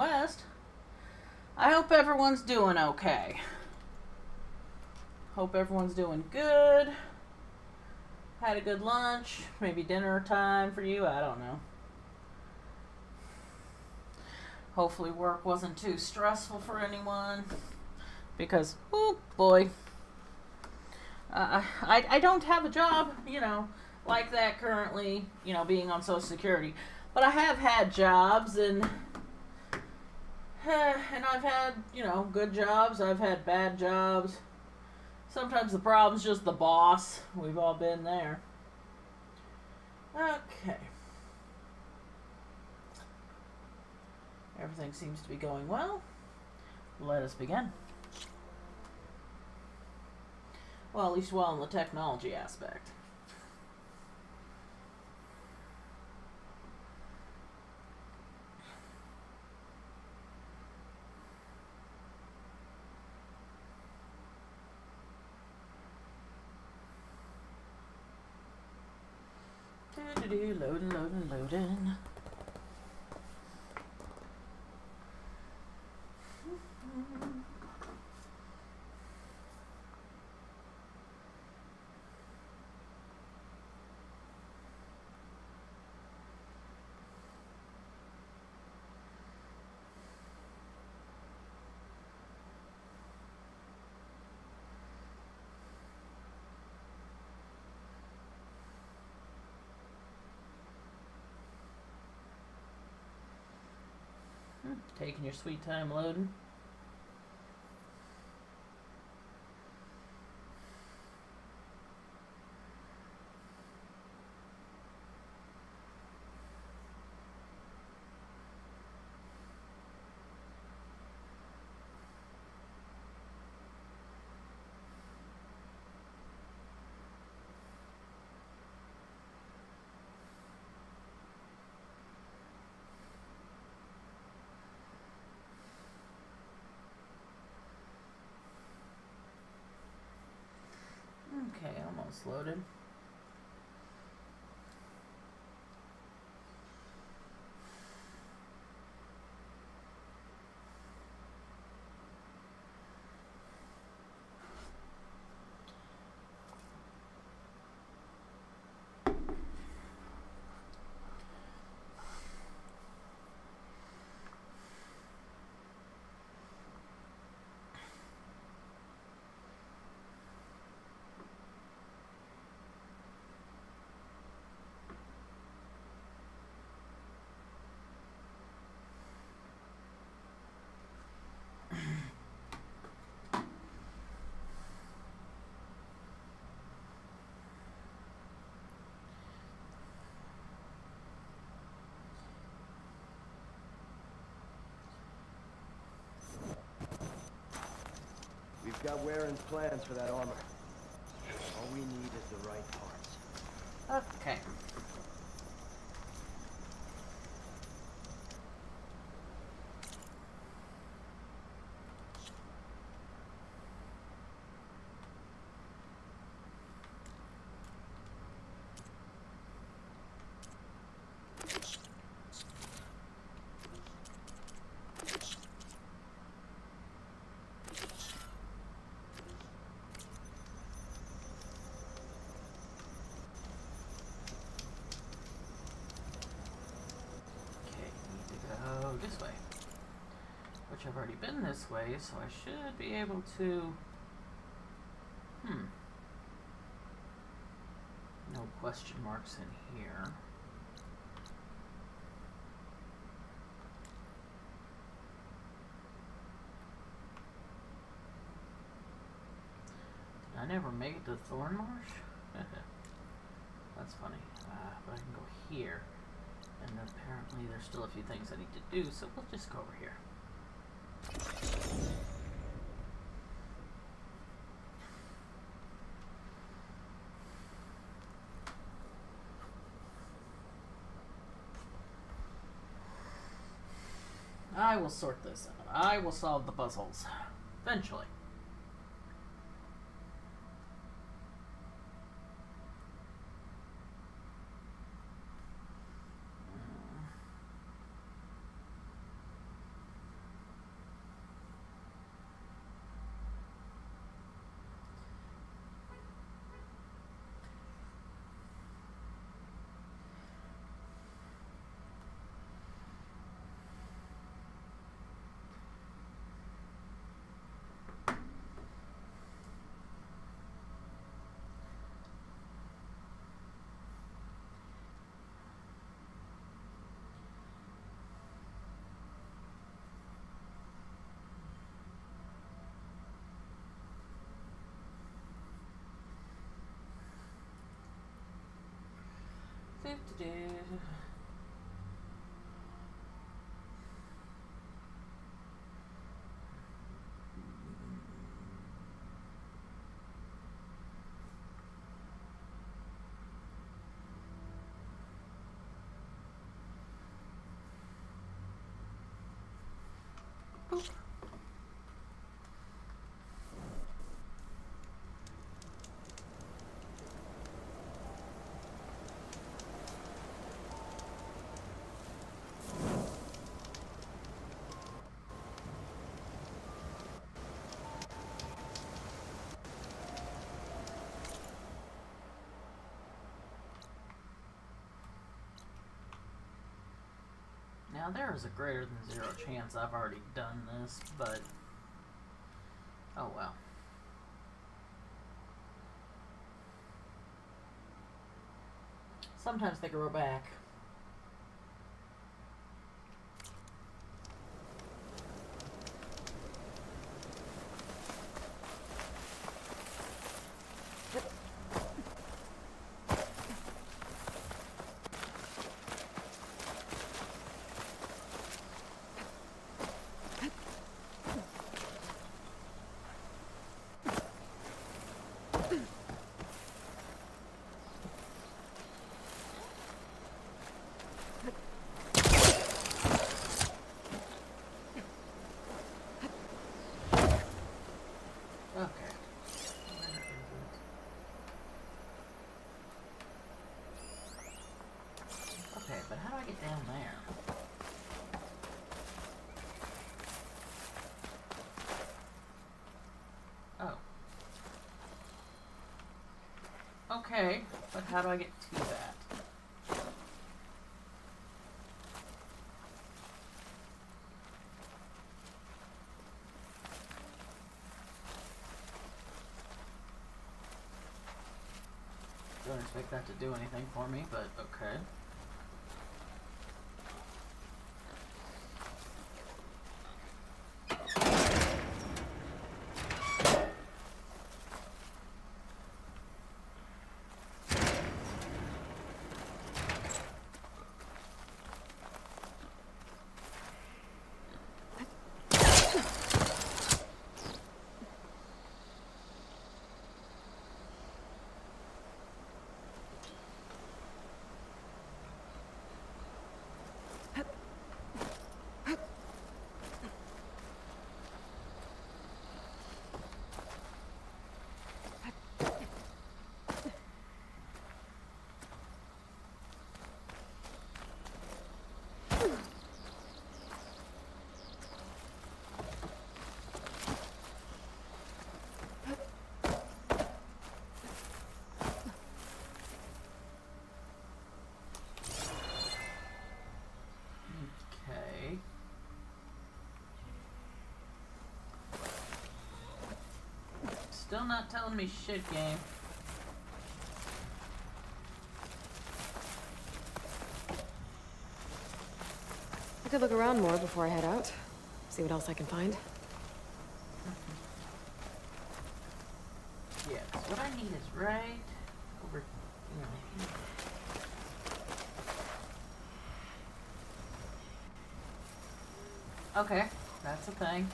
West. I hope everyone's doing okay. Hope everyone's doing good. Had a good lunch. Maybe dinner time for you. I don't know. Hopefully work wasn't too stressful for anyone. Because, oh boy. I don't have a job, like that currently, being on Social Security. But I have had jobs, and I've had, good jobs. I've had bad jobs. Sometimes the problem's just the boss. We've all been there. Okay. Everything seems to be going well. Let us begin. Well, at least well in the technology aspect. Loading. Taking your sweet time loading. Okay, almost loaded. We've got Warren's plans for that armor. All we need is the right parts. Okay. This way, which I've already been this way, so I should be able to no question marks in here. Did I never make it to Thornmarsh? That's funny. But I can go here. And apparently there's still a few things I need to do, so we'll just go over here. I will sort this out. I will solve the puzzles. Eventually. Boop. Now there is a greater than 0 chance I've already done this, but oh well. Sometimes they grow back. Okay. Where is it? Okay, but how do I get down there? Oh. Okay, but how do I get to that? Don't expect that to do anything for me, but okay. Okay. Still not telling me shit, game. I could look around more before I head out. See what else I can find. Yes, what I need is right over here. Okay, that's a thing.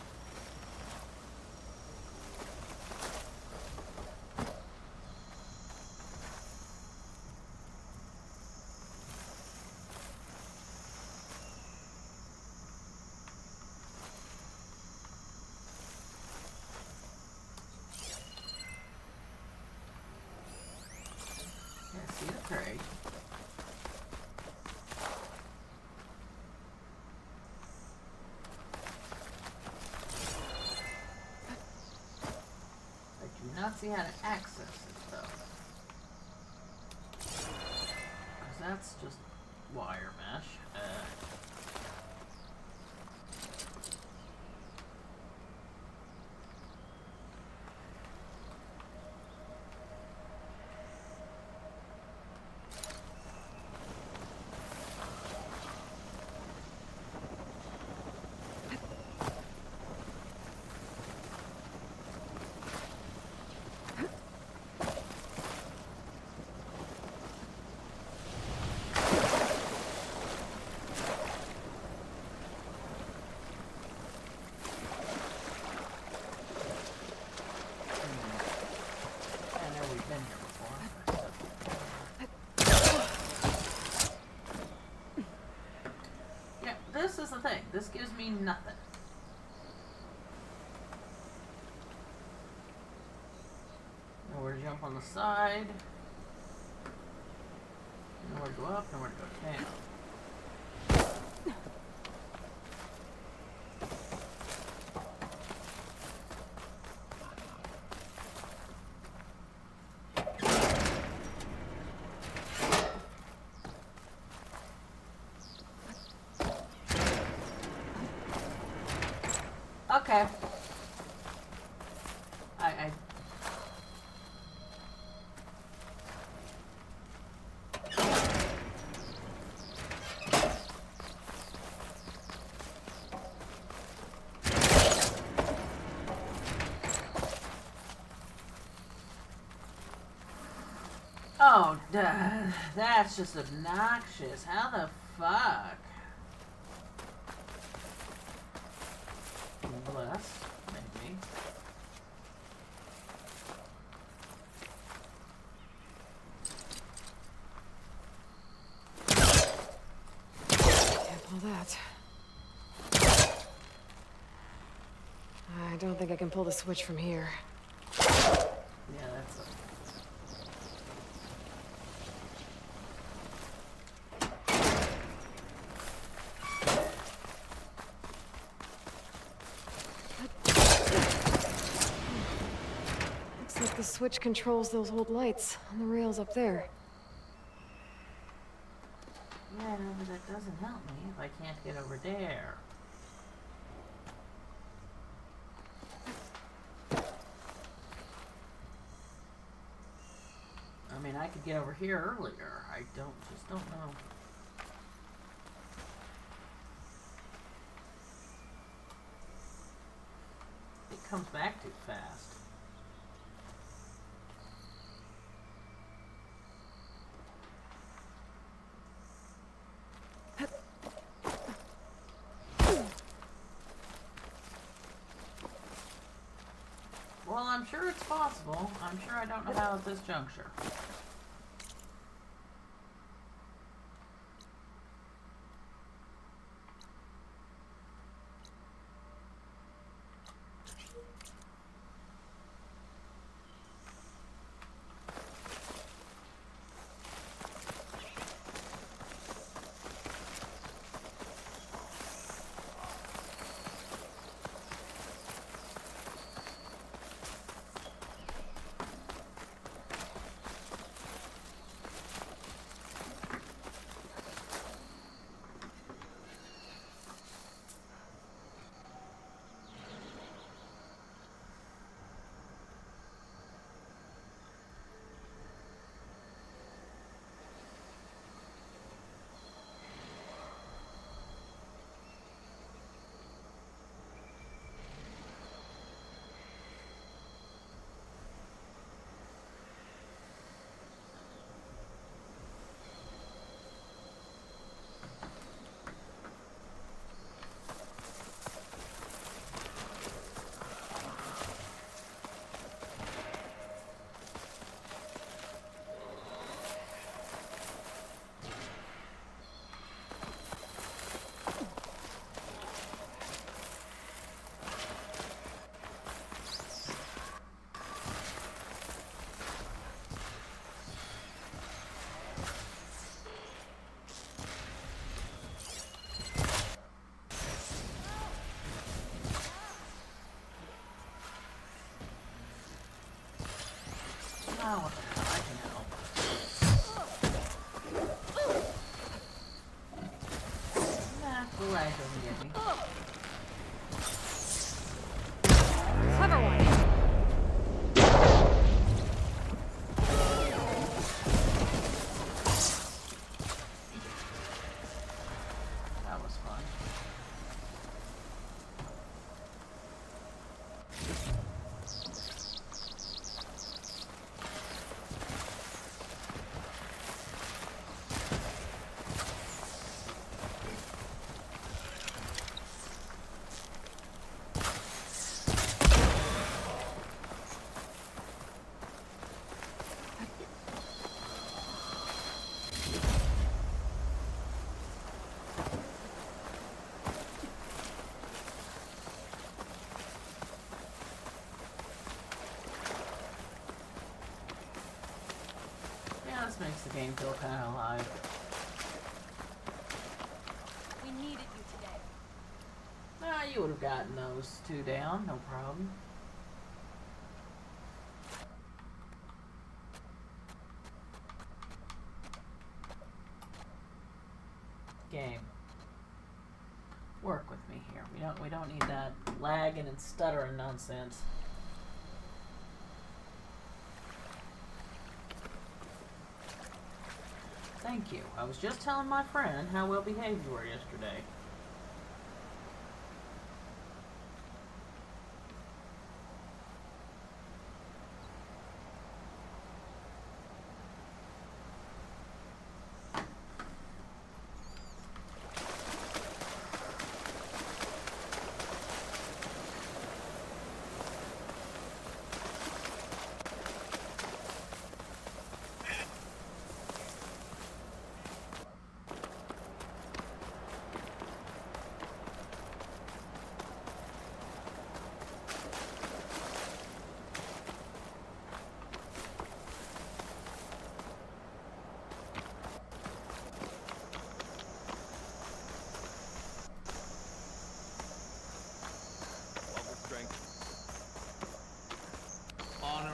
Yeah, see the crate. I do not see how to access it though. Because that's just wire mesh. thing. This gives me nothing. Nowhere to jump on the side. Nowhere to go up, nowhere to go down. Okay. I Oh, that's just obnoxious. How the fuck? Less, maybe. Can't pull that. I don't think I can pull the switch from here. Yeah, that's a... Looks like the switch controls those old lights on the rails up there. Yeah, but that doesn't help me if I can't get over there. I mean, I could get over here earlier. I just don't know. It comes back too fast. Well, I'm sure it's possible. I'm sure I don't know how at this juncture. Oh, what the hell? I can help. Nah, the lag doesn't get me. Clever one. That was fun. This makes the game feel kind of alive. We needed you today. Ah, you would have gotten those two down, no problem. Game. Work with me here. We don't need that lagging and stuttering nonsense. Thank you. I was just telling my friend how well behaved you were yesterday.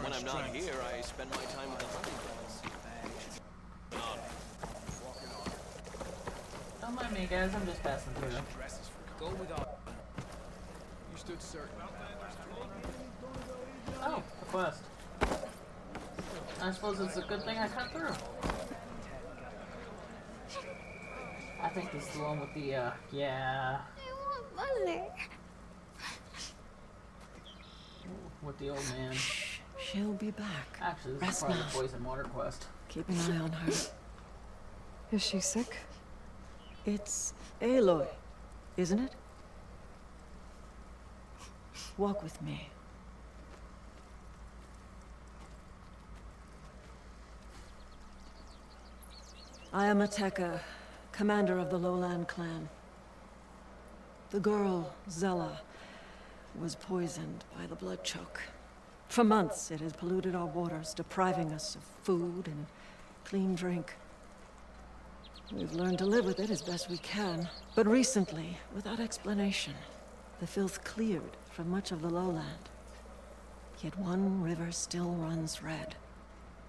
When I'm not here, I spend my time with the hunting dogs. Don't mind me, guys. I'm just passing through. Go with our... You stood certain. Oh, a quest. I suppose it's a good thing I cut through. I think this is the one with the, yeah. I want Mother. With the old man. She'll be back. Actually, this is Rest part of now. the poison water quest. Keep an eye on her. Is she sick? It's Aloy, isn't it? Walk with me. I am Ateka, commander of the Lowland clan. The girl, Zella, was poisoned by the blood choke. For months, it has polluted our waters, depriving us of food and clean drink. We've learned to live with it as best we can. But recently, without explanation, the filth cleared from much of the lowland. Yet one river still runs red,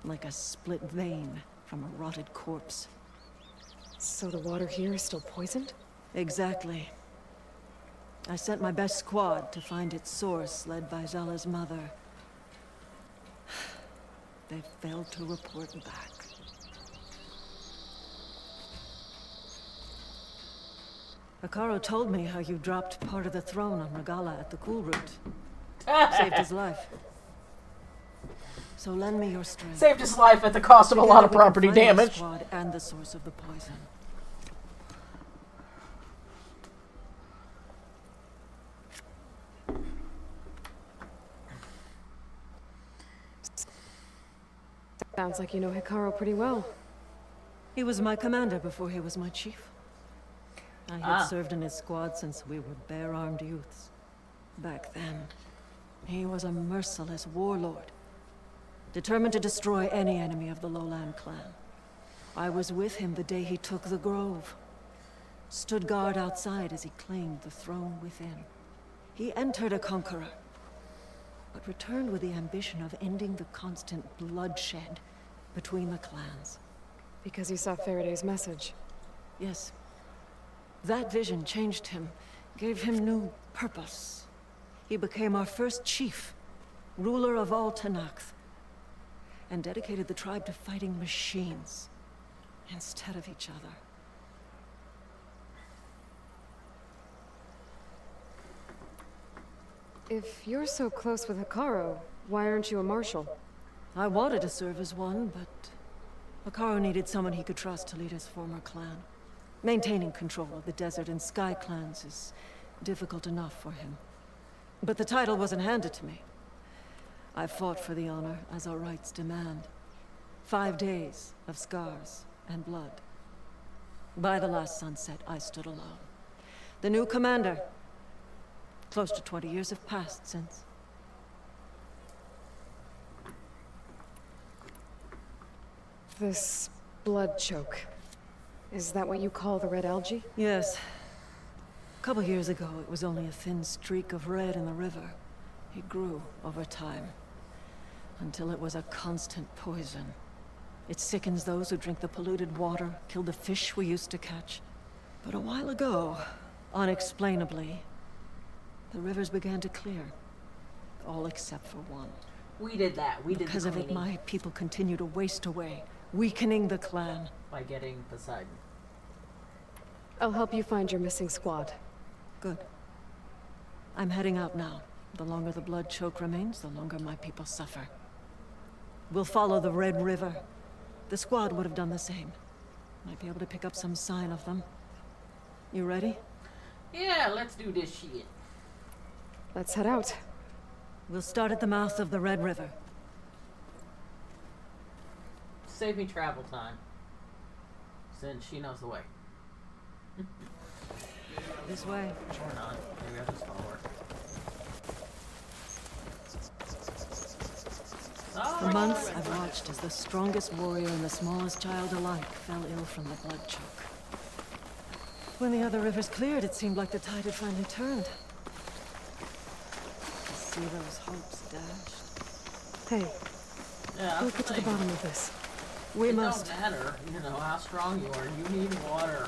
like a split vein from a rotted corpse. So the water here is still poisoned? Exactly. I sent my best squad to find its source, led by Zella's mother. They failed to report back. Hekarro told me how you dropped part of the throne on Regalla at the Cool Root. Saved his life. So lend me your strength. Saved his life at the cost of a lot of Together we can property find my damage. squad and the source of the poison. Sounds like you know Hekarro pretty well. He was my commander before he was my chief. I had served in his squad since we were bare-armed youths. Back then, he was a merciless warlord, determined to destroy any enemy of the Lowland clan. I was with him the day he took the Grove, stood guard outside as he claimed the throne within. He entered a conqueror, but returned with the ambition of ending the constant bloodshed between the clans. Because you saw Faraday's message. Yes. That vision changed him, gave him new purpose. He became our first chief, ruler of all Tenakth, and dedicated the tribe to fighting machines instead of each other. If you're so close with Hekarro, why aren't you a marshal? I wanted to serve as one, but Hekarro needed someone he could trust to lead his former clan. Maintaining control of the Desert and Sky clans is difficult enough for him. But the title wasn't handed to me. I fought for the honor as our rights demand. 5 days of scars and blood. By the last sunset, I stood alone. The new commander. Close to 20 years have passed since. This blood choke. Is that what you call the red algae? Yes. A couple years ago, it was only a thin streak of red in the river. It grew over time, until it was a constant poison. It sickens those who drink the polluted water, killed the fish we used to catch. But a while ago, unexplainably, the rivers began to clear. All except for one. We did that. We did Because the of it, cleaning my people continue to waste away, weakening the clan. by getting Poseidon. I'll help you find your missing squad. Good. I'm heading out now. The longer the blood choke remains, the longer my people suffer. We'll follow the Red River. The squad would have done the same. Might be able to pick up some sign of them. You ready? Yeah, let's do this shit. Let's head out. We'll start at the mouth of the Red River. Save me travel time. Since she knows the way. This way. Or not. Maybe I'll just follow her. For months, I've watched as the strongest warrior and the smallest child alike fell ill from the blood choke. When the other rivers cleared, it seemed like the tide had finally turned. To see those hopes dashed. Hey, Yeah, we'll get to the bottom of this. We it must. don't matter, you know, how strong you are. You need water.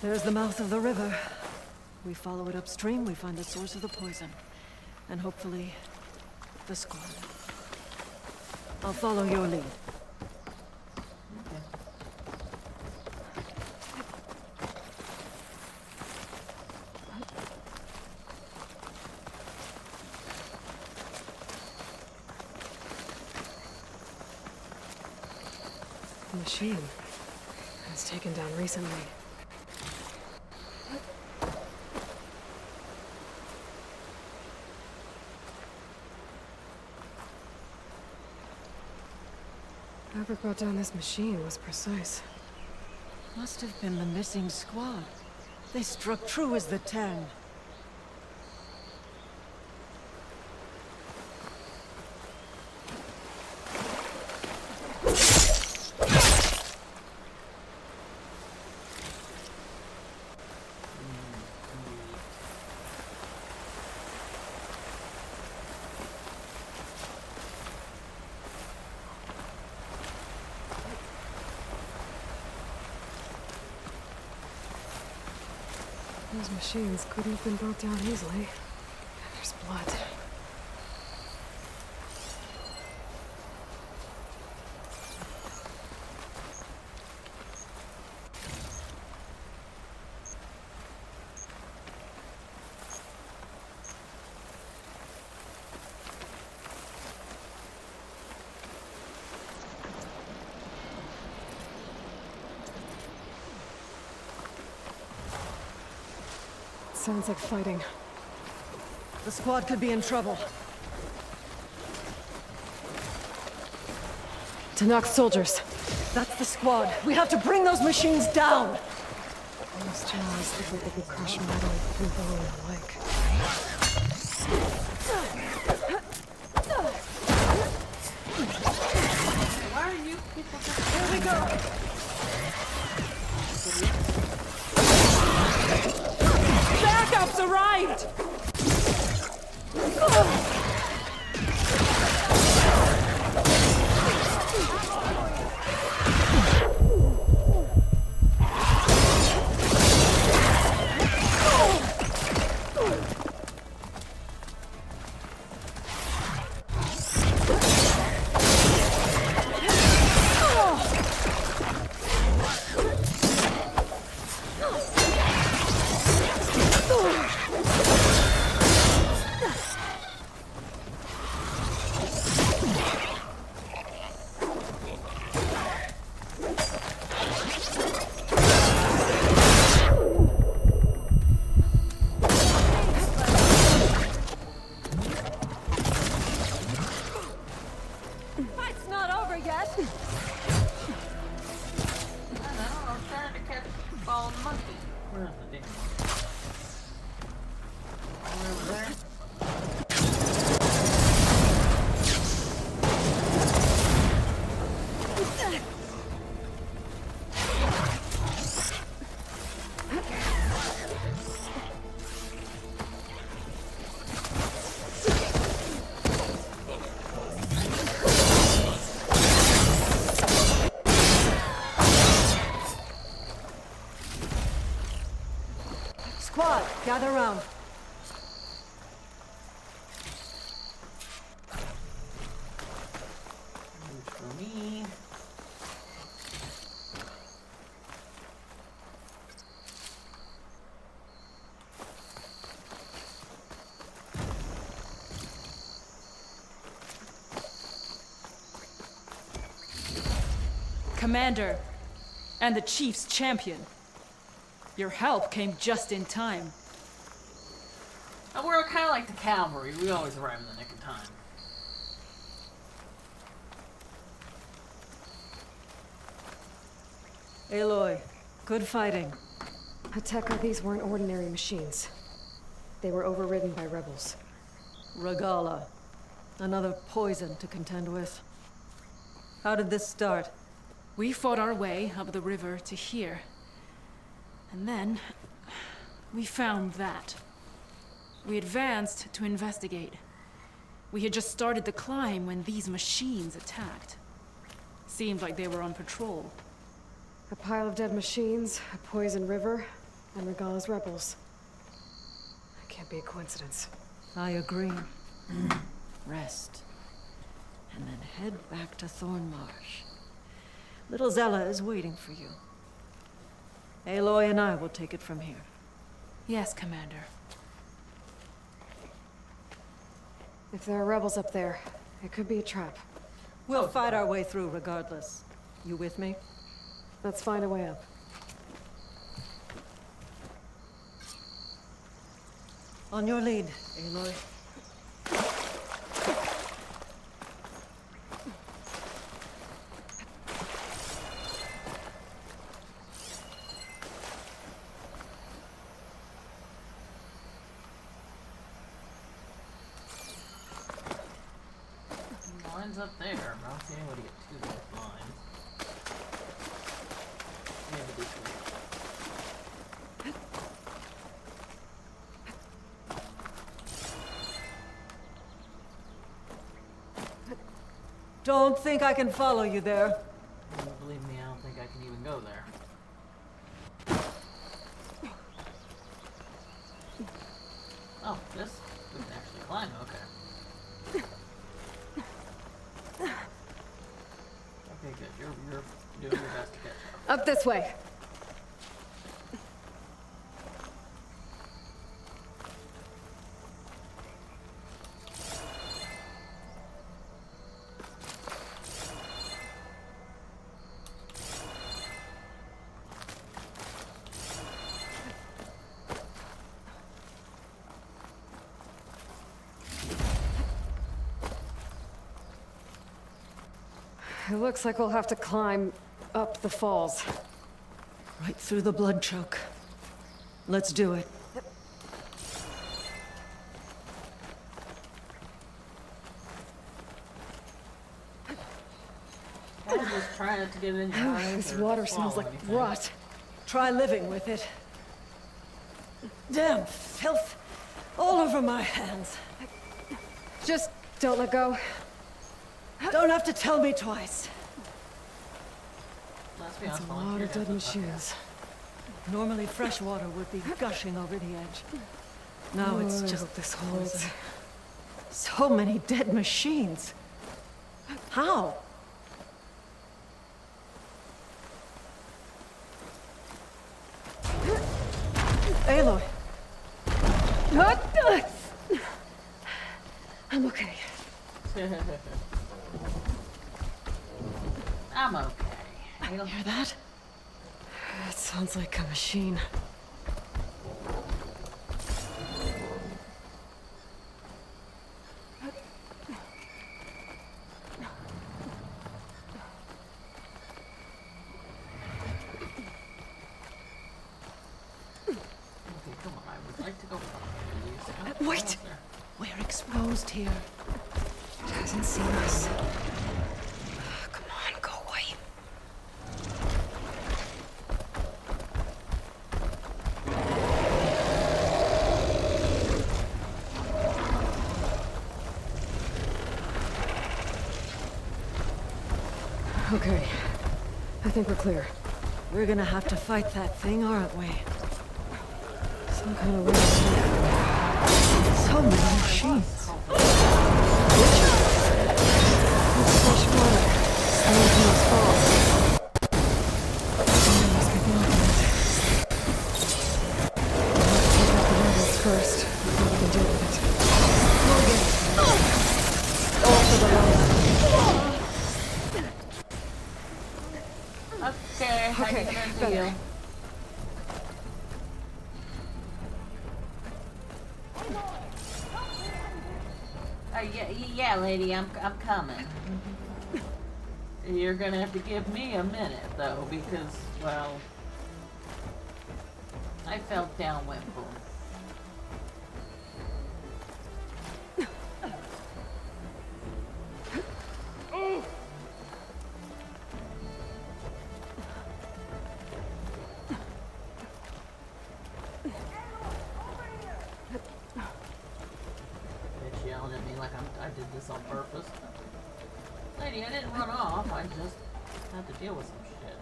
There's the mouth of the river. We follow it upstream, we find the source of the poison. And hopefully, the squad. I'll follow your lead. Okay. The machine was taken down recently. Whoever brought down this machine was precise. Must have been the missing squad. They struck true as the 10. Those machines couldn't have been brought down easily. There's blood. Sounds like fighting. The squad could be in trouble. Tanakh soldiers. That's the squad. We have to bring those machines down! Those jaws look like they could crush metal and bone alike. Why are you people just... Here we go! Backup's arrived! Fight's not over yet! I don't know, I'm trying to catch the ball monkey. Where's the damn monkey? Over there? Squad, gather round. Loot for me. Commander, and the Chief's champion. Your help came just in time. And we're kind of like the cavalry. We always arrive in the nick of time. Aloy, good fighting. Hateka, these weren't ordinary machines. They were overridden by rebels. Regala, another poison to contend with. How did this start? We fought our way up the river to here. And then, we found that. We advanced to investigate. We had just started the climb when these machines attacked. Seemed like they were on patrol. A pile of dead machines, a poison river, and Regala's rebels. That can't be a coincidence. I agree. Rest. And then head back to Thornmarsh. Little Zella is waiting for you. Aloy and I will take it from here. Yes, Commander. If there are rebels up there, it could be a trap. We'll fight our way through regardless. You with me? Let's find a way up. On your lead, Aloy. Lines up there, but I don't see anybody get to those lines. Maybe this way. Don't think I can follow you there. Believe me, I don't think I can even go there. Oh, this? We can actually climb, okay. Okay, good. You're doing your best to catch up. Up this way. It looks like we'll have to climb up the falls. Right through the blood choke. Let's do it. I was just trying not to get it in your eyes. This or water smells swallow like anything. rot. Try living with it. Damn filth all over my hands. Just don't let go. Don't have to tell me twice. Let's be That's honest, a I like lot your of dead guys' machines. Normally fresh water would be gushing over the edge. Now it's I just hope this holds. poison. So many dead machines. How? Aloy, I'm okay. I'm okay. You hear that? It sounds like a machine. Okay, come on. I would like to go follow you. Wait! we're exposed here. It hasn't seen us. Come on, go away. Okay. I think we're clear. We're gonna have to fight that thing, aren't we? So Some kind of waste. So many machines. It's fresh water. Coming from this fall. Someone must be building it. Let's take out the rebels first, before we can deal with it. Morgan! All for the lowland. Okay, how Okay, you gonna better. deal? Yeah, lady, I'm coming. You're gonna have to give me a minute, though, because, well, I fell down Wimple. Bitch yelling at me like I did this on purpose. Lady, I didn't run off. I just had to deal with some shit.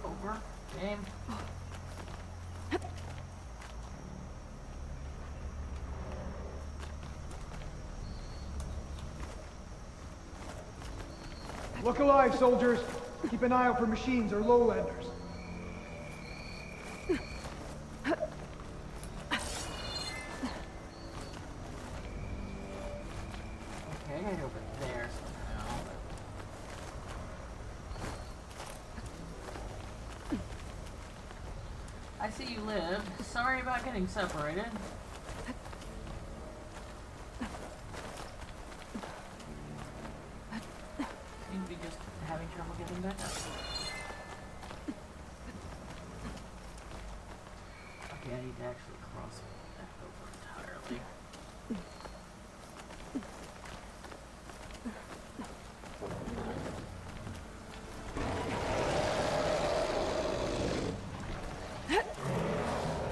Over. Game. Look alive, soldiers. Keep an eye out for machines or lowlanders. Okay, I gotta go over there somehow. I see you live. Sorry about getting separated. Seem to be just having trouble getting back up. Okay, I need to actually cross that over entirely.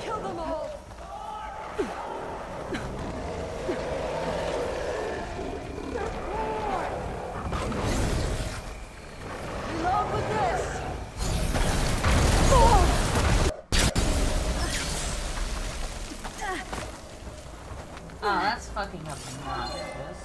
Kill them all! Reload with this! Oh, that's fucking obnoxious.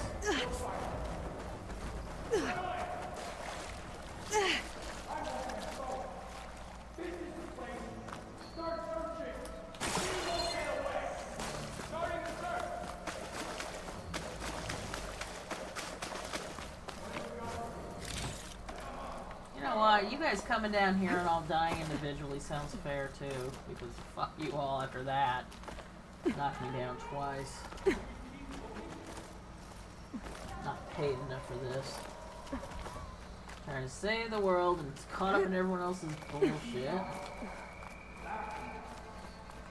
You know what? You guys coming down here and all dying individually sounds fair too. Because fuck you all after that. Knocked me down twice. Not paid enough for this. Trying to save the world and it's caught up in everyone else's bullshit.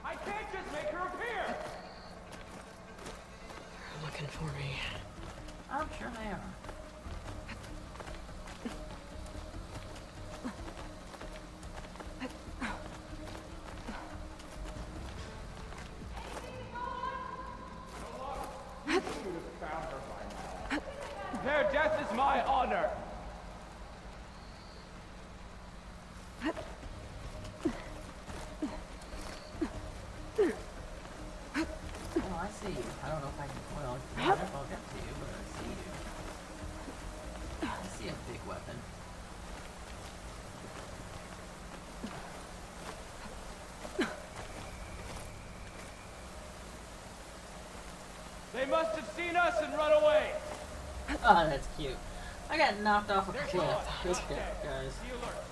I can't just make her appear! They're looking for me. I'm sure they are. Their death is my honor! Oh, I see you. I don't know if I can. Well, I don't know if I'll get to you, but I see you. I see a big weapon. They must have seen us and run away! Oh, that's cute. I got knocked off a cliff. Good shit, guys. Be alert.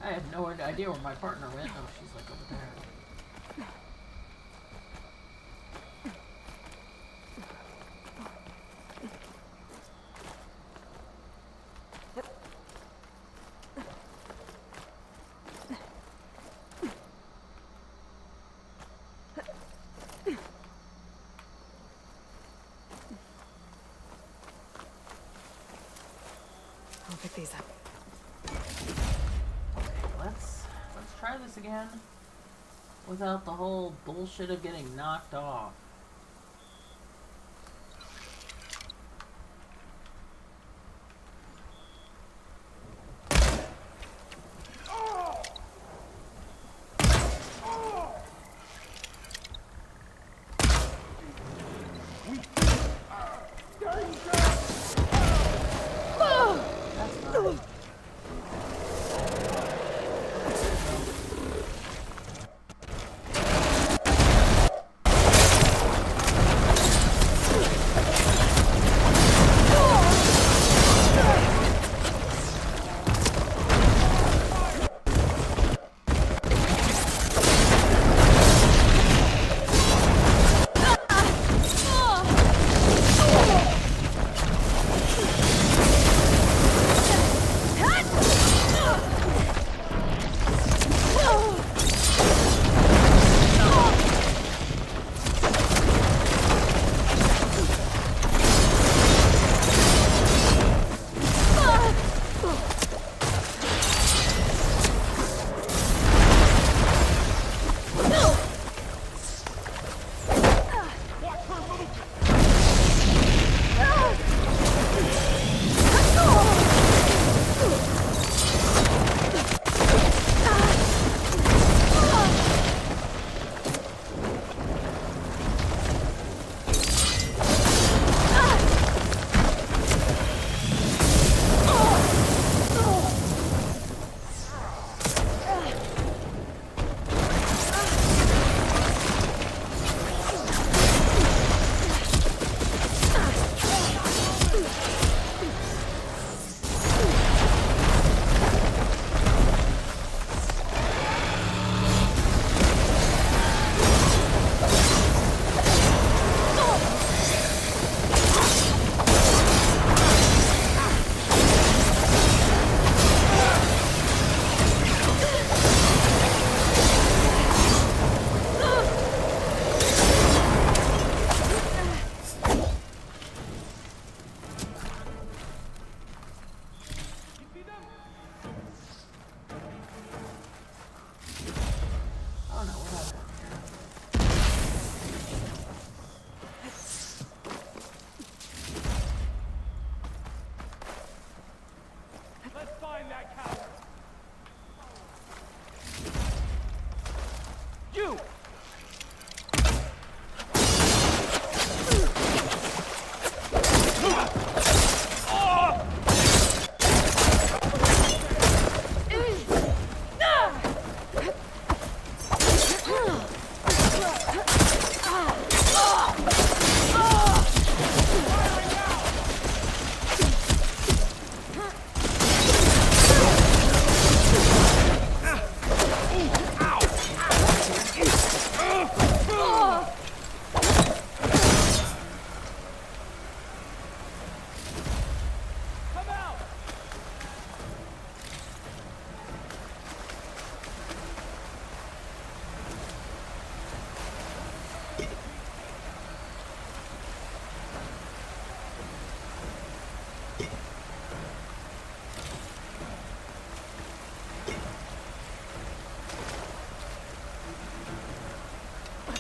I have no idea where my partner went. Oh, she's like over there. pick these up. Okay, let's try this again without the whole bullshit of getting knocked off.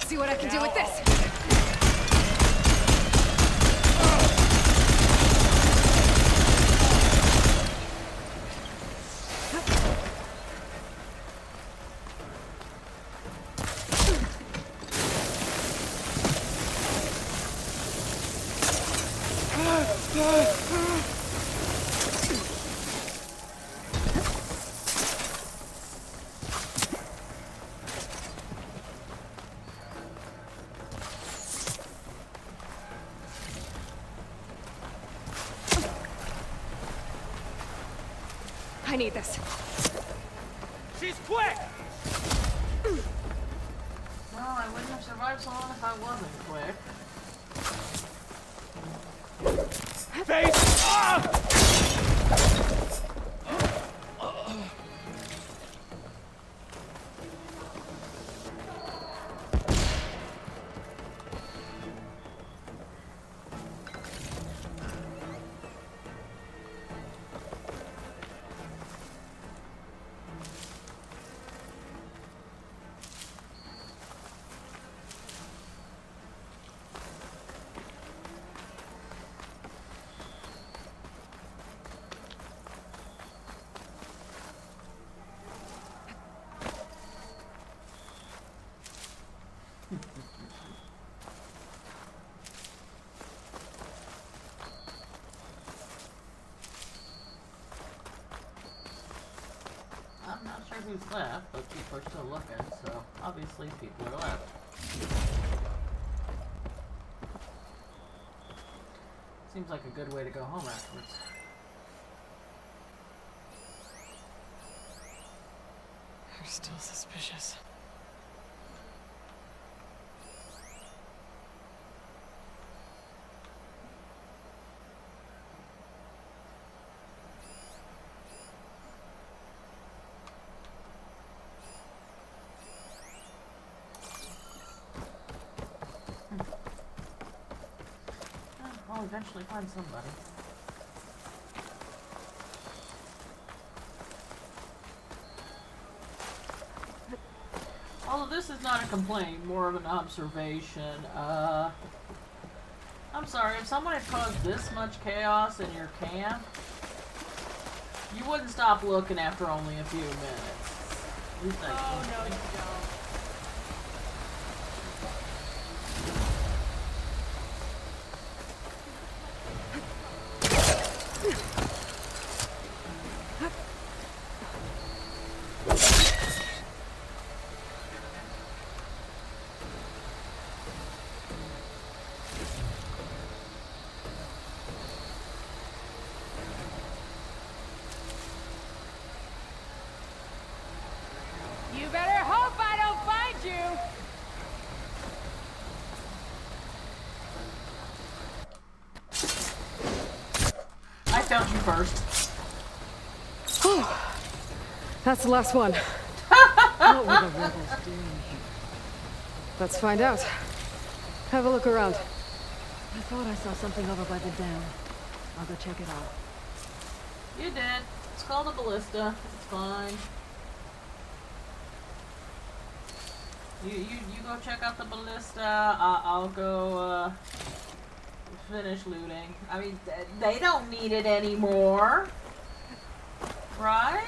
See what I can do with this. I need this. She's quick! Well, I wouldn't have survived so long if I wasn't quick. Face up! who's left, but people are still looking, so obviously people are left. Seems like a good way to go home afterwards. They're still suspicious. I'll eventually find somebody. Although this is not a complaint, more of an observation. I'm sorry, if someone had caused this much chaos in your camp, you wouldn't stop looking after only a few minutes. Oh, no, you don't. You better hope I don't find you! I found you first. That's the last one. What were the rebels doing here? Let's find out. Have a look around. I thought I saw something over by the dam. I'll go check it out. You did. It's called a ballista. It's fine. You go check out the ballista. I'll go finish looting. I mean, they don't need it anymore, right?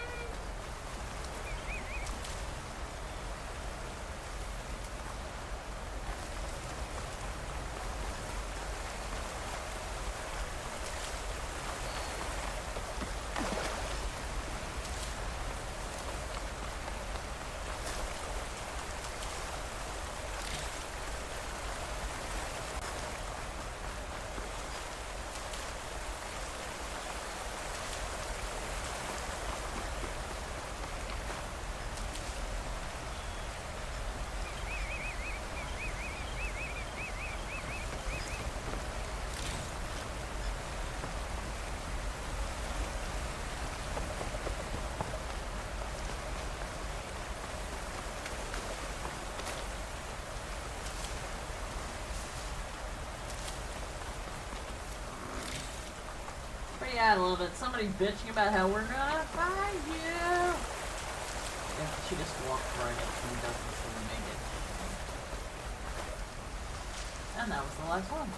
Yeah, I love it. Somebody bitching about how we're gonna find you. Yeah, she just walked right up and doesn't seem to make it. And that was the last one.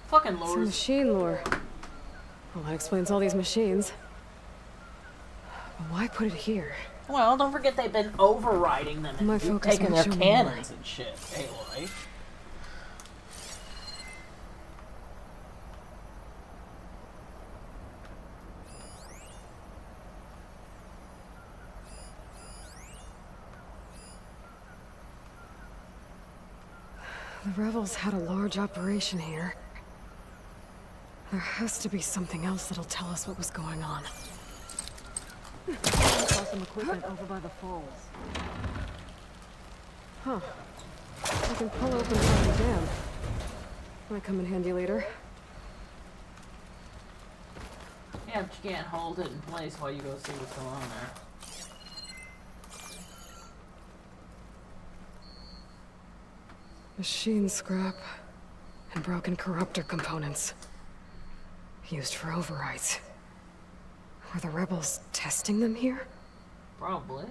Fucking Some lures. machine lore. Well, that explains all these machines. But why put it here? Well, don't forget they've been overriding them My and focus taking might their show me more. cannons and shit. Aloy. The rebels had a large operation here. There has to be something else that'll tell us what was going on. I saw some equipment over by the falls. Huh. I can pull open part of the dam. Might come in handy later. Yeah, but you can't hold it in place while you go see what's going on there. Machine scrap and broken corruptor components. Used for overrides. Were the rebels testing them here? Probably.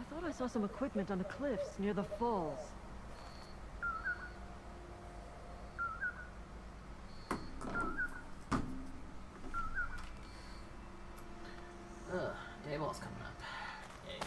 I thought I saw some equipment on the cliffs near the falls. Ugh, Dayball's coming up. Yay.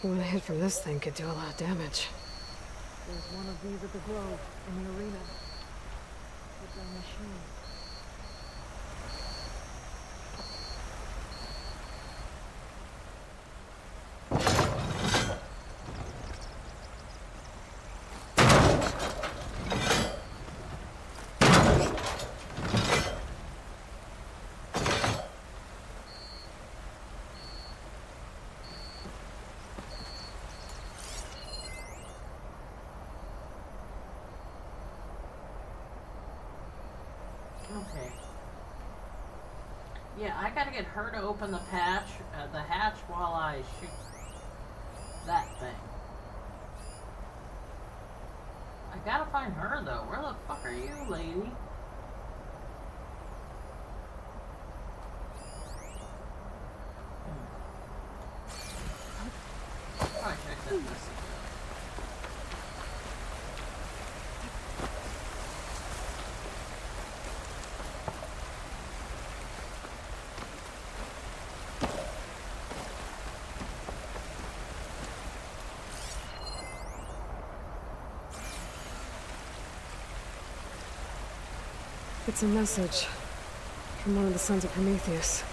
One hit from this thing could do a lot of damage. There's one of these at the Grove, in the arena. With their machine. Okay. Yeah, I gotta get her to open the hatch while I shoot that thing. I gotta find her though. Where the fuck are you, lady? Probably check that message. It's a message from one of the Sons of Prometheus.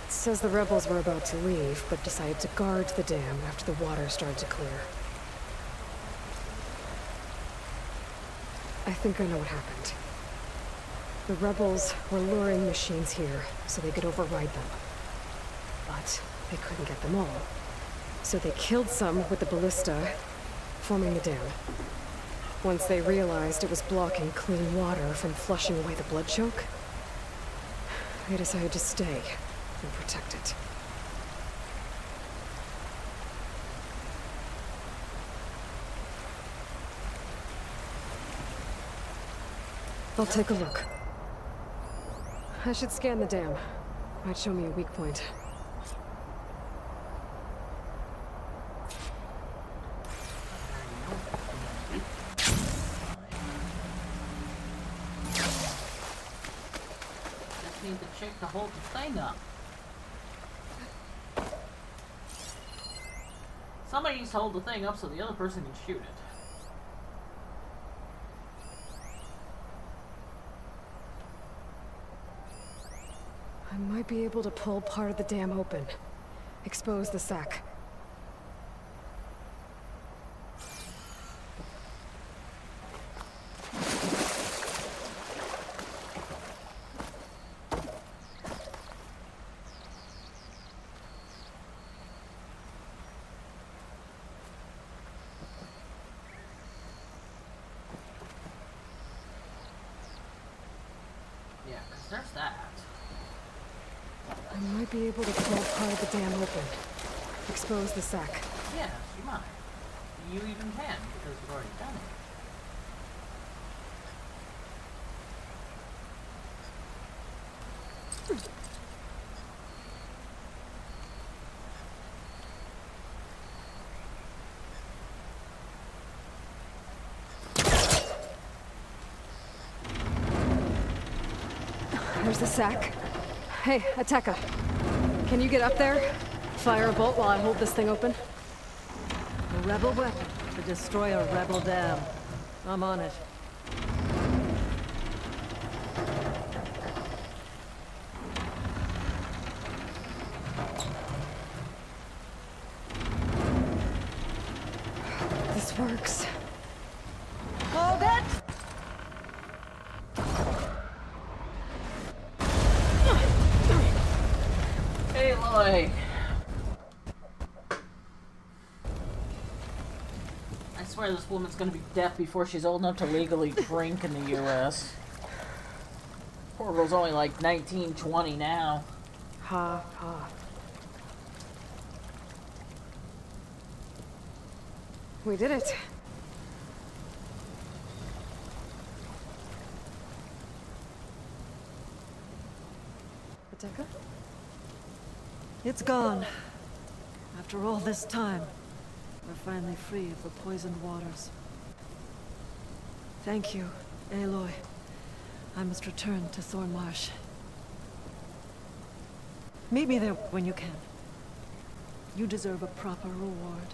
It says the rebels were about to leave, but decided to guard the dam after the water started to clear. I think I know what happened. The rebels were luring machines here so they could override them. But they couldn't get them all. So they killed some with the ballista, forming the dam. Once they realized it was blocking clean water from flushing away the blood choke, they decided to stay and protect it. I'll take a look. I should scan the dam. Might show me a weak point. Need the chick to hold the thing up. Somebody needs to hold the thing up so the other person can shoot it. I might be able to pull part of the dam open. Expose the sack. There's that. I might be able to pull part of the dam open. Expose the sack. Yes, you might. You even can, because you've already done it. Here's the sack. Hey, Ateka. Can you get up there? Fire a bolt while I hold this thing open? A rebel weapon to destroy a rebel dam. I'm on it. This works. Hold it! Aloy! I swear this woman's gonna be deaf before she's old enough to legally drink in the US. Poor girl's only like 19, 20 now. Ha ha. We did it. Ateka? It's gone. After all this time, we're finally free of the poisoned waters. Thank you, Aloy. I must return to Thornmarsh. Meet me there when you can. You deserve a proper reward.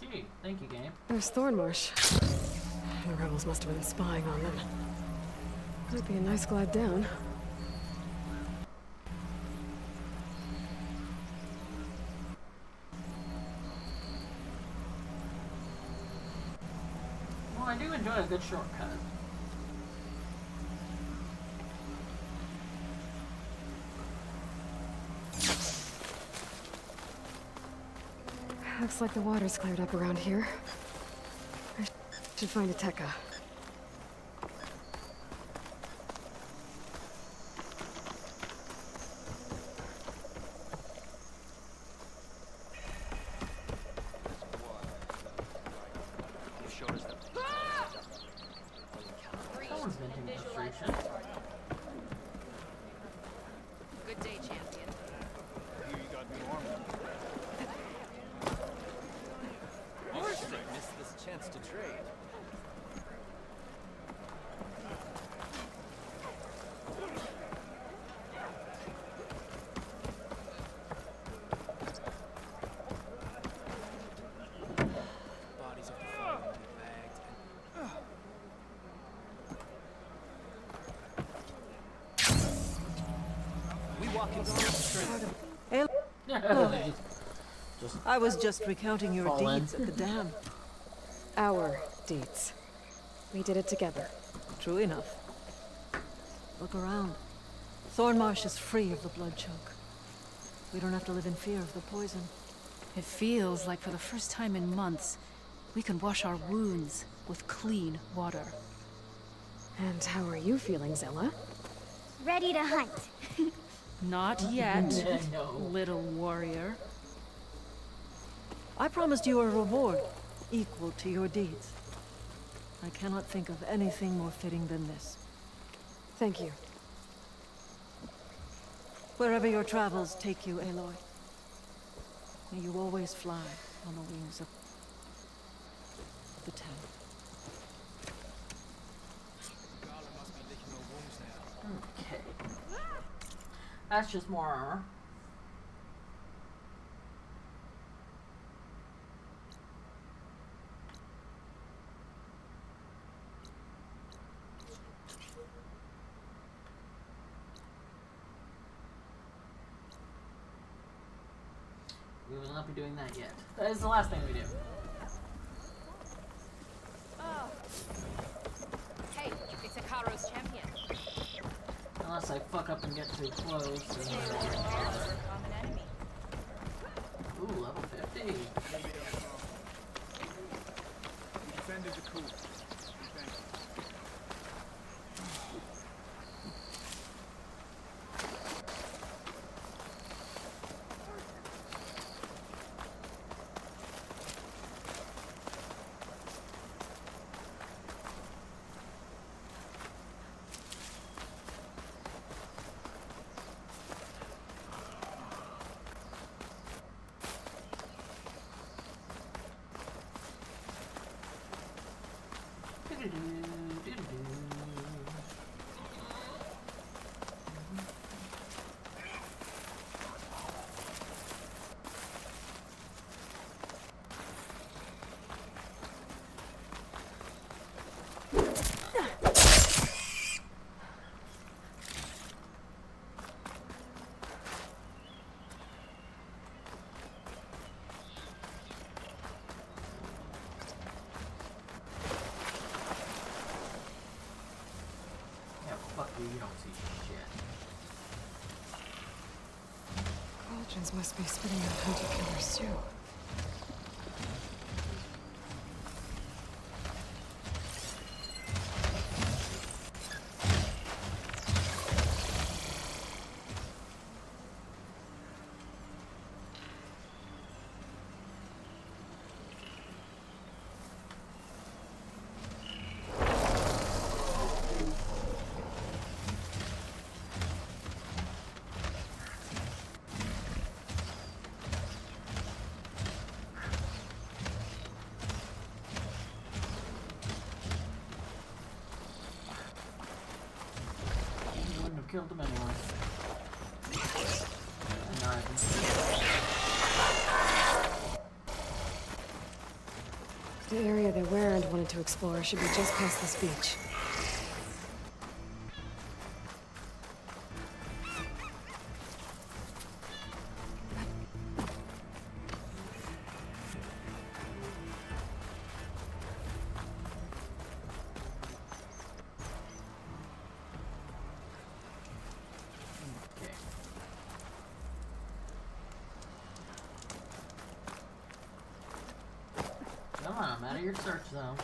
Gee, thank you, game. There's Thornmarsh. The rebels must have been spying on them. Might be a nice glide down. Well, I do enjoy a good shortcut. Looks like the water's cleared up around here. I should find Ateka. Someone's venting frustration. Good day, champion. Missed this chance to trade. Bodies of the fallen will be bagged and... We walk in strength. Aloy, I was just recounting your Fallen. deeds at the dam. Our deeds. We did it together. True enough. Look around. Thornmarsh is free of the blood choke. We don't have to live in fear of the poison. It feels like for the first time in months, we can wash our wounds with clean water. And how are you feeling, Zella? Ready to hunt. Not yet, No. little warrior. I promised you a reward equal to your deeds. I cannot think of anything more fitting than this. Thank you. Wherever your travels take you, Aloy, may you always fly on the wings of the town. Okay. That's just more armor. We will not be doing that yet. That is the last thing we do. Unless I fuck up and get too close. And Common enemy. ooh, level 50. We defended the coup. Thank you. Fuck you, you don't see shit. Cauldrons must be spitting out hunter killers too. Killed them anyway. And now I can see The area that Warrant wanted to explore should be just past this beach. okay. Come on, I'm out of your search zone.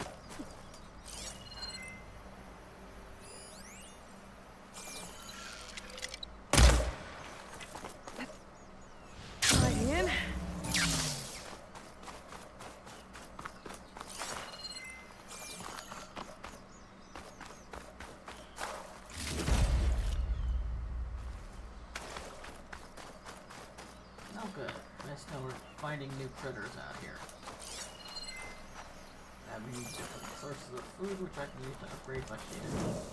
Sliding in. Oh good. Nice know we're finding new critters out here. That means different sources of food which I can use to upgrade my shit.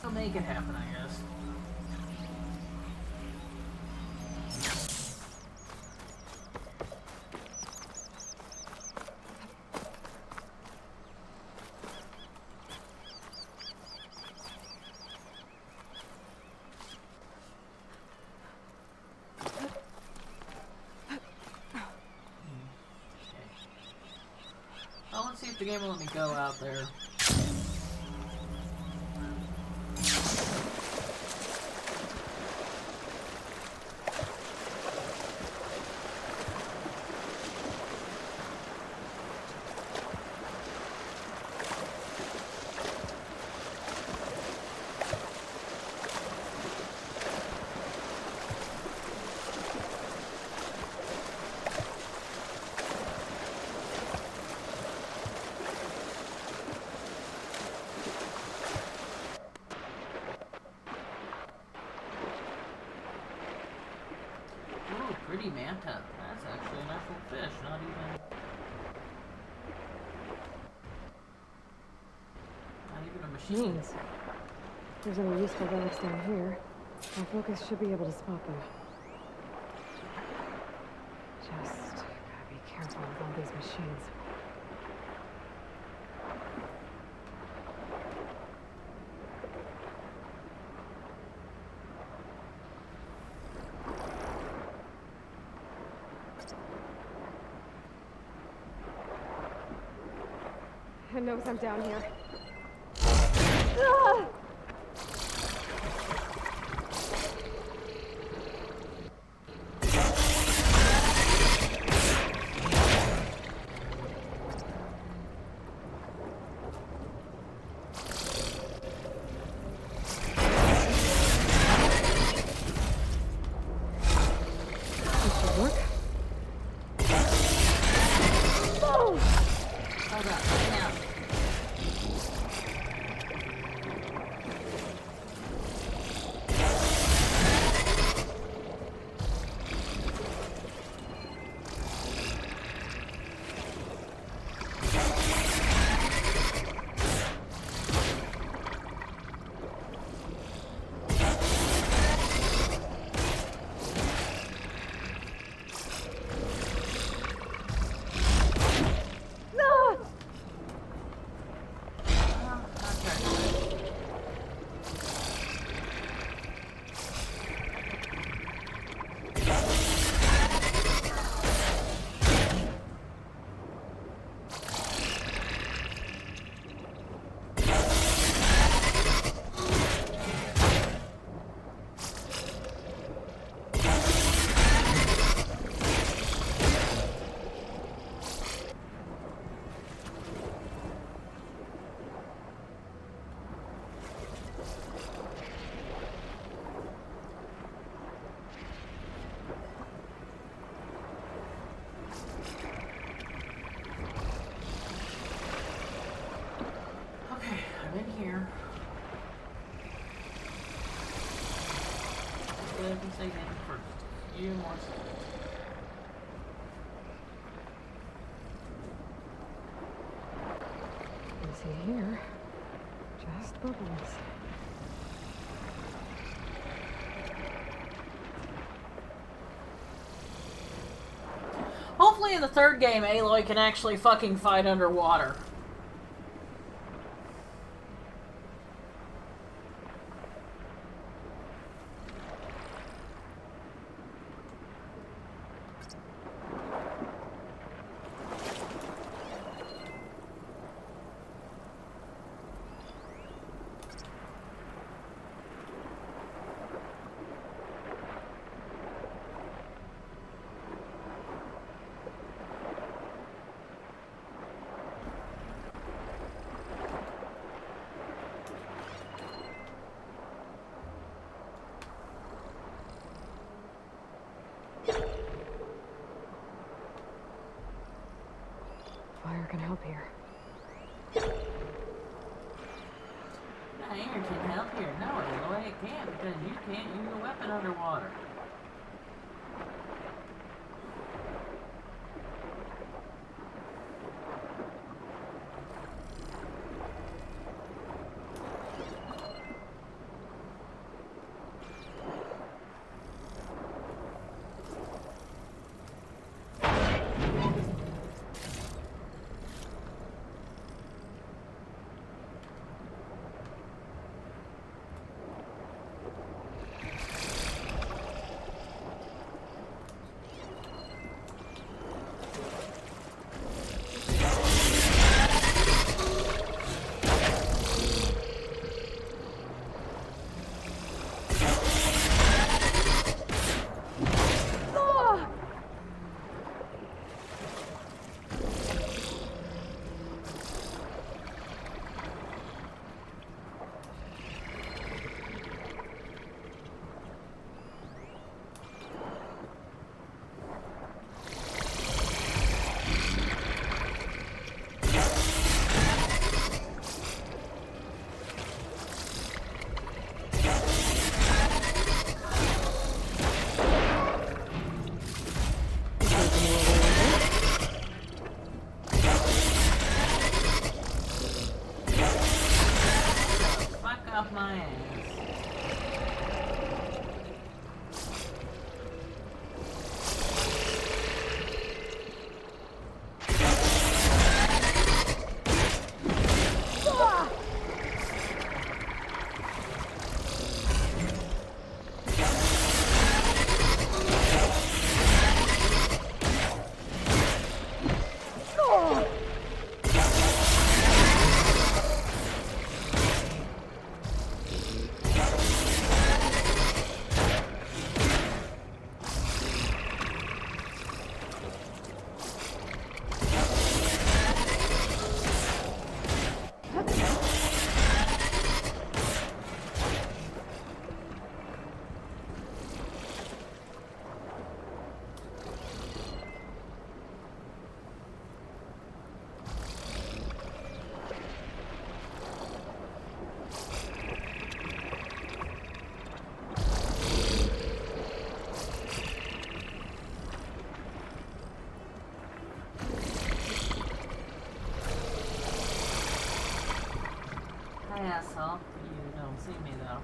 I'll make it happen, I guess. Well, let's see if the game will let me go out there. Harpy manta. That's actually an actual fish, not even a machine. Means. If there's any useful relics down here, our focus should be able to spot them. Just gotta be careful with all these machines. It knows I'm down here. Ah! This should work. Oh! Hold up, right now. Okay, I'm in here. Hopefully I can save him first. You more seconds. You see here, just bubbles. Hopefully in the third game, Aloy can actually fucking fight underwater. Fire can help here. Anger can help here. No, Aloy, it can't because you can't use a weapon underwater. don't see me though.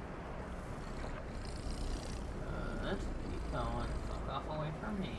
Good. Keep going. Fuck off away from me.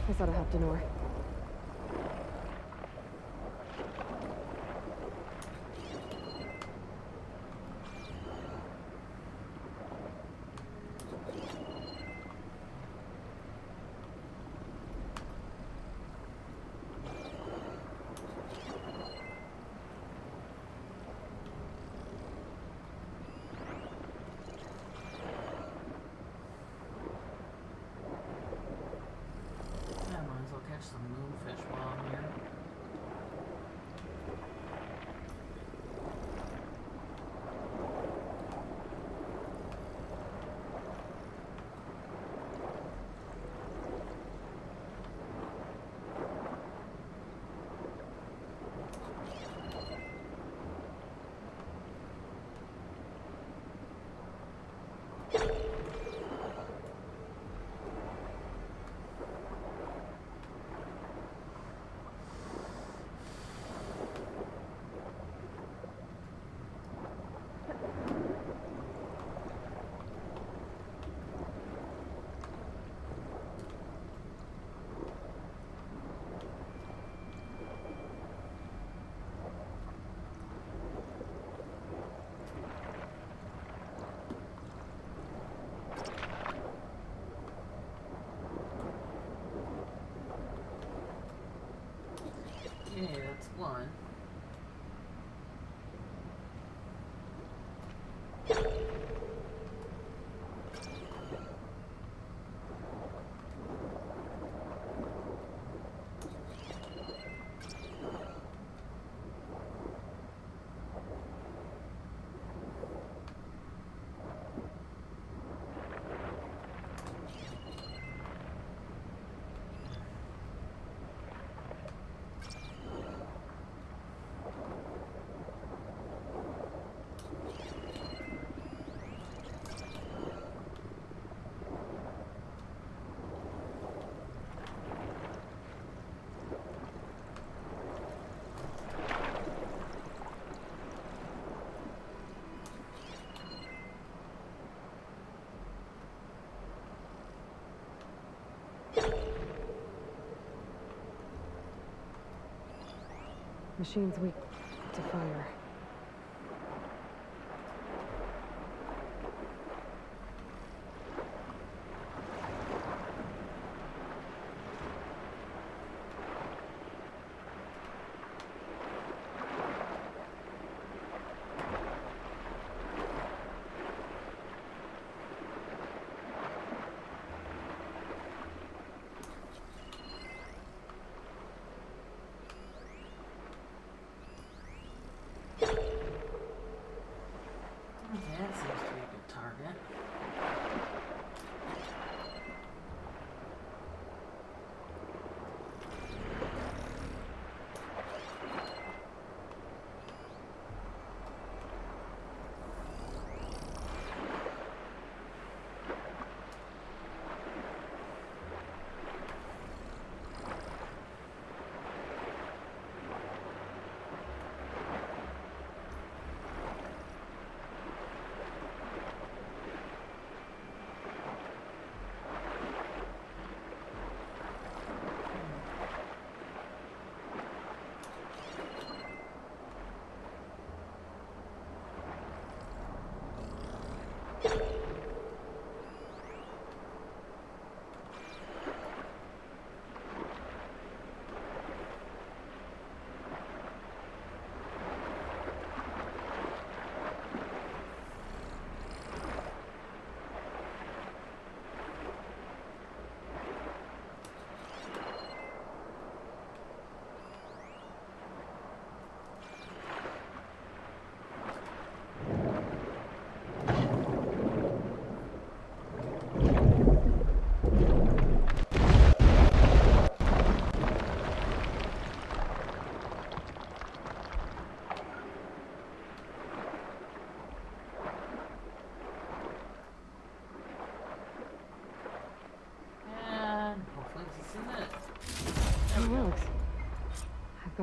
I thought I helped Denor. Catch some moonfish while I'm here. Yeah, that's one. Machine's weak to fire. Okay, that seems to be a good target.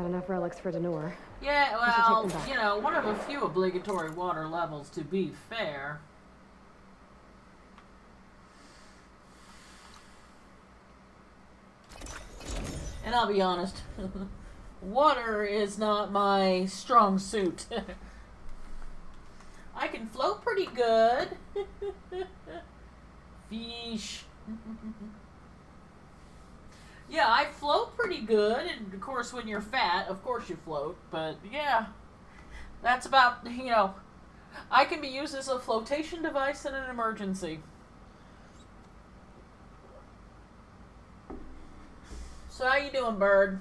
Got enough relics for Denor. Yeah, should take well, them back. you know, one of a few obligatory water levels, to be fair. And I'll be honest, water is not my strong suit. I can float pretty good. Fish. Yeah, I float pretty good, and of course when you're fat, of course you float, but yeah. That's about, you know, I can be used as a flotation device in an emergency. So how you doing, bird?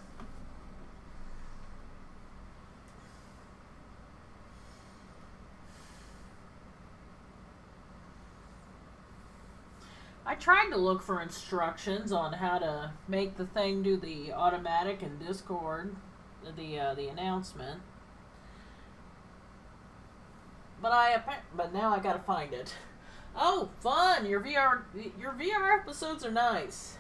I tried to look for instructions on how to make the thing do the automatic in Discord, the announcement. But now I gotta find it. Oh, fun! Your VR episodes are nice.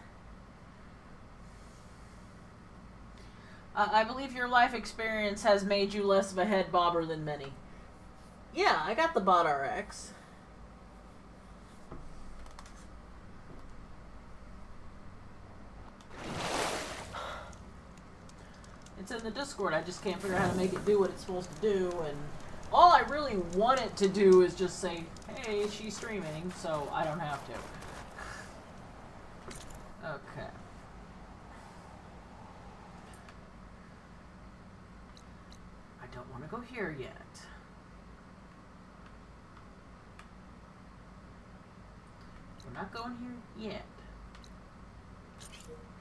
I believe your life experience has made you less of a head bobber than many. Yeah, I got the Bot RX. It's in the Discord. I just can't figure out how to make it do what it's supposed to do, and all I really want it to do is just say, hey, she's streaming, so I don't have to. Okay. I don't want to go here yet. We're not going here yet.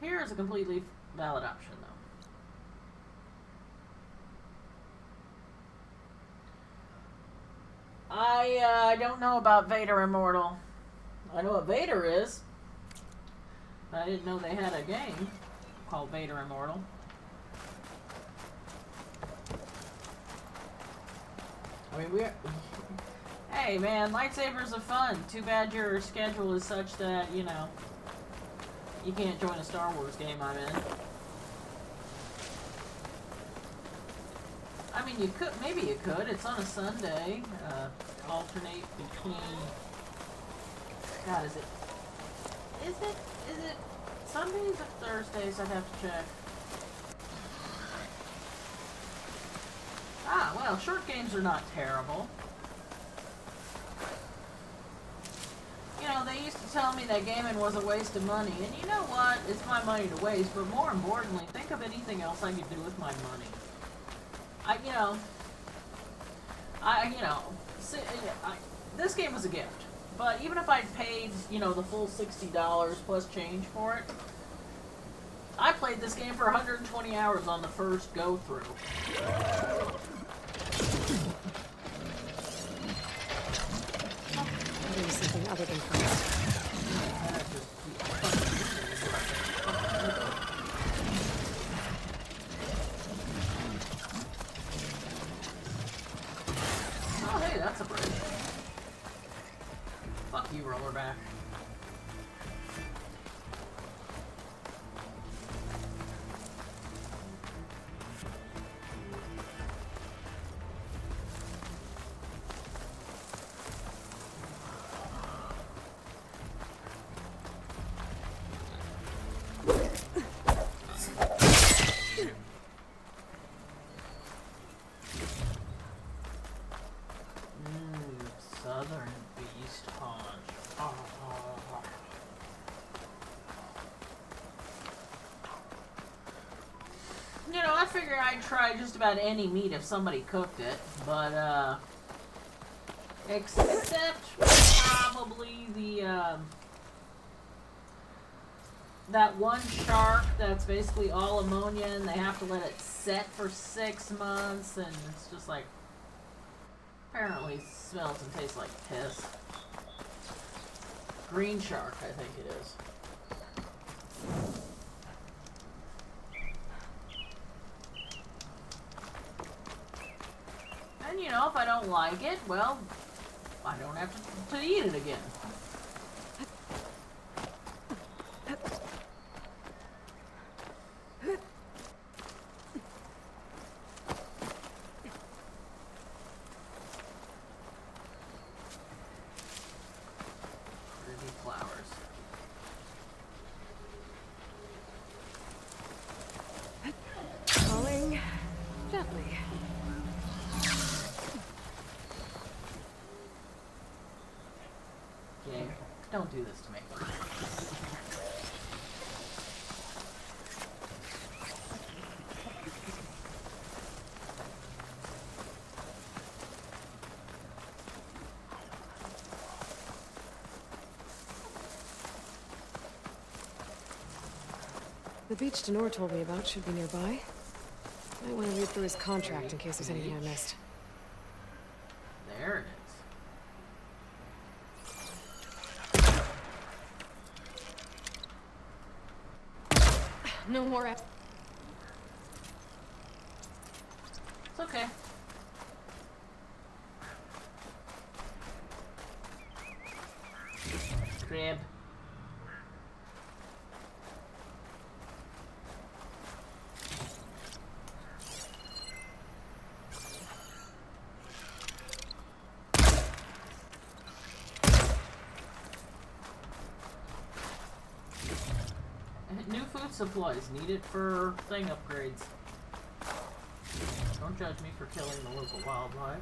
Here is a completely valid option, though. I don't know about Vader Immortal. I know what Vader is. I didn't know they had a game called Vader Immortal. I mean, hey man, lightsabers are fun. Too bad your schedule is such that, you know, you can't join a Star Wars game I'm in. I mean, you could, maybe you could. It's on a Sunday. Alternate between. God, is it Sundays or Thursdays? I'd have to check. Ah, well, short games are not terrible. You know, they used to tell me that gaming was a waste of money, and you know what? It's my money to waste, but more importantly, think of anything else I could do with my money. This game was a gift. But even if I'd paid, you know, the full $60 plus change for it, I played this game for 120 hours on the first go-through. Maybe something other than friends. Oh, hey, that's a bridge. Fuck you, Rollerback. Southern Beast Punch. You know, I figure I'd try just about any meat if somebody cooked it, but, except probably the, that one shark that's basically all ammonia and they have to let it set for 6 months, and it's just like, apparently smells and tastes like piss. Green shark, I think it is. And you know, if I don't like it, well, I don't have to eat it again. Don't do this to me. The beach Denor told me about should be nearby. Might want to read through his contract in case there's anything I missed. There it is. No more. It's okay. Crib. New food supplies needed for thing upgrades. Don't judge me for killing the local wildlife.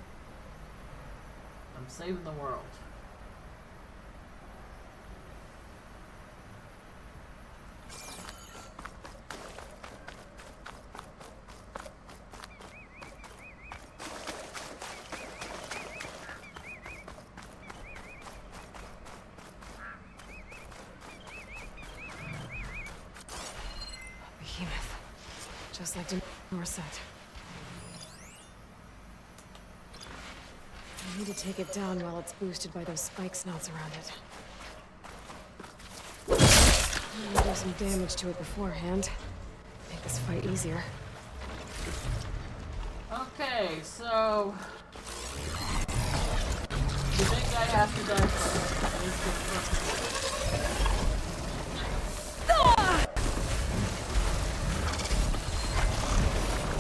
I'm saving the world. Behemoth. Just like Denor said. I need to take it down while it's boosted by those spike snouts around it. I'm gonna do some damage to it beforehand. Make this fight easier. Okay, so the big guy has to die first.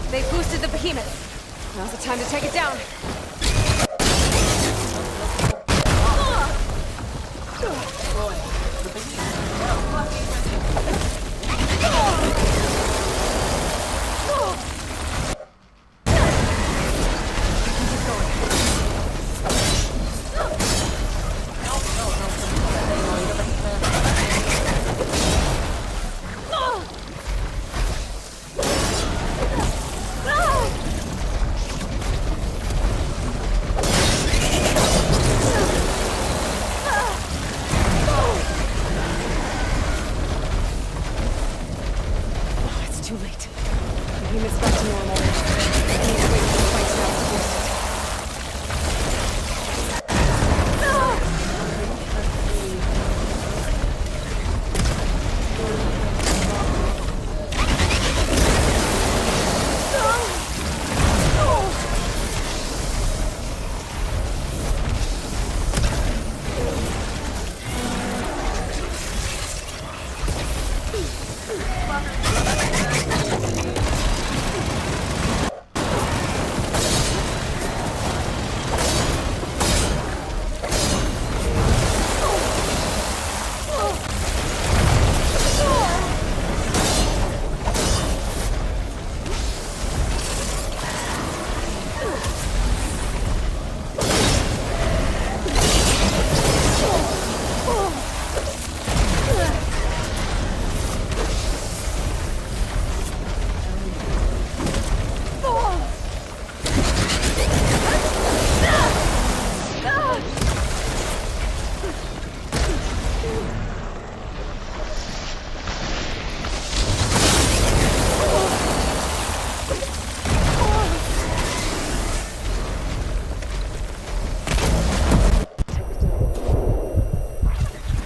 They boosted the behemoth. Now's the time to take it down. Boy, the behemoth. It's too late. The behemoth's back to normal. I need to wait for the spike snouts to boost it.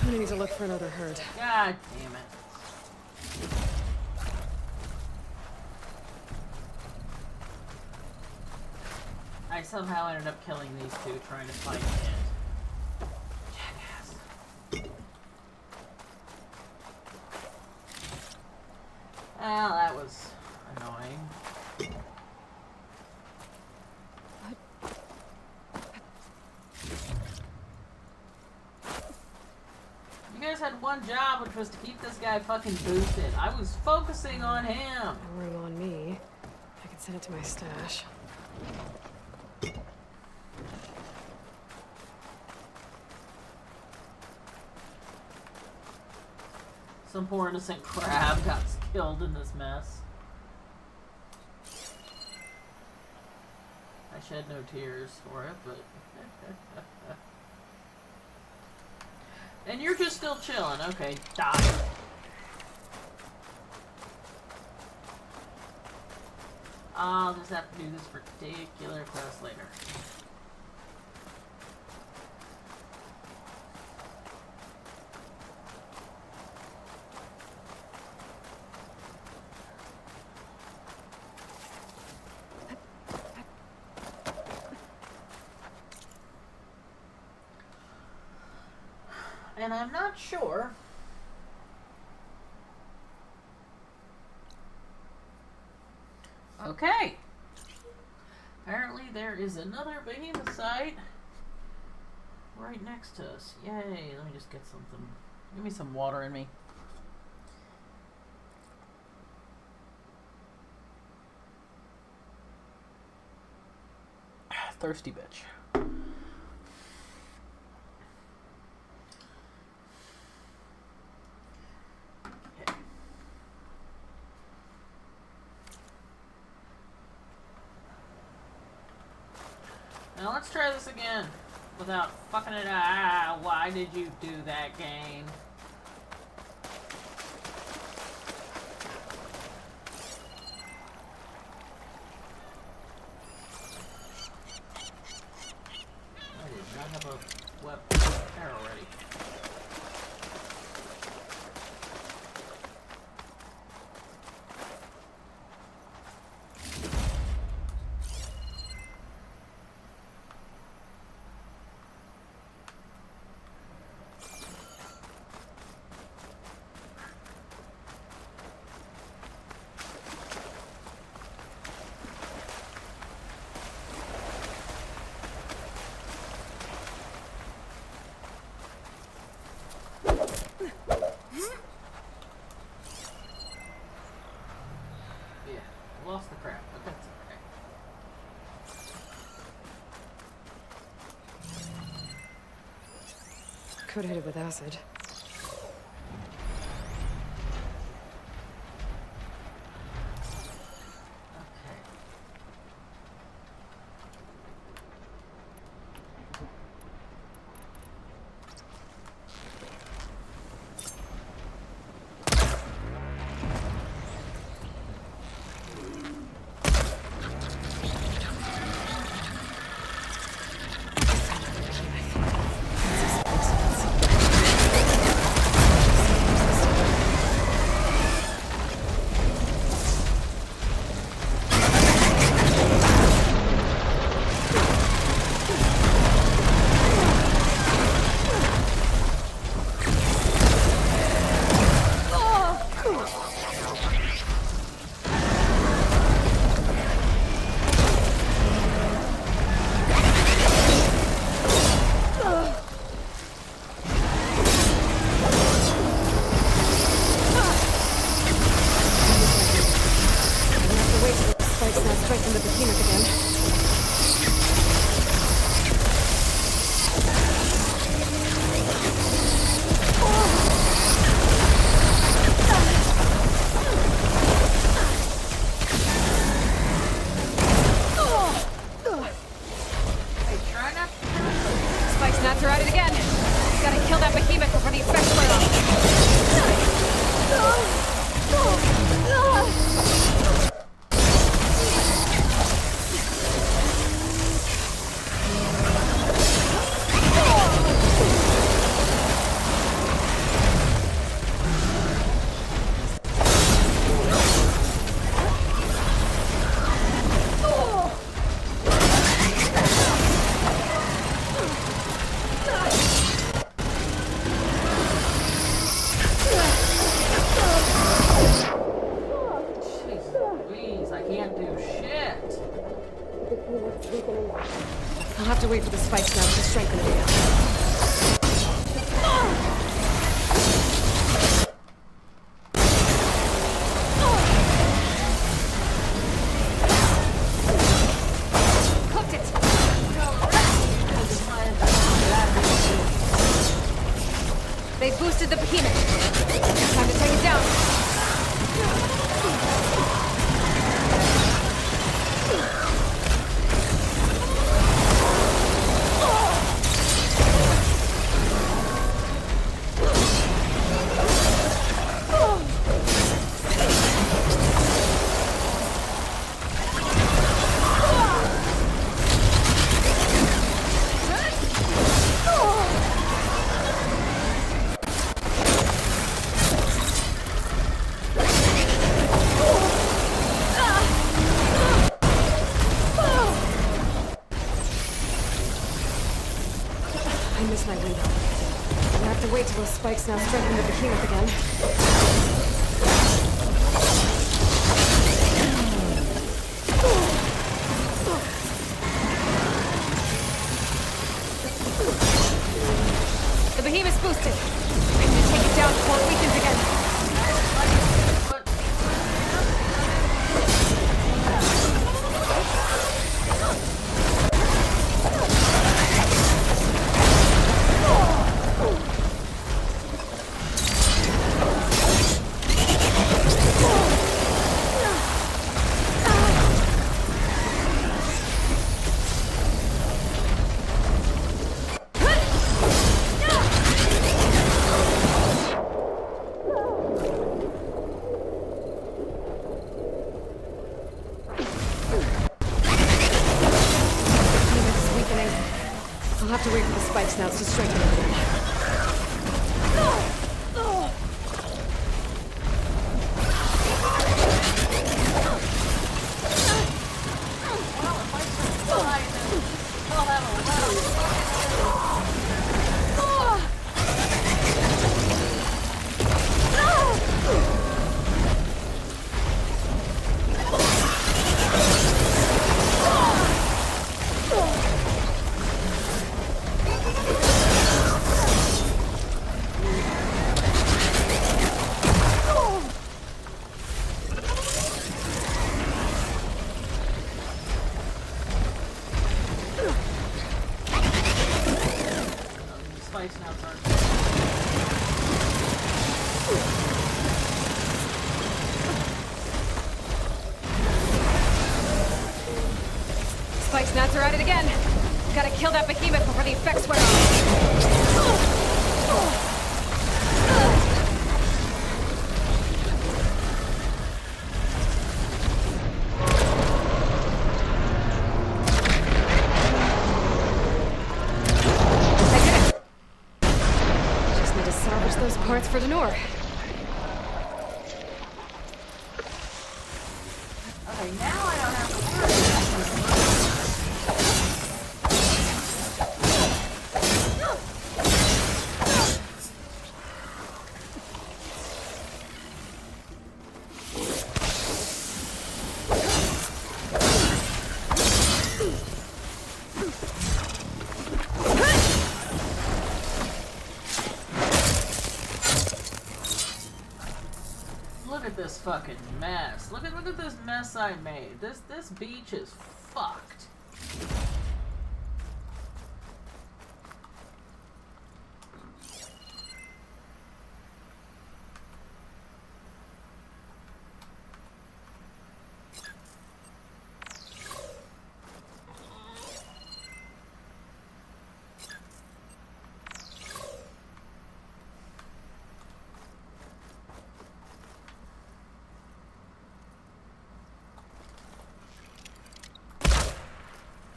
I need to look for another herd. God damn it. I somehow ended up killing these two trying to fight it. Jackass. Well, that was annoying. You guys had one job, which was to keep this guy fucking boosted. I was focusing on him. A ring on me. I can send it to my stash. Some poor innocent crab got killed in this mess. I shed no tears for it, but... And you're just still chilling. Okay, die. I'll just have to do this particular quest later. And I'm not sure okay. Apparently there is another behemoth site right next to us. Yay, let me just get something. Give me some water in me. Thirsty bitch. Now let's try this again without fucking it up. Ah, why did you do that, game? I did not have a weapon arrow ready. Lost the crap, but that's okay. Could hit it with acid. Strengthen the behemoth again. Hey, try not to. Spike snaps are at it again. Gotta kill that behemoth before the effects wear off. I'll have to wait for the spikes now to strengthen it again. Cooked it! They boosted the behemoth. Time to take I missed my window. I have to wait till those spikes now strengthen the behemoth again. The behemoth's boosted. I need to take it down before it weakens again. I'll have to wait for the spikes now to strengthen it again. Spike Snouts are at it again. Gotta kill that behemoth before the effects wear off. I did it! Just need to salvage those parts for Denor. Okay, now I don't have to worry. Look at this fucking mess. Look at this mess I made. This beach is fucked.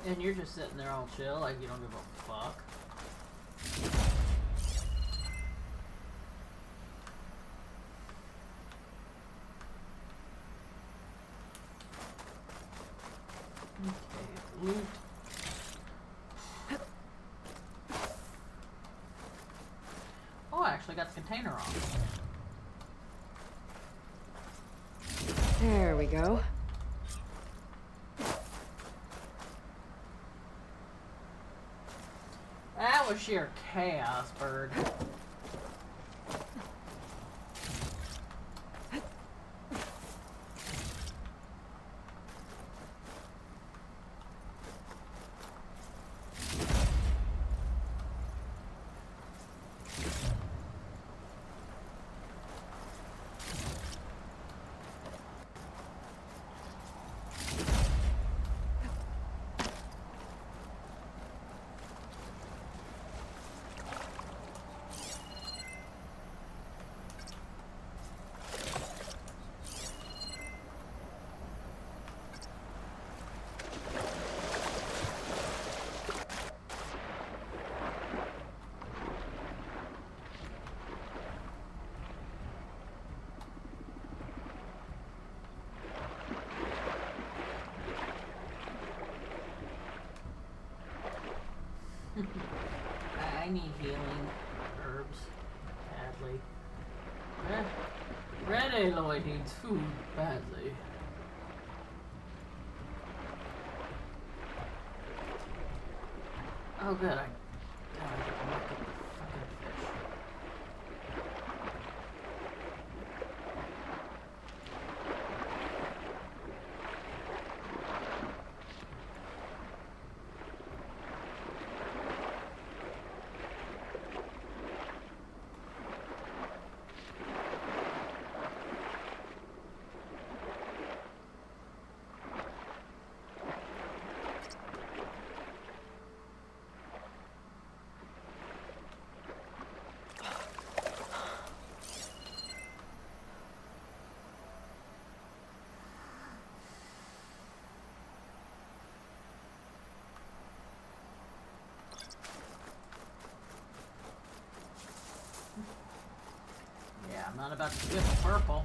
And you're just sitting there all chill, like you don't give a fuck. Okay, loot. Oh, I actually got the container on. There we go. That was sheer chaos, bird. I need healing herbs badly. Red Aloy needs food badly. Oh good, I get to look at the fucking fish. Yeah, I'm not about to get purple.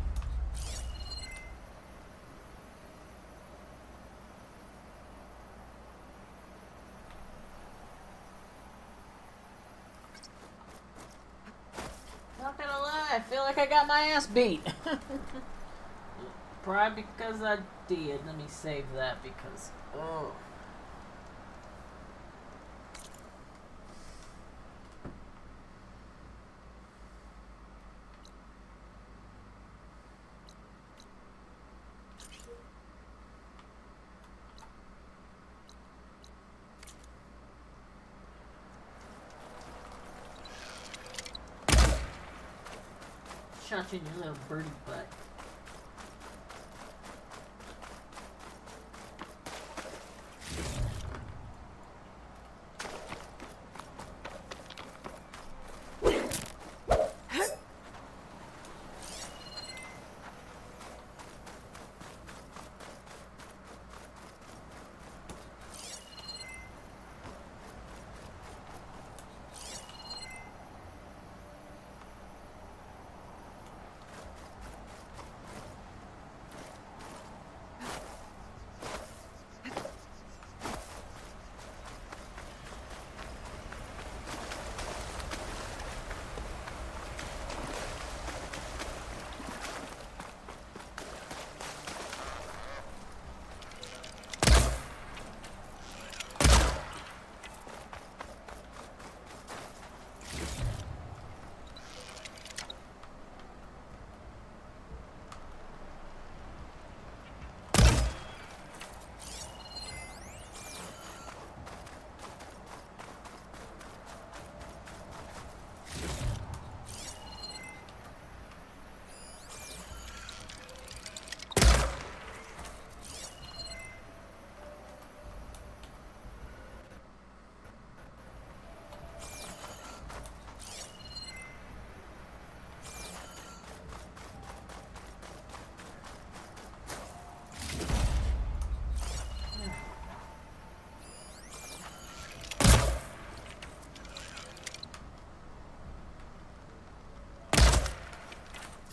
Not gonna lie, I feel like I got my ass beat. Probably because I did. Let me save that because, oh. Shot you in your little birdie butt.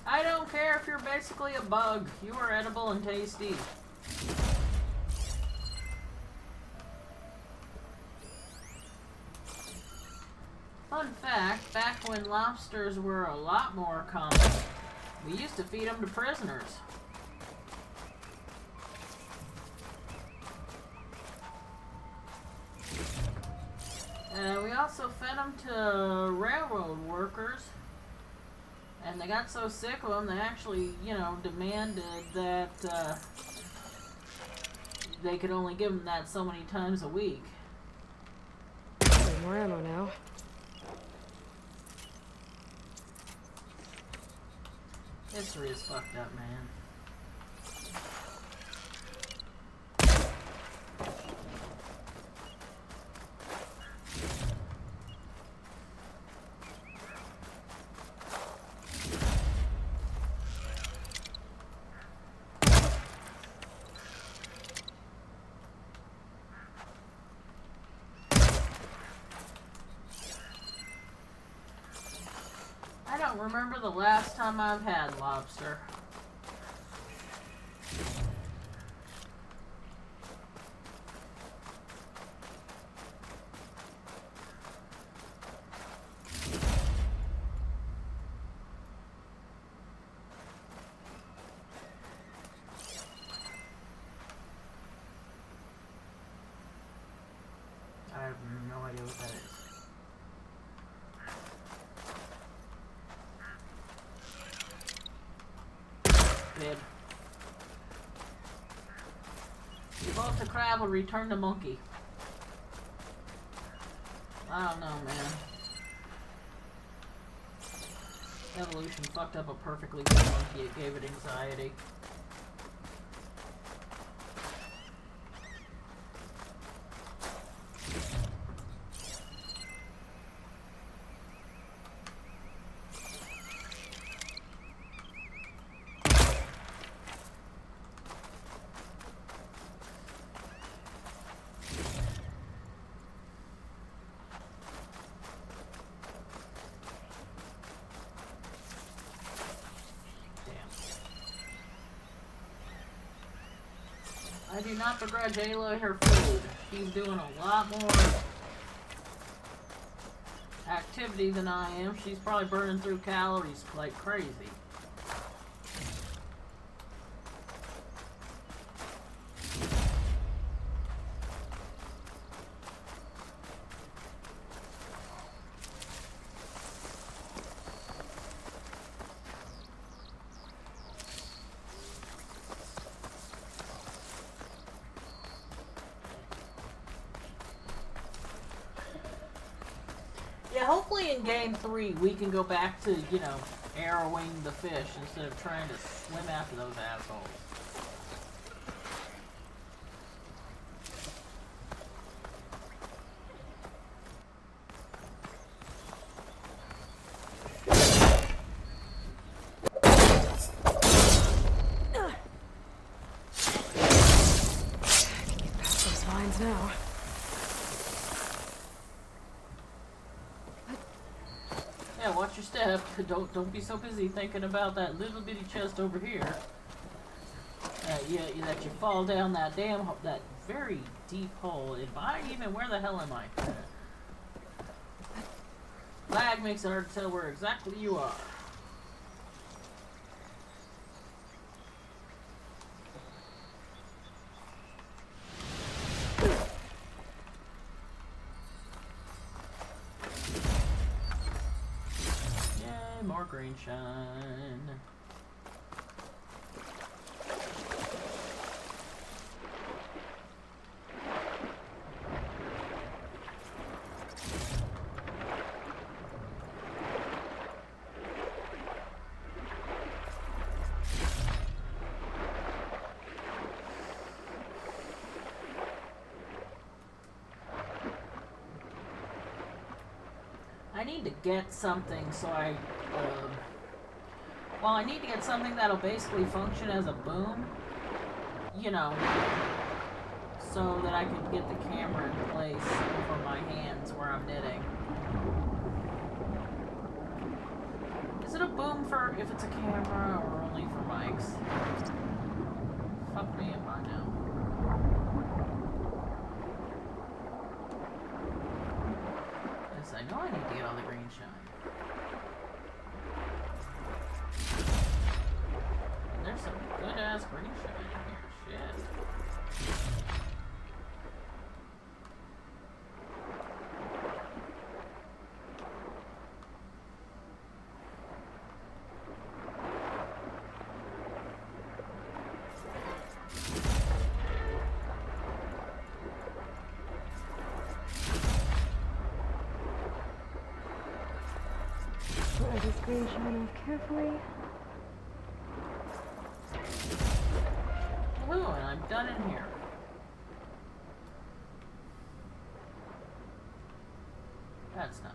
I don't care if you're basically a bug. You are edible and tasty. Fun fact, back when lobsters were a lot more common, we used to feed them to prisoners. We also fed them to railroad workers. And they got so sick of them, they actually, you know, demanded that they could only give them that so many times a week. More ammo now. History is fucked up, man. I don't remember the last time I've had lobster. have no idea what that is. Bib. Both the crab will return the monkey. I don't know, man. Evolution fucked up a perfectly good monkey. It gave it anxiety. I do not begrudge Ayla her food. She's doing a lot more activity than I am. She's probably burning through calories like crazy. Yeah, hopefully in game 3 we can go back to, you know, arrowing the fish instead of trying to swim after those assholes. Can get past those lines now. Yeah, watch your step. Don't be so busy thinking about that little bitty chest over here. Yeah, that you fall down that damn that very deep hole. If I even where the hell am I? Lag makes it hard to tell where exactly you are. More green shine. I need to get something so well, I need to get something that'll basically function as a boom, you know, so that I can get the camera in place over my hands where I'm knitting. Is it a boom for if it's a camera or only for mics? Fuck me if I know. Yes, I know I need to get all the green shine. There's some good ass green shine in here. Shit. Dry this green shine off carefully. Ooh, and I'm done in here. That's nice.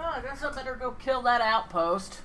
Oh, I guess I better go kill that outpost.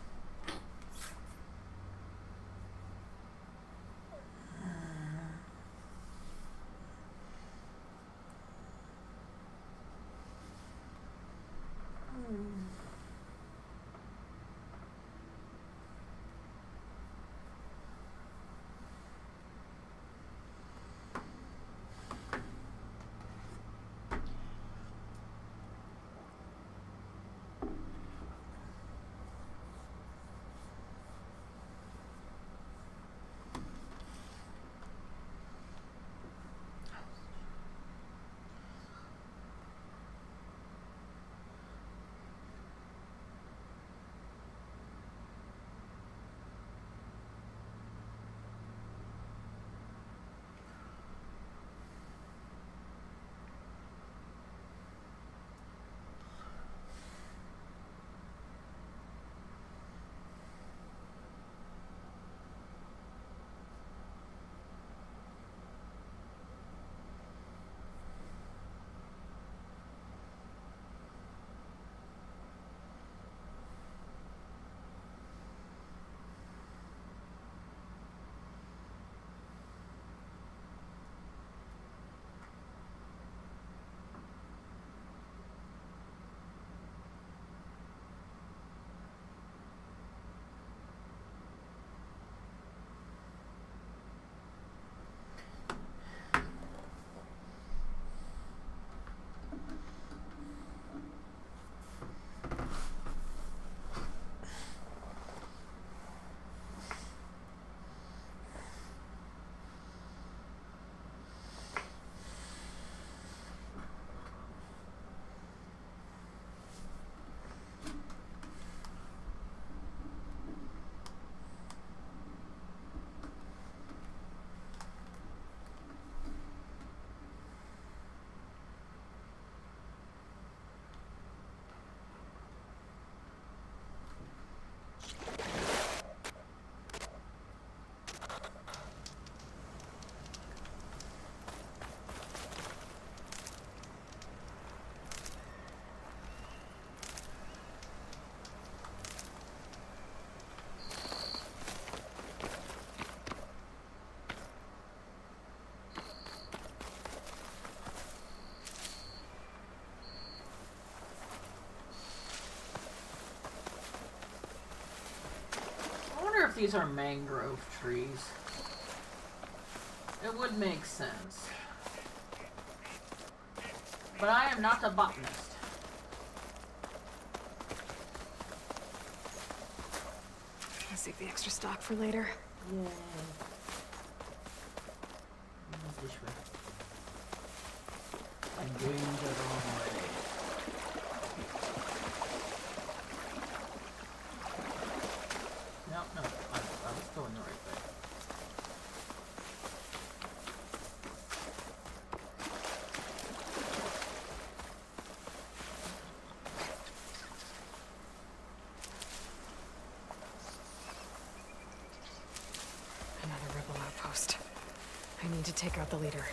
these are mangrove trees. It would make sense. But I am not a botanist. I'll save the extra stock for later. Yeah. This way. I'm going the wrong way. No, I was going the right way. Another rebel outpost. I need to take out the leader.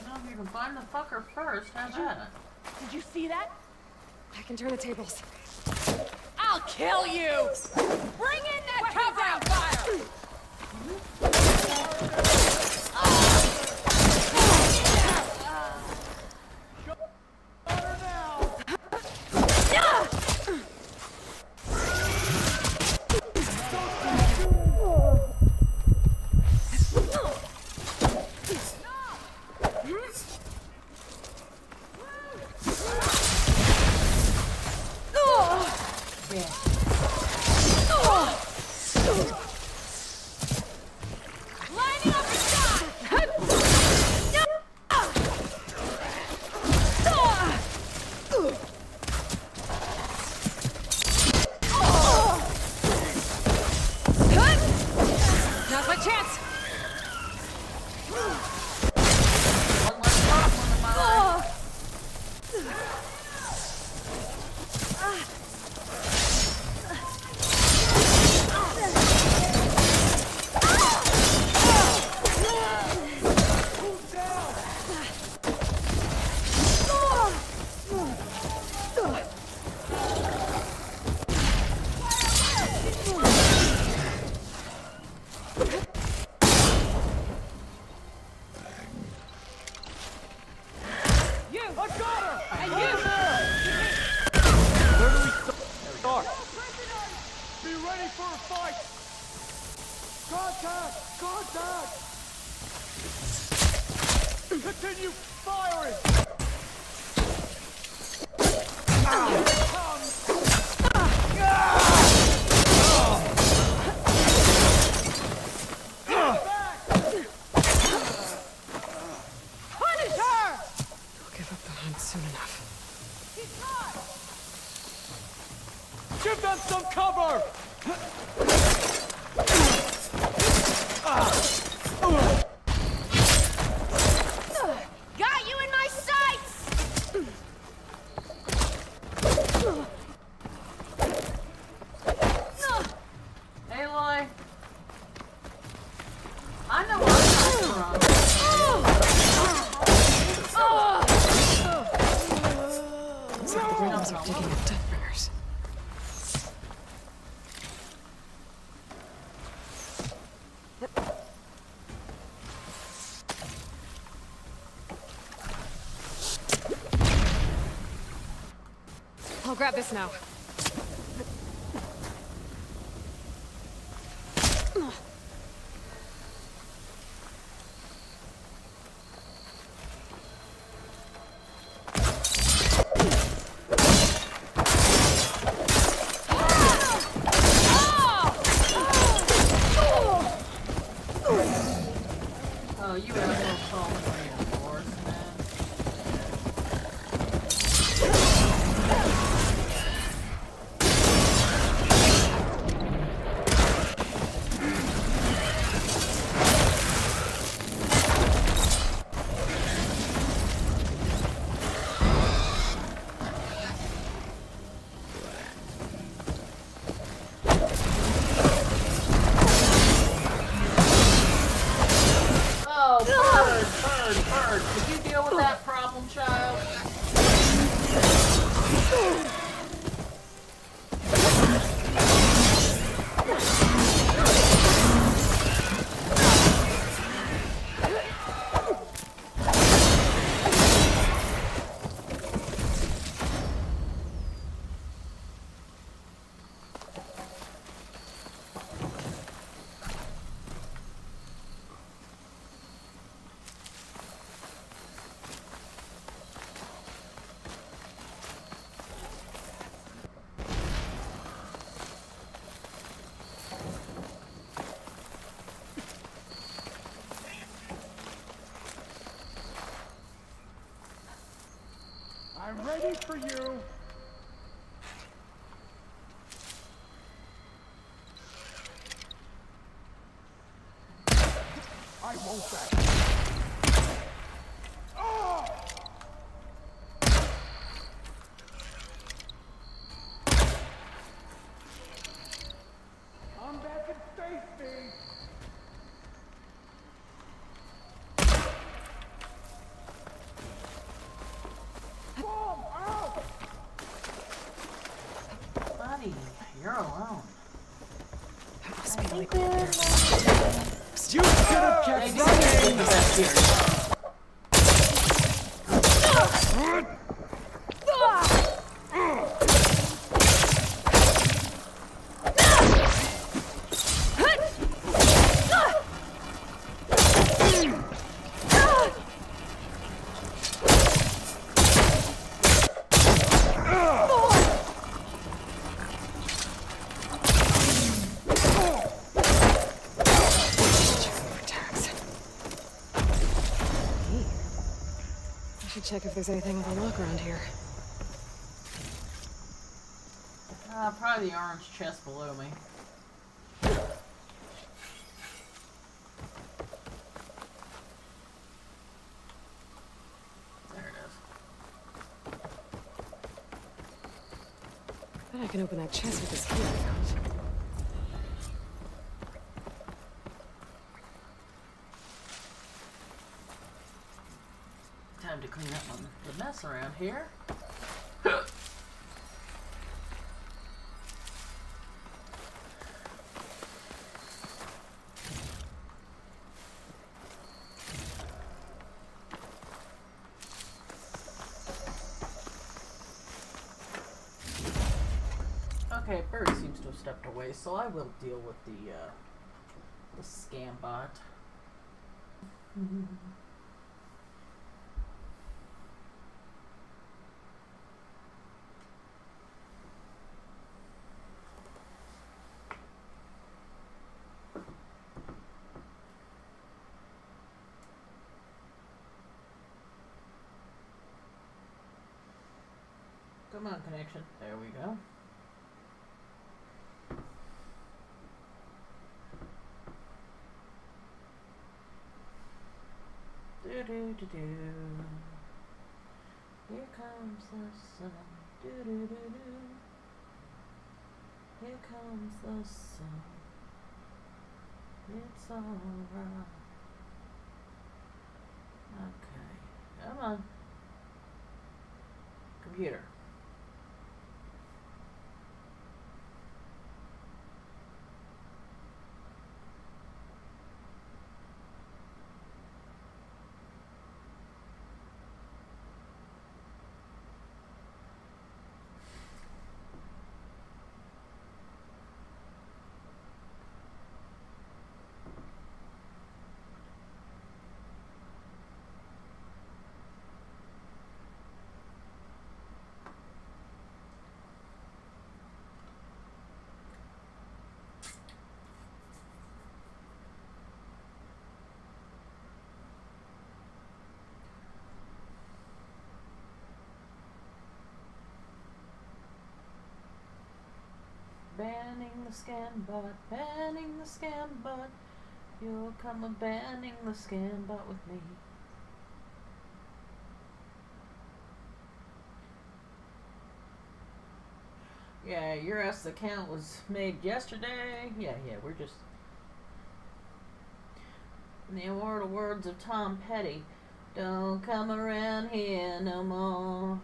No, if you can find the fucker first, have at it. Did you see that? I can turn the tables. I'll kill you! Bring in that cover fire! Lining up the shot! Now's my chance! One less problem in my life. Be ready for a fight! Contact! Contact! Continue firing! I'll give up the hunt soon enough. Give them some cover! Got you in my sights! Aloy, I know where I'm from. Looks like the rebels are digging up death bringers. I'll grab this now. Oh, you have no problem with your horse, man. Oh, bird. Could you deal with that problem, child? I'm ready for you. I won't back. Come back and face me. Bomb out! Buddy, you're alone. That must be the liquid They're there. You could have kept running! the best here. Attacks. I should check if there's anything with a lock around here. Probably the orange chest below me. There it is. Bet I can open that chest with this key I found. Time to clean up the mess around here. Okay, Bird seems to have stepped away, so I will deal with the scam bot. Come on, connection. There we go. Do do do do. Here comes the sun. Do do do do. Here comes the sun. It's alright. Okay. Come on. Computer. Banning the scan bot, banning the scan bot. You'll come a banning the scan bot with me. Yeah, your S account was made yesterday. Yeah, we're just. In the immortal words of Tom Petty, don't come around here no more.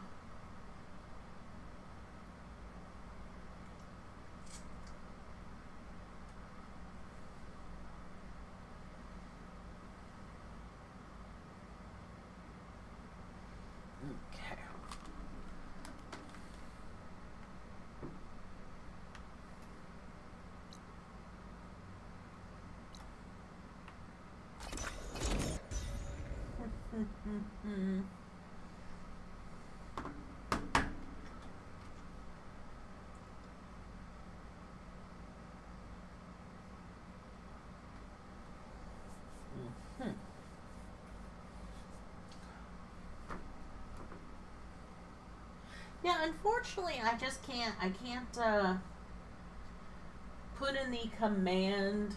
Okay. unfortunately, I just can't. I can't put in the command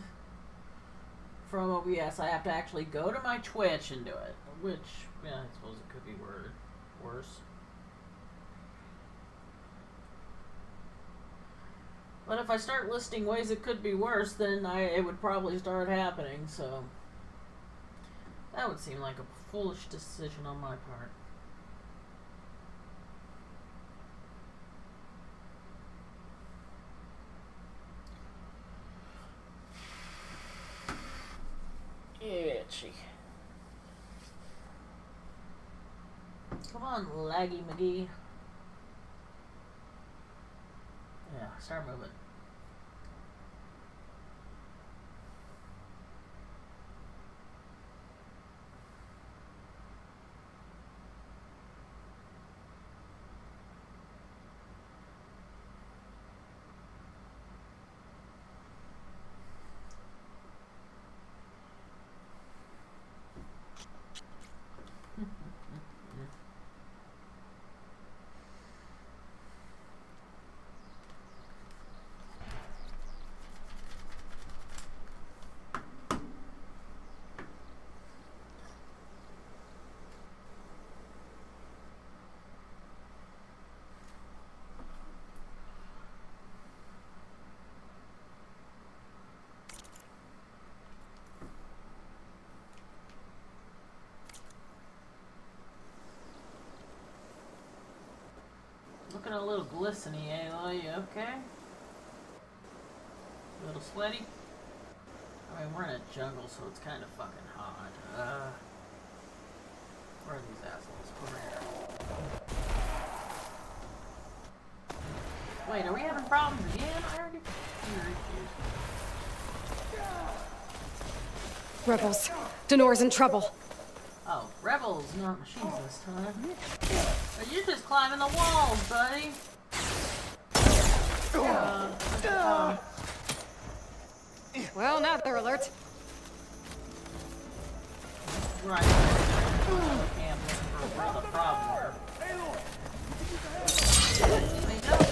from OBS. I have to actually go to my Twitch and do it, which, yeah, I suppose it could be worse. But if I start listing ways it could be worse, then it would probably start happening, so that would seem like a foolish decision on my part. Itchy. Come on, Laggy McGee. Yeah, start moving. Looking a little glistening, Aloy, you okay? A little sweaty? I mean, we're in a jungle, so it's kind of fucking hot. Where are these assholes? Over here. Wait, are we having problems again? I already... Rebels. Danor's in trouble. Oh, rebels, not machines this time. But you're just climbing the walls, buddy. Well, now they're alert. Right. Camp looking for where the problem were. They don't need to handle.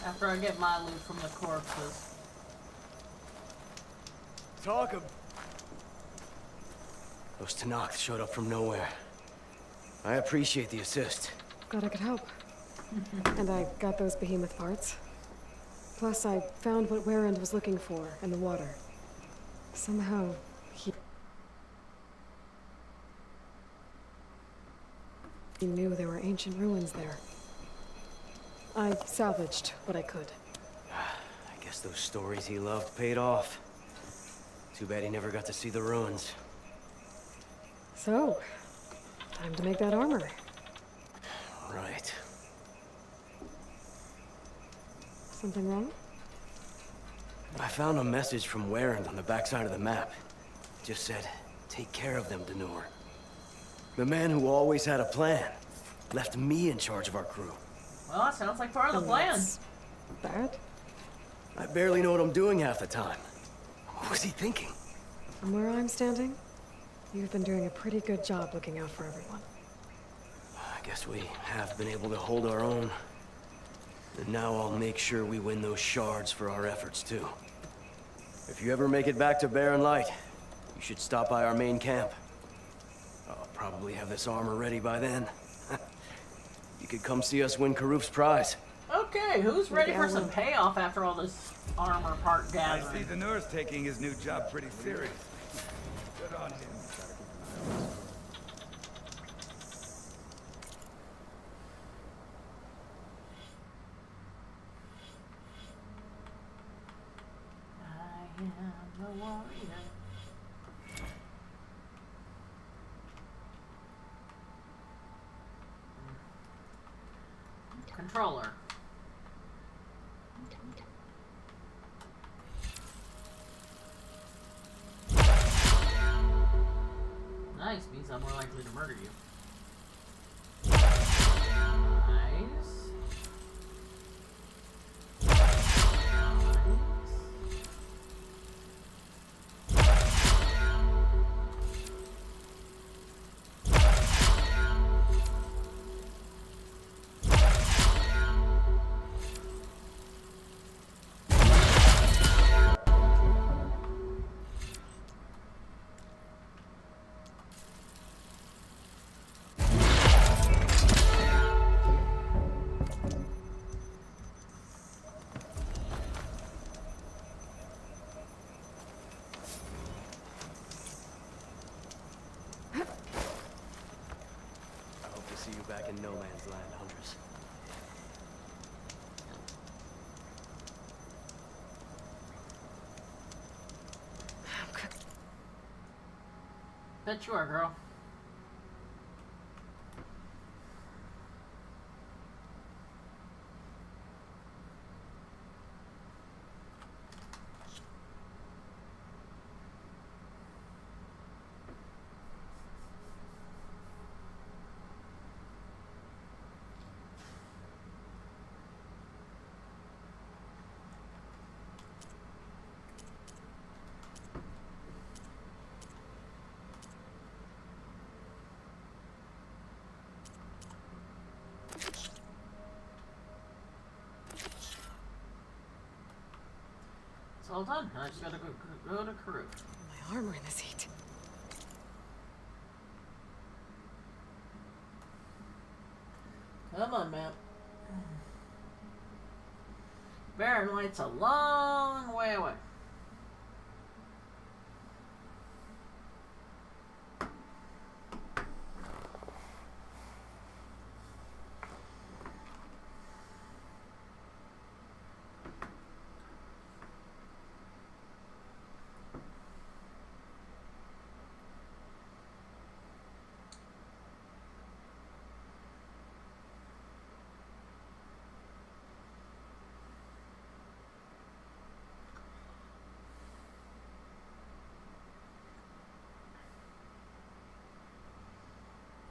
After I get my loot from the corpses. Talk of... Those Tenakth showed up from nowhere. I appreciate the assist. Glad I could help. And I got those behemoth parts. Plus, I found what Warren was looking for in the water. Somehow, he knew there were ancient ruins there. I salvaged what I could. I guess those stories he loved paid off. Too bad he never got to see the ruins. So, time to make that armor. Right. Something wrong? I found a message from Warren on the backside of the map. It just said, take care of them, Danor. The man who always had a plan left me in charge of our crew. Well, that sounds like part of the plan. Bad? I barely know what I'm doing half the time. What was he thinking? From where I'm standing, you've been doing a pretty good job looking out for everyone. I guess we have been able to hold our own. And now I'll make sure we win those shards for our efforts, too. If you ever make it back to Barren Light, you should stop by our main camp. I'll probably have this armor ready by then. You could come see us win Karuf's prize. Okay, who's ready for some payoff after all this armor part I gathering? see Danor's taking his new job pretty serious. Good on him. I am the warrior. controller. Nice, means I'm more likely to murder you. Nice. See you back in no man's land, Huntress. Bet you are, girl. It's all done. I just gotta go to Karuk. My armor in this heat. Come on, man. Barren Light's a long way away.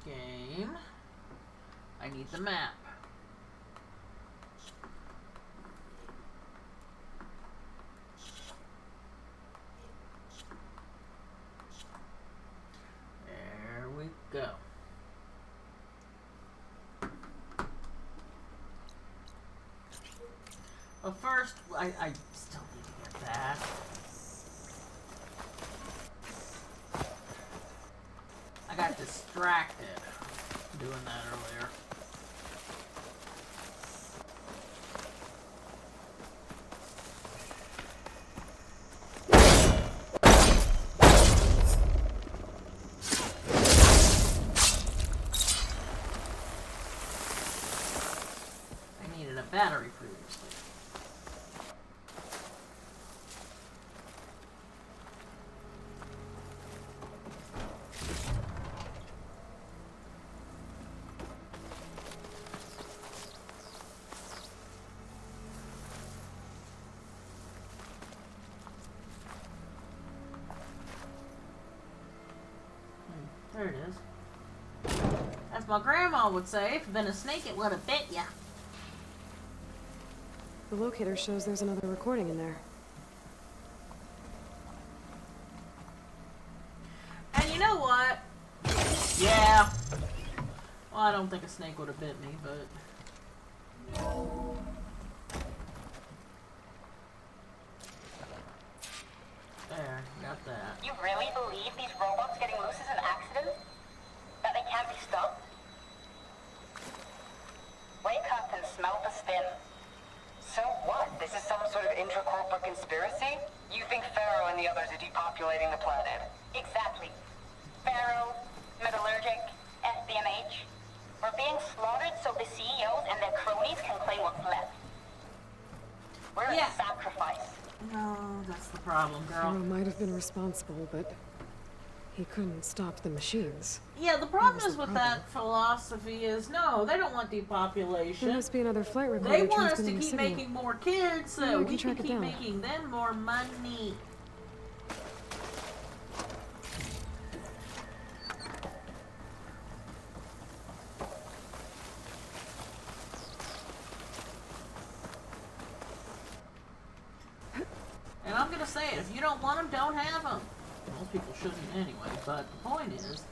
Game. I need the map. There we go. Well, first, I still need to get that. I got distracted doing that earlier. I needed a battery previously. There it is. As my grandma would say, if it'd been a snake, it would have bit ya. The locator shows there's another recording in there. And you know what? Yeah. Well, I don't think a snake would have bit me, but... There, got that. You really believe these robots getting loose is an accident? That they can't be stopped? Wake up and smell the spin. So what? This is some sort of intracorporate conspiracy? You think Pharaoh and the others are depopulating the planet? Exactly. Pharaoh, Metallurgic, SBMH. We're being slaughtered so the CEOs and their cronies can claim what's left. We're a sacrifice. No, that's the problem, girl. Pharaoh might have been responsible, but he couldn't stop the machines. Yeah, the problem was is the with problem. that philosophy is no, they don't want There depopulation. must be another flight recorder They want us to transmitting the keep signal. making more kids so Maybe we we can can track it keep down. making them more money. And I'm gonna say it, if you don't want them, don't have them. Most people shouldn't anyway, but the point is,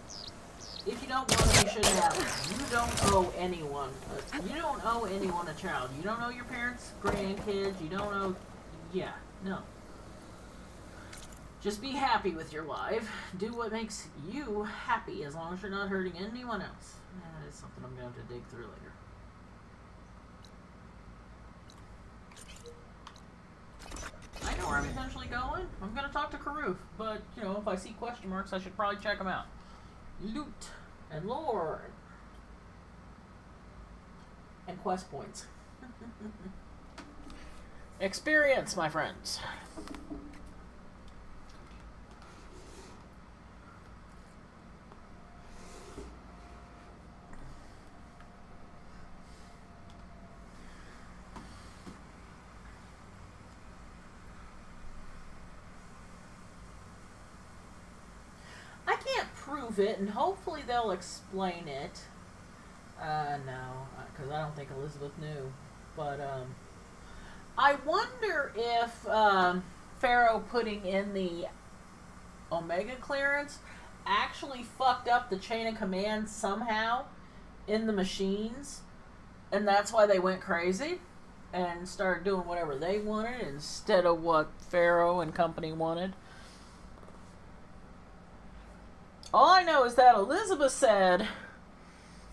if you don't want them, you shouldn't have them. You don't owe anyone. You don't owe anyone a child. You don't owe your parents, grandkids. You don't owe. Yeah, no. Just be happy with your life. Do what makes you happy, as long as you're not hurting anyone else. That is something I'm going to have to dig through later. I know where I'm eventually going. I'm going to talk to Karuf, but, you know, if I see question marks, I should probably check them out. Loot and lore and quest points. Experience, my friends. I can't prove it, and hopefully they'll explain it. No, because I don't think Elizabeth knew. But, I wonder if, Pharaoh putting in the Omega clearance actually fucked up the chain of command somehow in the machines, and that's why they went crazy and started doing whatever they wanted instead of what Pharaoh and company wanted. All I know is that Elizabeth said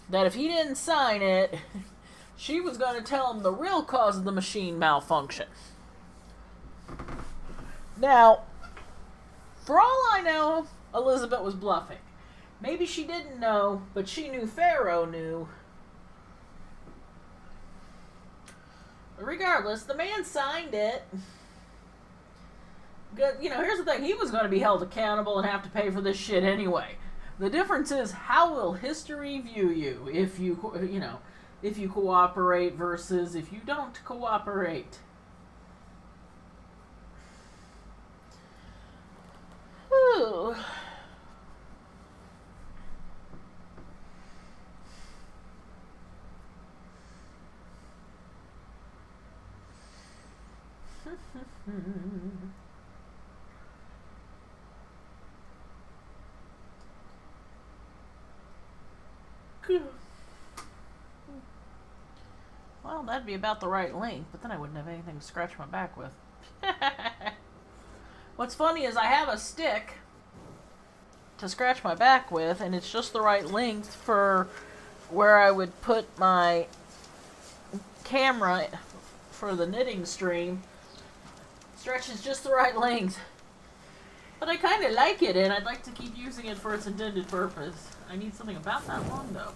that if he didn't sign it, she was going to tell him the real cause of the machine malfunction. Now, for all I know, Elizabeth was bluffing. Maybe she didn't know, but she knew Pharaoh knew. Regardless, the man signed it. You know, here's the thing. He was going to be held accountable and have to pay for this shit anyway. The difference is, how will history view you if if you cooperate versus if you don't cooperate? Whew. Well, that'd be about the right length, but then I wouldn't have anything to scratch my back with. What's funny is I have a stick to scratch my back with, and it's just the right length for where I would put my camera for the knitting stream. Stretches just the right length. But I kind of like it, and I'd like to keep using it for its intended purpose. I need something about that long, though.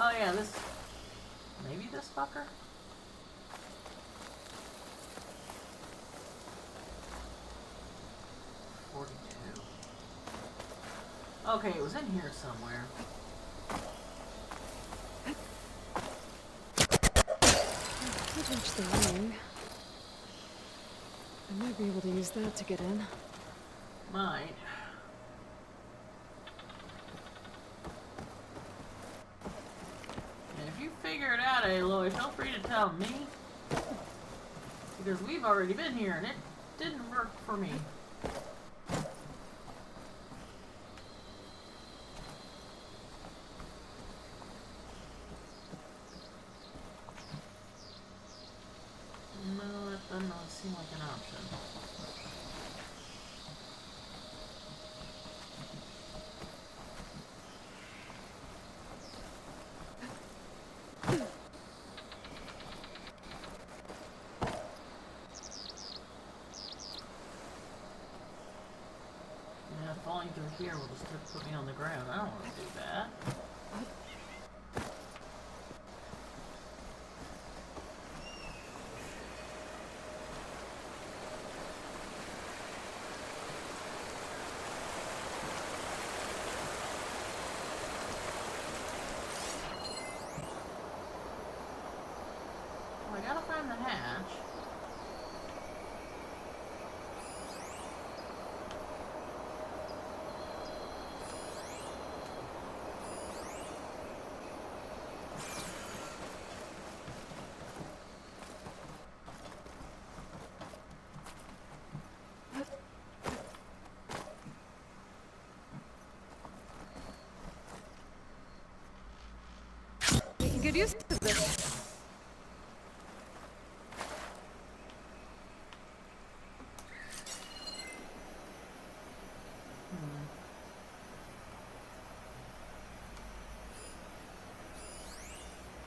Oh yeah, this... maybe this fucker? Okay, it was in here somewhere. I've reached the ring. I might be able to use that to get in. Might. And if you figure it out, Aloy, feel free to tell me. Because we've already been here and it didn't work for me. No, that doesn't really seem like an option. Yeah, falling through here will just put me on the ground. I don't want to do that. I gotta find the hatch. We can get used to this.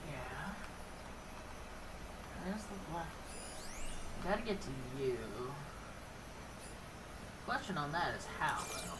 Yeah. There's the black. Gotta get to you. Question on that is how, though.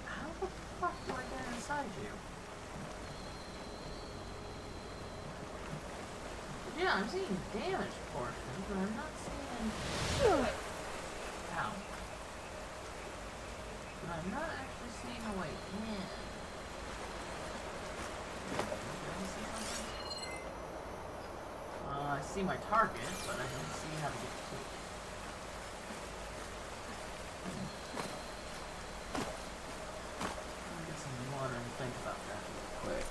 How the fuck do I get inside you? Yeah, I'm seeing damaged portions, but I'm not seeing... Ow. But I'm not actually seeing a way in. Did I see something? I see my target, but I don't see how to get to it. I'll get some water and think about that real quick.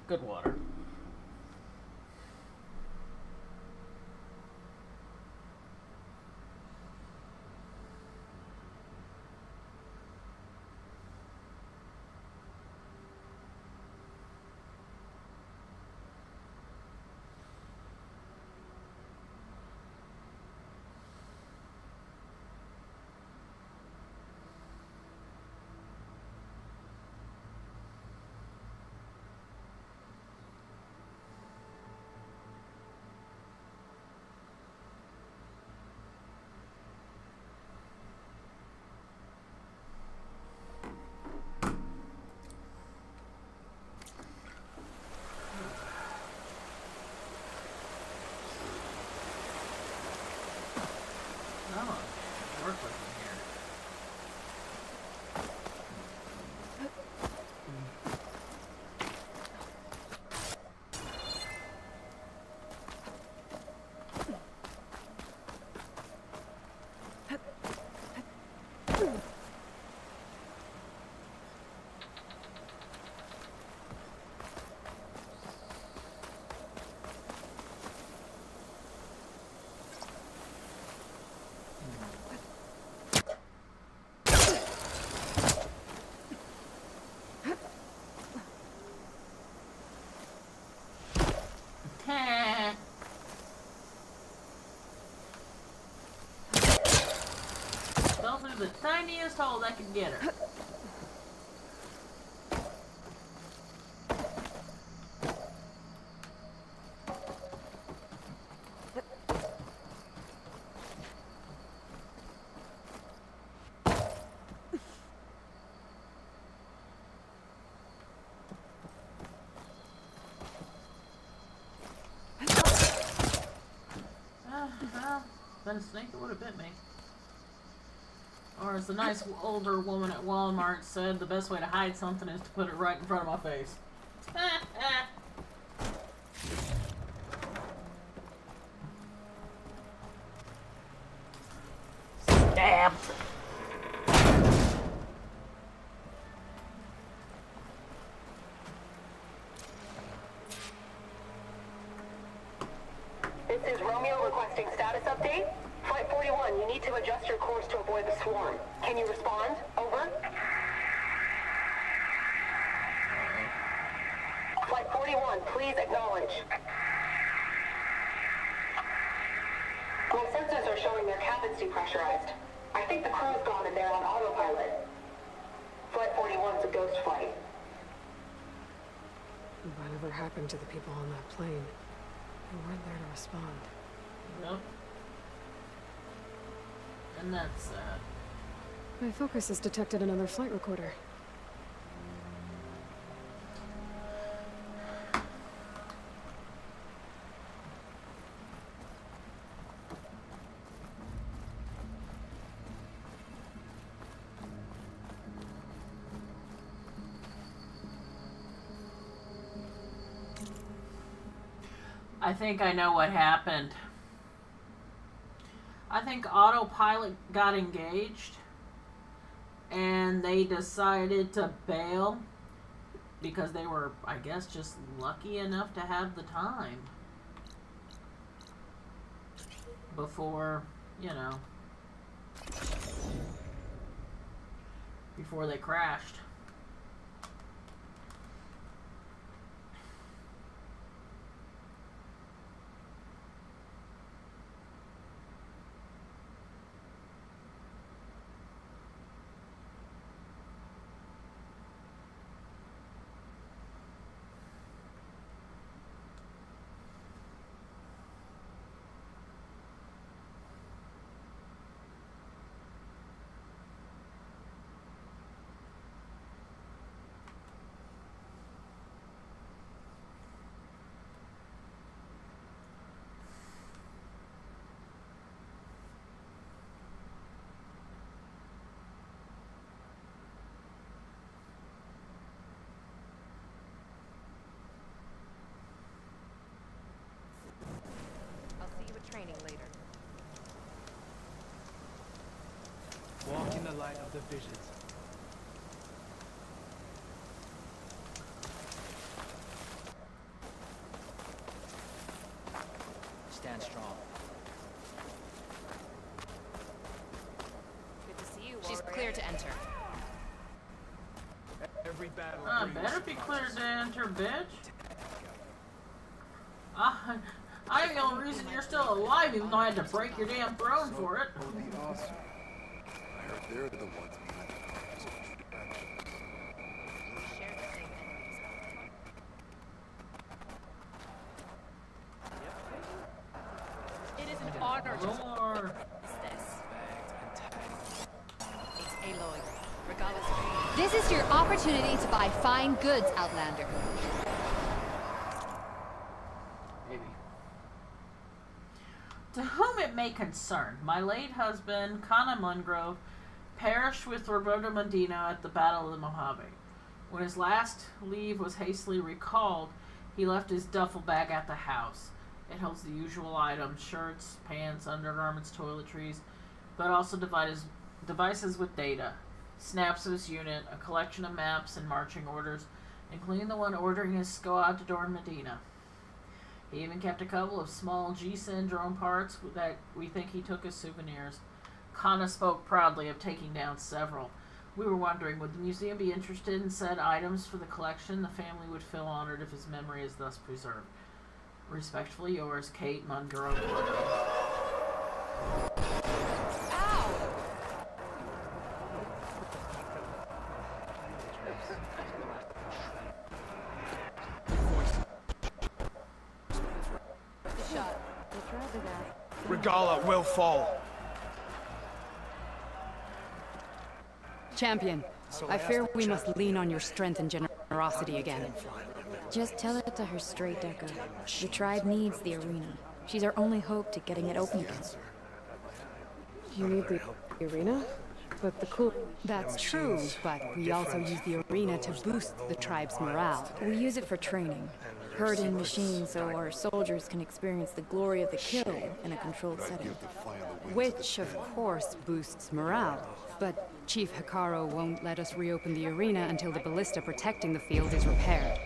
Good water. through the tiniest hole that could get her. Well, been a snake that would have bit me. Or as the nice older woman at Walmart said, the best way to hide something is to put it right in front of my face. Stabbed. This is Romeo requesting status update. Flight 41, you need to adjust your course to avoid the swarm. Can you respond? Over. Flight 41, please acknowledge. My sensors are showing their cabins depressurized. I think the crew's gone and they're on autopilot. Flight 41's a ghost flight. Whatever happened to the people on that plane? They weren't there to respond. Yep. And that's sad. My focus has detected another flight recorder. I think I know what happened. I think autopilot got engaged and they decided to bail because they were, I guess, just lucky enough to have the time before, you know, before they crashed. Training later. Walk in the light of the visions. Stand strong. Good to see you, She's clear to enter. Every battle. Better be clear to enter, bitch. I ain't the only reason you're still alive, even though I had to break your damn throne for it. Awesome. I heard they're the ones behind the cause of distraction. We share the same enemies. It is an honor to More. this. It's Aloy. Regardless of This is your opportunity to buy fine goods, Outlander. To whom it may concern, my late husband, Kana Mungrove, perished with Roberto Medina at the Battle of the Mojave. When his last leave was hastily recalled, he left his duffel bag at the house. It holds the usual items, shirts, pants, undergarments, toiletries, but also devices with data, snaps of his unit, a collection of maps and marching orders, including the one ordering his Squadron Medina. He even kept a couple of small G-Syndrome parts that we think he took as souvenirs. Kana spoke proudly of taking down several. We were wondering, would the museum be interested in said items for the collection? The family would feel honored if his memory is thus preserved. Respectfully yours, Kate Mungrove. Ow! Regala will fall. Champion, I fear we must lean on your strength and generosity again. Just tell it to her straight, Decker. The tribe needs the arena. She's our only hope to getting it open again. You need the arena? But the cool... That's true, but we also use the arena to boost the tribe's morale. We use it for training. Herding machines so our soldiers can experience the glory of the kill in a controlled setting. Which, of course, boosts morale. But Chief Hekarro won't let us reopen the arena until the ballista protecting the field is repaired.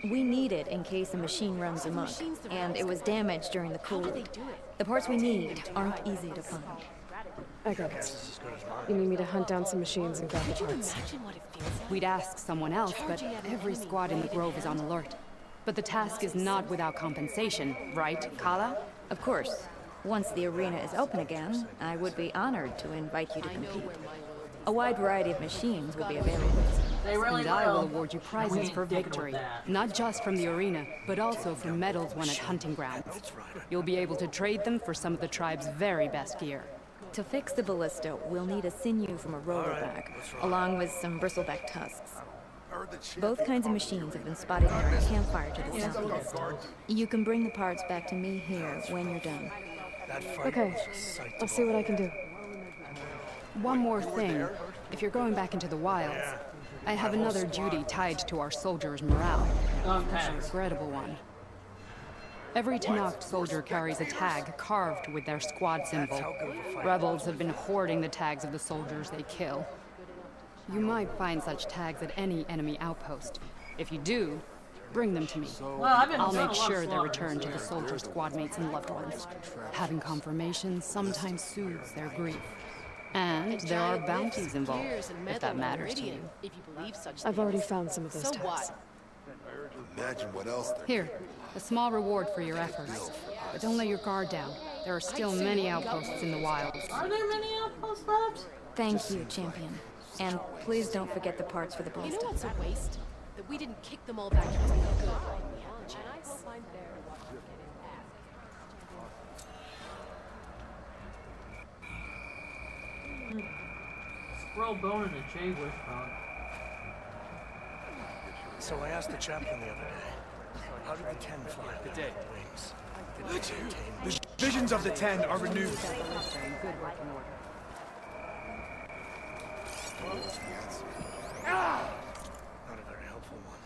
We need it in case a machine runs amok, and it was damaged during the cooling. The parts we need aren't easy to find. I got it. You need me to hunt down some machines and grab the parts. We'd ask someone else, but every squad in the Grove is on alert. But the task is not without compensation, right, Kala? Of course. Once the arena is open again, I would be honored to invite you to compete. A wide variety of machines will be available. They really And I will award you prizes for victory, that. not just from the arena, but also for medals won at hunting grounds. You'll be able to trade them for some of the tribe's very best gear. To fix the ballista, we'll need a sinew from a roller-back, along with some bristleback tusks. Both kinds of machines have been spotted near a campfire to the southeast. You can bring the parts back to me here when you're done. Okay, I'll see what I can do. One more thing. If you're going back into the wilds, I have another duty tied to our soldiers' morale. A regrettable one. Every Tenakth soldier carries a tag carved with their squad symbol. Rebels have been hoarding the tags of the soldiers they kill. You might find such tags at any enemy outpost. If you do, bring them to me. I'll make sure they're returned to the soldiers' squad mates and loved ones. Having confirmation sometimes soothes their grief. And there are bounties involved, if that matters to you. I've already found some of those tags. Imagine what else there. Here, a small reward for your efforts. But don't let your guard down. There are still many outposts in the wilds. Are there many outposts, Babs? Thank you, Champion. And please don't forget the parts for the You know ballista. what's a waste? That we didn't kick them all back into the good. We apologize. Scroll bone and a J wishbone. So I asked the chaplain the other day, how did the 10 fly with their wings? Did they maintain The visions of the 10 are renewed. Not a very helpful one.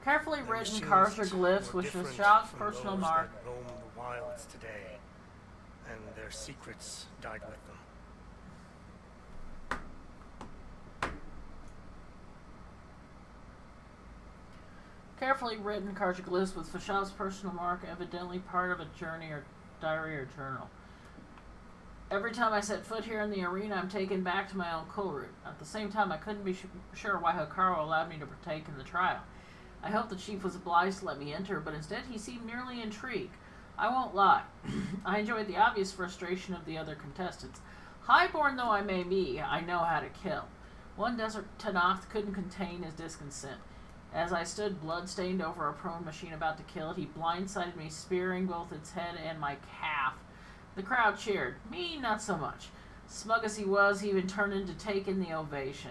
Carefully written carved glyphs with the shop's personal mark. That roam the wilds today, and their secrets died with them. Carefully written cartoglyphs with Fashav's personal mark, evidently part of a journey or diary or journal. Every time I set foot here in the arena, I'm taken back to my own Kulrut. At the same time, I couldn't be sure why Hekarro allowed me to partake in the trial. I hoped the chief was obliged to let me enter, but instead he seemed merely intrigued. I won't lie. I enjoyed the obvious frustration of the other contestants. Highborn though I may be, I know how to kill. One desert Tenakth couldn't contain his discontent. As I stood blood-stained over a prone machine about to kill it, he blindsided me, spearing both its head and my calf. The crowd cheered. Me, not so much. Smug as he was, he even turned in to take in the ovation.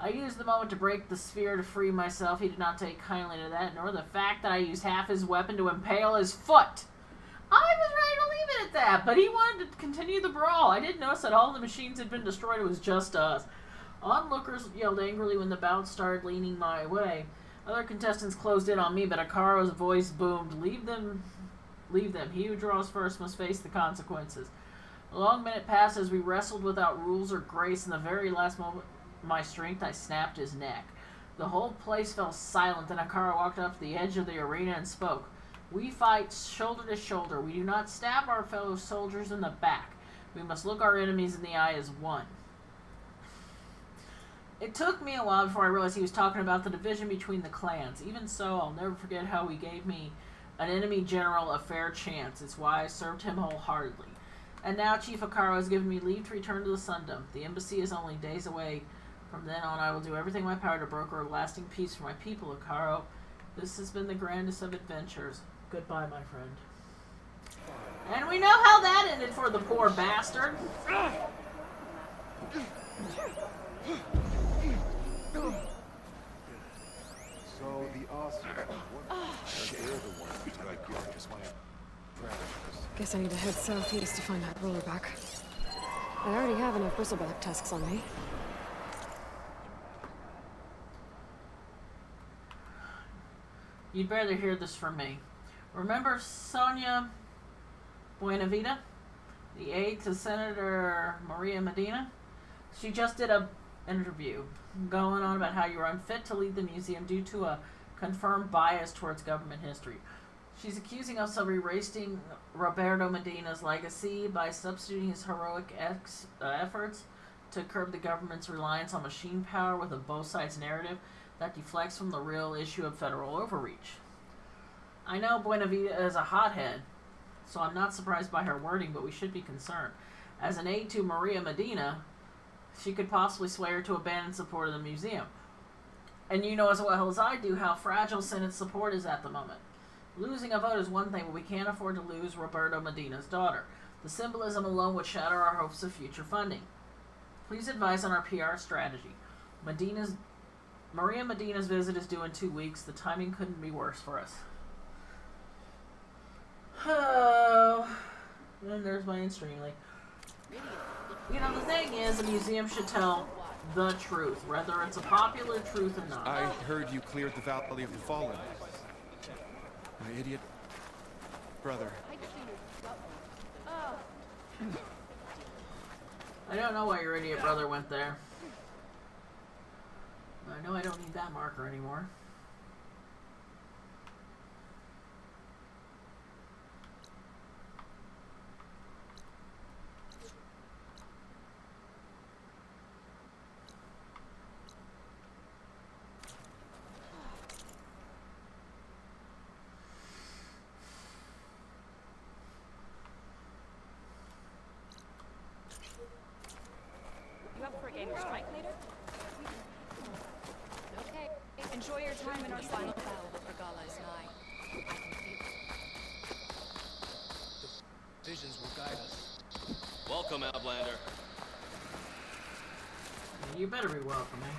I used the moment to break the sphere to free myself. He did not take kindly to that, nor the fact that I used half his weapon to impale his foot. I was ready to leave it at that, but he wanted to continue the brawl. I didn't notice that all the machines had been destroyed. It was just us. Onlookers yelled angrily when the bout started leaning my way. Other contestants closed in on me, but Hekarro's voice boomed, Leave them. He who draws first must face the consequences." A long minute passed as we wrestled without rules or grace. In the very last moment of my strength, I snapped his neck. The whole place fell silent. Then Hekarro walked up to the edge of the arena and spoke. "We fight shoulder to shoulder. We do not stab our fellow soldiers in the back. We must look our enemies in the eye as one." It took me a while before I realized he was talking about the division between the clans. Even so, I'll never forget how he gave me, an enemy general, a fair chance. It's why I served him wholeheartedly. And now Chief Hekarro has given me leave to return to the Sundom. The embassy is only days away. From then on, I will do everything in my power to broker a lasting peace for my people, Hekarro. This has been the grandest of adventures. Goodbye, my friend. And we know how that ended for the poor bastard. So the Aussie, they're the ones who took your just want to Guess I need to head southeast to find that rollerback. I already have enough bristleback tusks on me. You'd better hear this from me. Remember Sonia Buenavida, the aide to Senator Maria Medina? She just did an interview going on about how you were unfit to lead the museum due to a confirmed bias towards government history. She's accusing us of erasing Roberto Medina's legacy by substituting his heroic efforts to curb the government's reliance on machine power with a both sides narrative that deflects from the real issue of federal overreach. I know Buenavida is a hothead, so I'm not surprised by her wording, but we should be concerned. As an aide to Maria Medina, she could possibly sway her to abandon support of the museum. And you know as well as I do how fragile Senate support is at the moment. Losing a vote is one thing, but we can't afford to lose Roberto Medina's daughter. The symbolism alone would shatter our hopes of future funding. Please advise on our PR strategy. Maria Medina's visit is due in 2 weeks. The timing couldn't be worse for us. Oh, and there's my Streamly. You know, the thing is, the museum should tell the truth, whether it's a popular truth or not. I heard you cleared the Valley of the Fallen. My idiot brother. I don't know why your idiot brother went there. I know I don't need that marker anymore. You up for a game of Strike later? Okay. Enjoy your time in our final battle with Regala is nigh. I can feel it. The visions will guide us. Welcome, Outlander. You better be welcoming.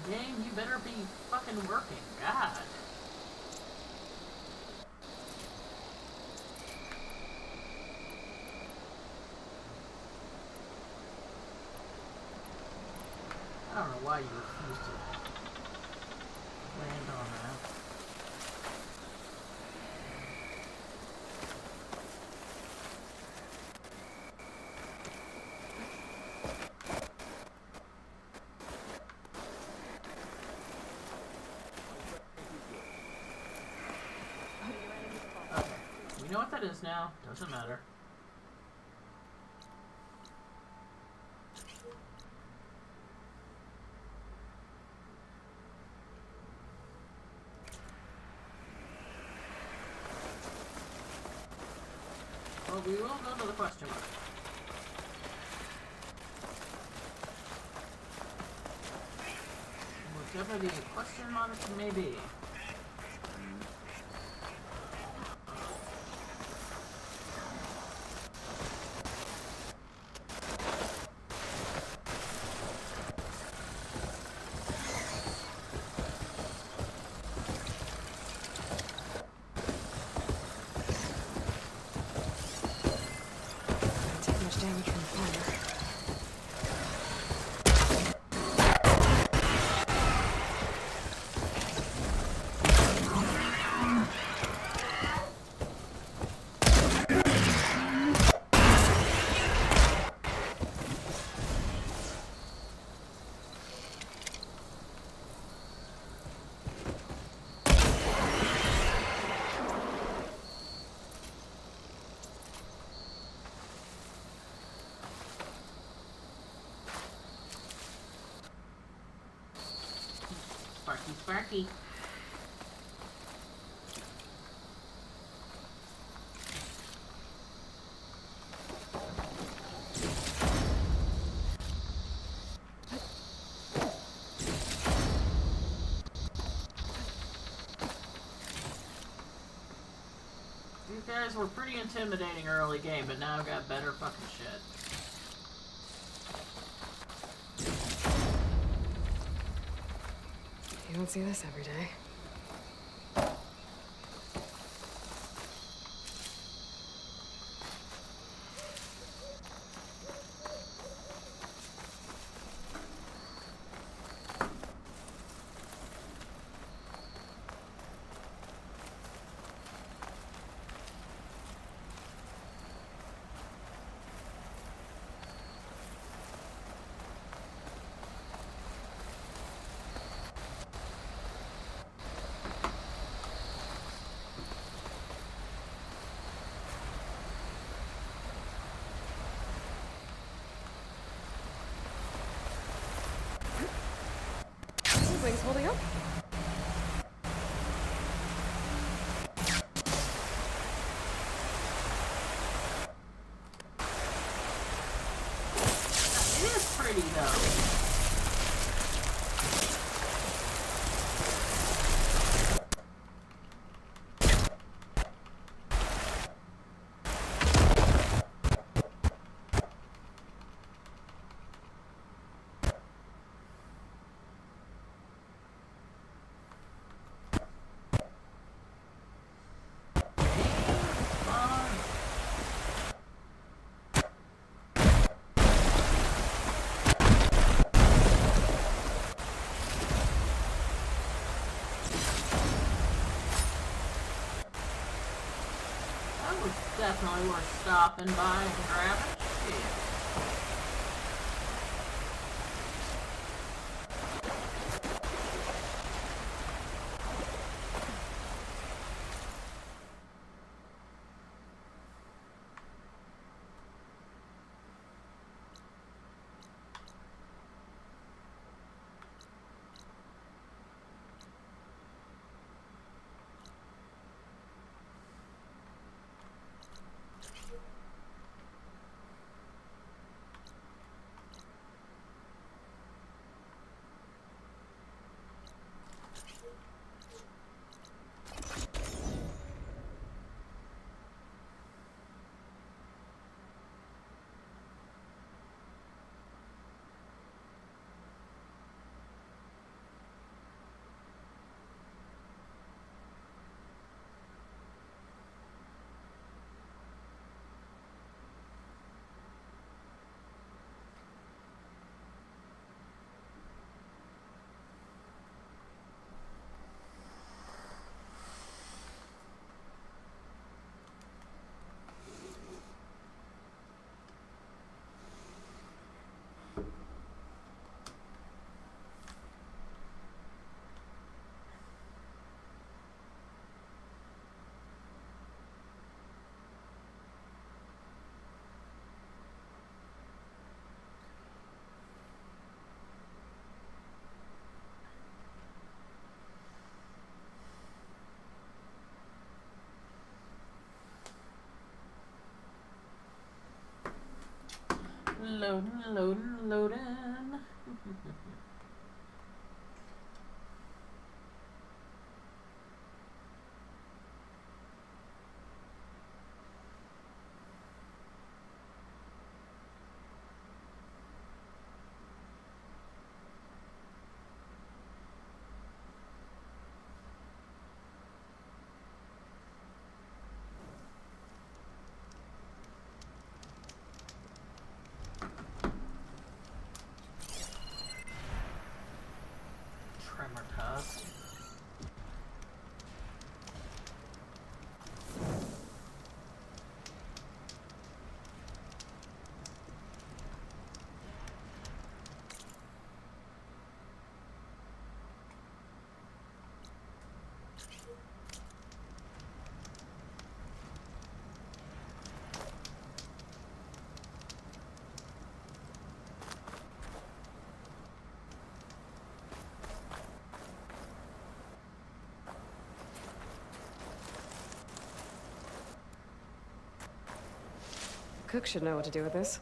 Game, you better be fucking working. God. I don't know why you refuse to land on that. Okay, we know what that is now. Doesn't matter. Well, we will go to the question mark. Whatever the question mark may be. Damage from fire. Sparky. guys were pretty intimidating early game, but now I've got better fucking shit. You don't see this every day. Wings holding up? It is pretty though. Definitely worth stopping by and grabbing. Shit. Loading, loading, loading. Tremor tusk. Cook should know what to do with this.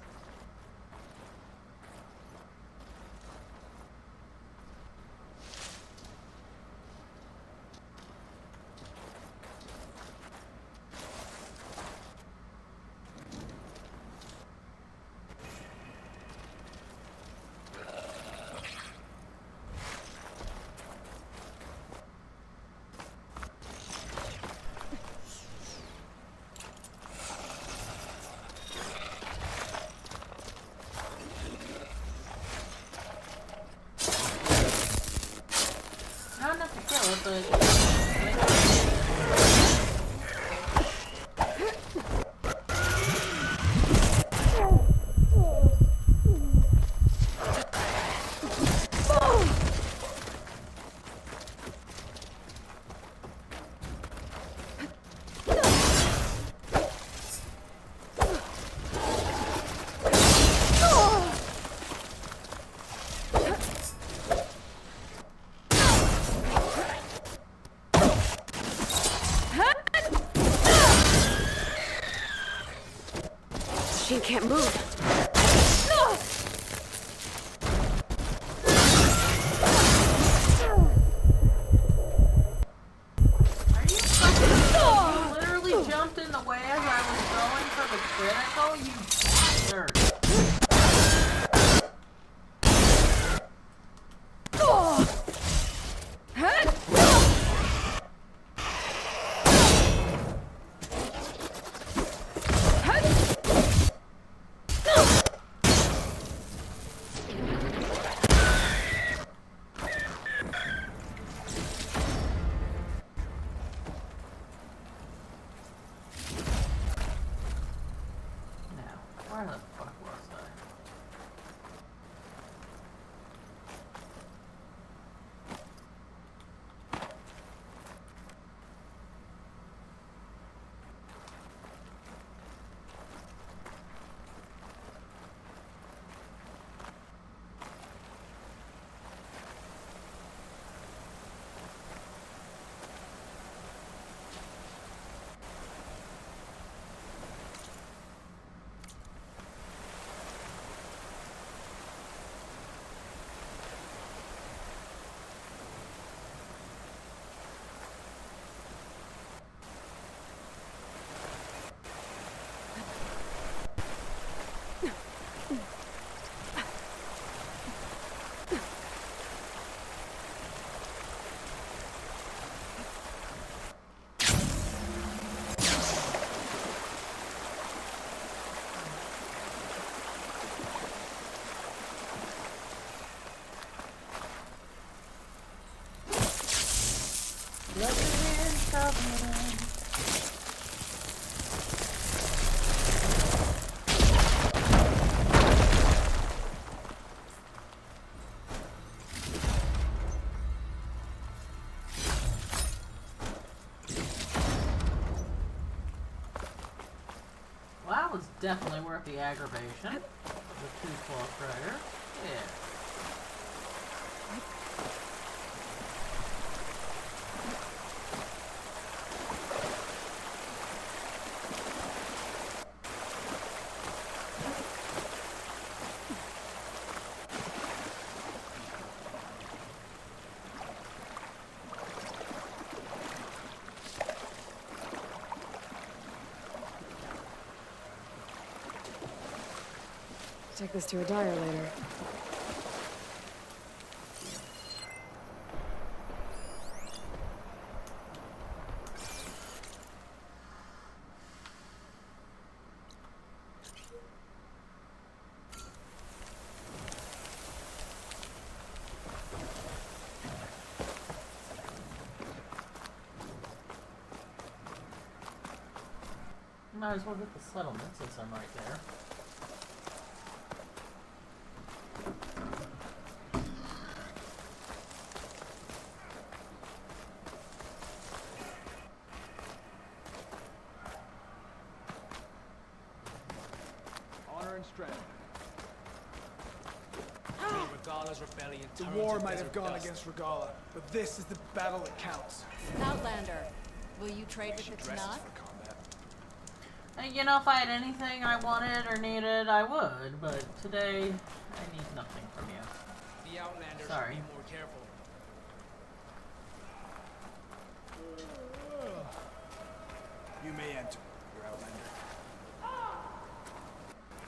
have to kill it, but... She can't move. You literally jumped in the way as I was going for the critical, you nerd. Where the fuck was I? Well, that was definitely worth the aggravation. The 212 Strider. Yeah. Take this to a dyer later. Might as well get the settlement since I'm right there. Honor and strength. Regala's rebellion. The war might have gone against Regala, but this is the battle that counts. Outlander, will you trade with the Tanakh? You know, if I had anything I wanted or needed, I would, but today, I need nothing from you. The Outlanders Sorry. should be more careful. You may enter, your Outlander.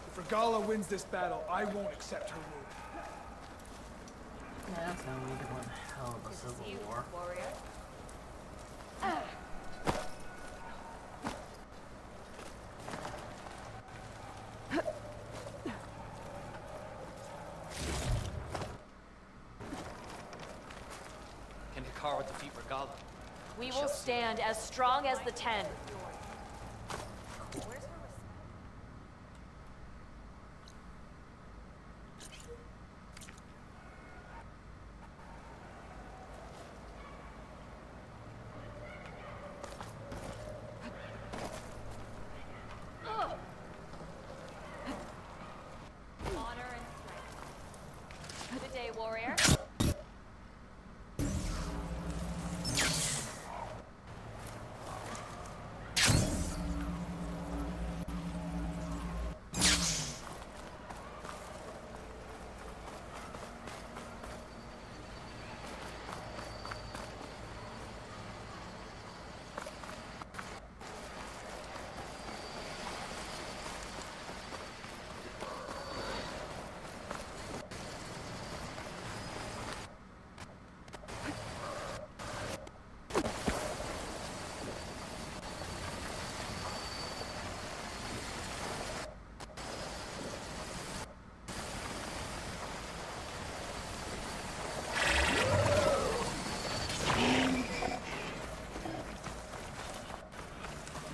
If Regala wins this battle, I won't accept her rule. Yeah, that's gonna lead to one hell of a civil war. Warrior. Can Hikar with the defeat Regala. We will stand as strong as the 10. Honor and strength. Good day, warrior.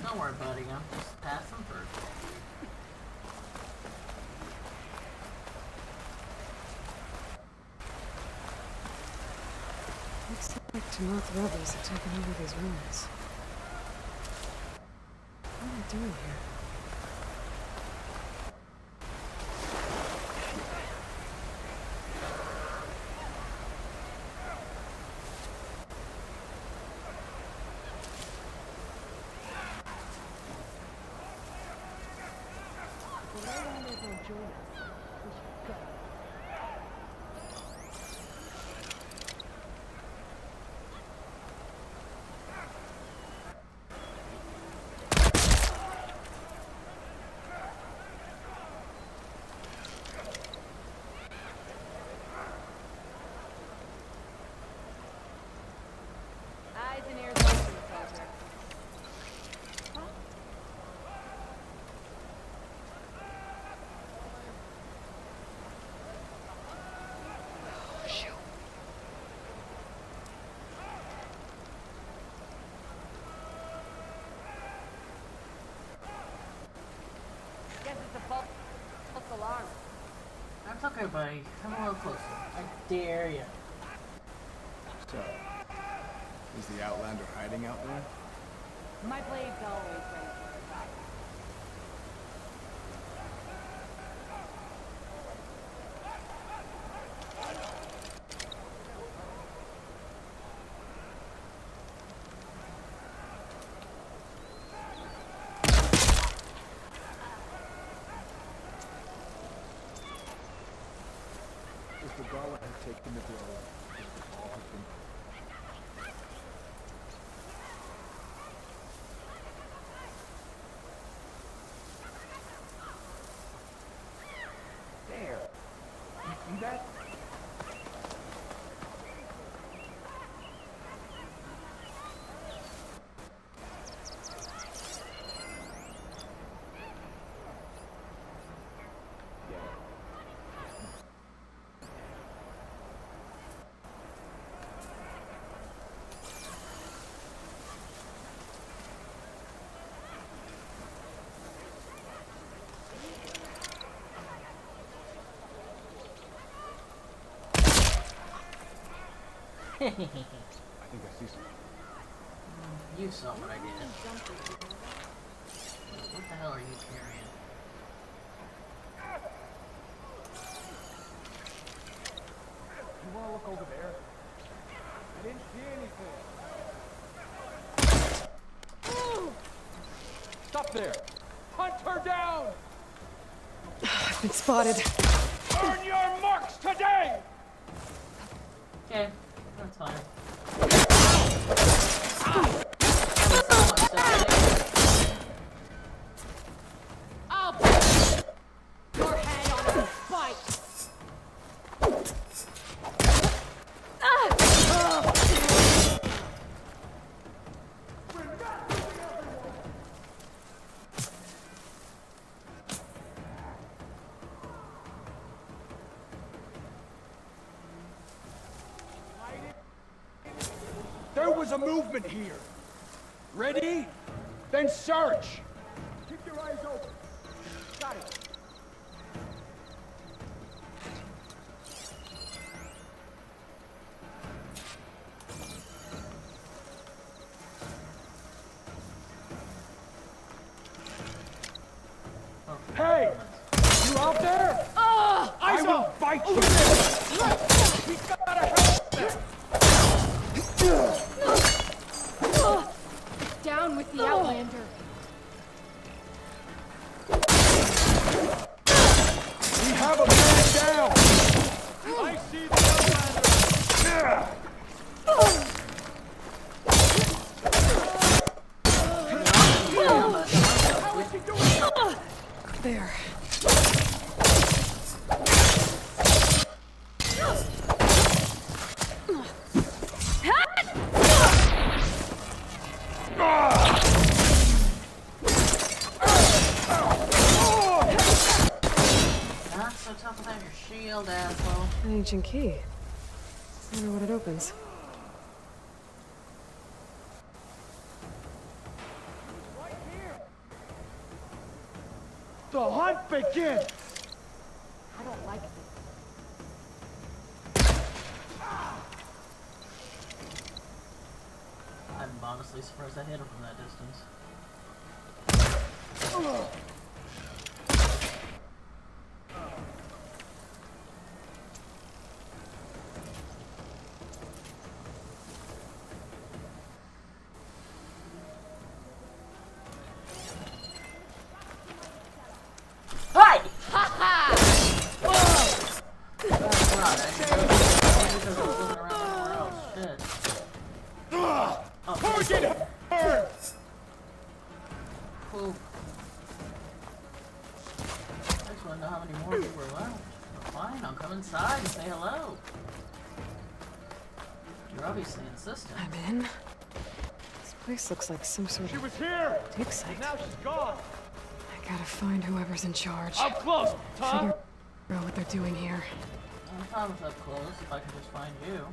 Don't worry, buddy. I'm just passing through. Looks like Tamoth rebels have taken over these ruins. What are they doing here? Eyes and ears open, soldier. Guess it's a false alarm. That's okay, buddy. Come a little closer. I dare you. So, is the Outlander hiding out there? My blade's always ready for attack. If the Gala had taken the grove, it would all have been... There! You see that? I think I see something. You saw what I did. What the hell are you carrying? You wanna look over there? I didn't see anything. Stop there! Hunt her down! I've been spotted. Earn your marks today! Okay, that's fine. I'll put your head on a spike! was a movement here. Ready? Then search. Keep your eyes open. Got it. Hey! You out there? I will bite you! We gotta help them! Down with the Outlander. We have a man down! I see the Outlander! How is he doing? There. Not so tough without your shield, asshole. An ancient key. Wonder what it opens. The hunt begins! I don't like this. I'm honestly surprised I hit him from that distance. Hi! Ha ha! Target her! Cool. I just want to know how many more people are left. Fine, I'll come inside and say hello. You're obviously insistent. I'm in. This place looks like some sort She of was here! dig site. Now she's gone! I gotta find whoever's in charge. Up close, Tom! Figure out what they're doing here. I'm fine with up close if I can just find you.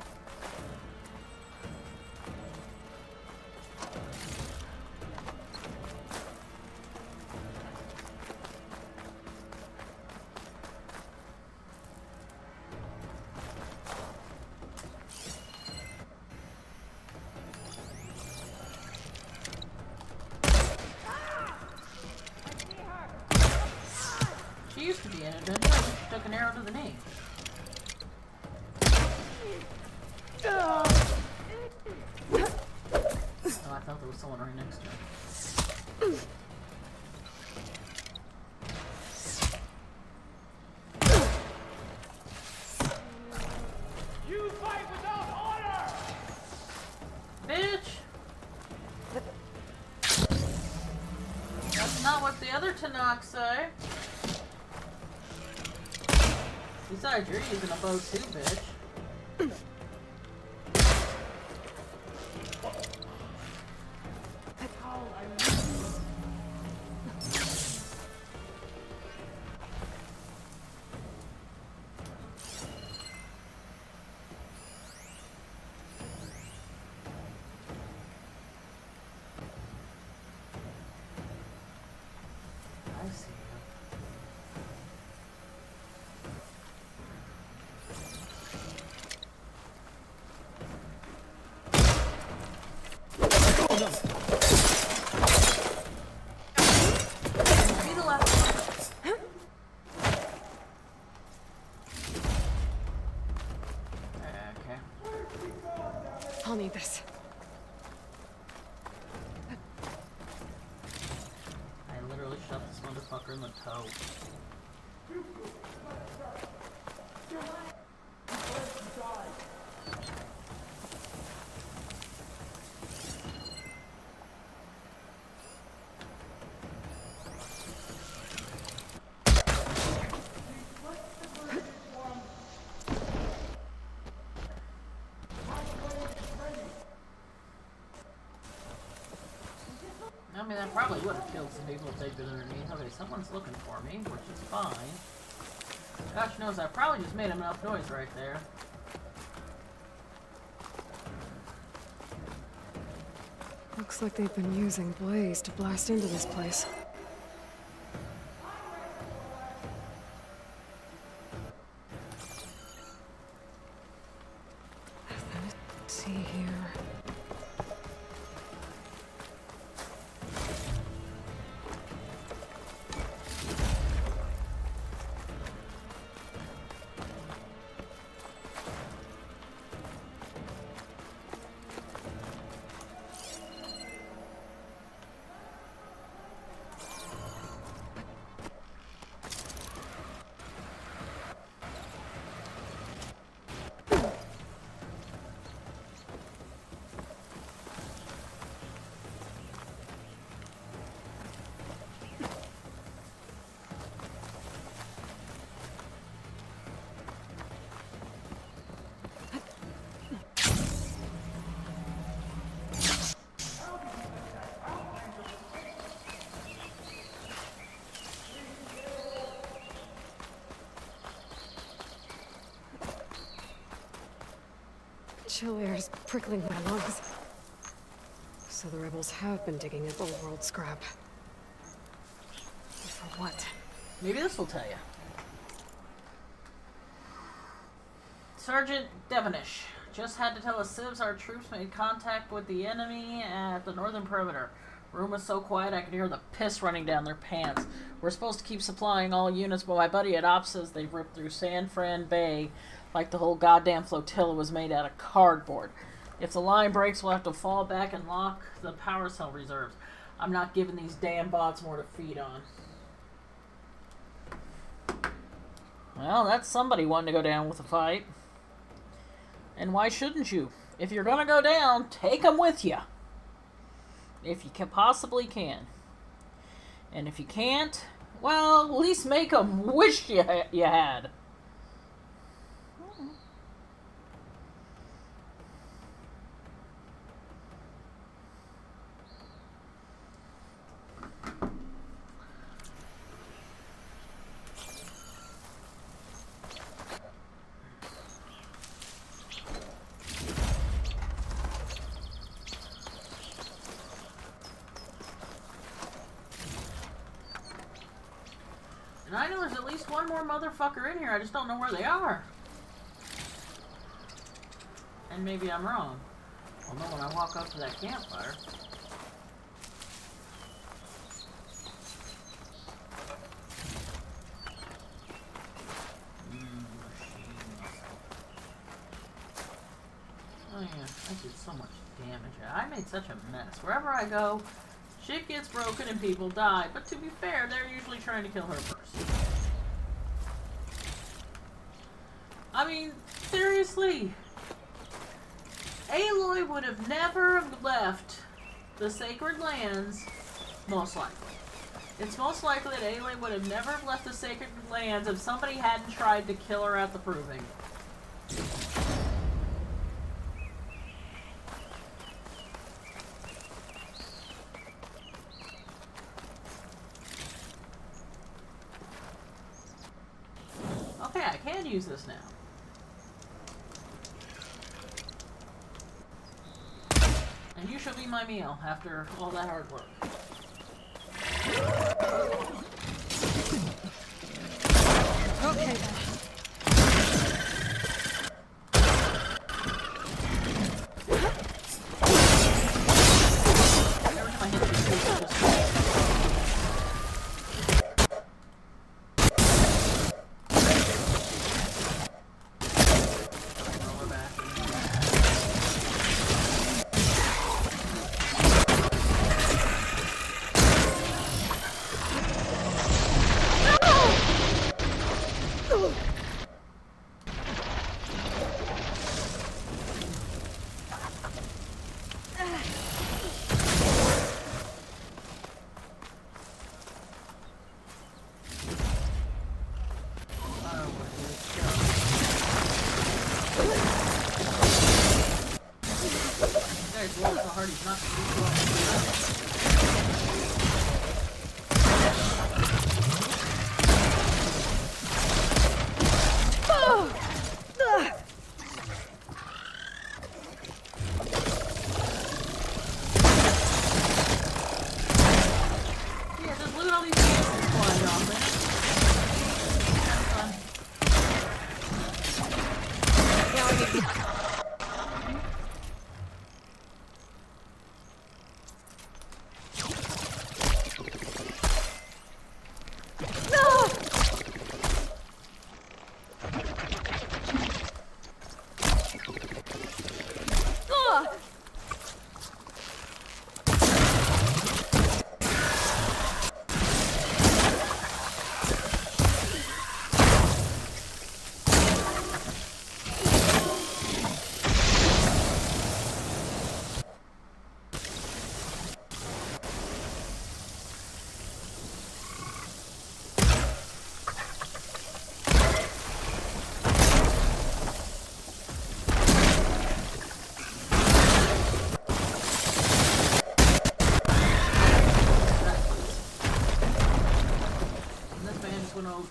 She used to be in it, didn't she? She took an arrow to the knee. Oh, I thought there was someone right next to her. You fight without honor! Bitch! That's not what the other Tanakh say. Besides, you're using a bow too, bitch. I see you. Be the last one. Okay. I'll need this. I literally shot this motherfucker in the toe. I mean, that probably would have killed some people if they'd been underneath. Okay, someone's looking for me, which is fine. Gosh knows, I probably just made enough noise right there. Looks like they've been using Blaze to blast into this place. Let's see here. Chill air is prickling my lungs. So the rebels have been digging up old world scrap. For what? Maybe this will tell you. Sergeant Devonish just had to tell us Civs our troops made contact with the enemy at the northern perimeter. Room was so quiet I could hear the piss running down their pants. We're supposed to keep supplying all units, but my buddy at Ops says they've ripped through San Fran Bay like the whole goddamn flotilla was made out of cardboard. If the line breaks, we'll have to fall back and lock the power cell reserves. I'm not giving these damn bots more to feed on. Well, that's somebody wanting to go down with a fight. And why shouldn't you? If you're gonna go down, take them with you. If you can possibly can. And if you can't, well, at least make them wish you had. And I know there's at least one more motherfucker in here, I just don't know where they are. And maybe I'm wrong. I'll know when I walk up to that campfire. Oh yeah, I did so much damage. I made such a mess. Wherever I go, shit gets broken and people die, but to be fair, they're usually trying to kill her first. I mean, seriously. Aloy would have never left the Sacred Lands, most likely. It's most likely that Aloy would have never left the Sacred Lands if somebody hadn't tried to kill her at the Proving. Okay, I can use this now. And you shall be my meal after all that hard work. Okay then. Every time I hit these things, I just...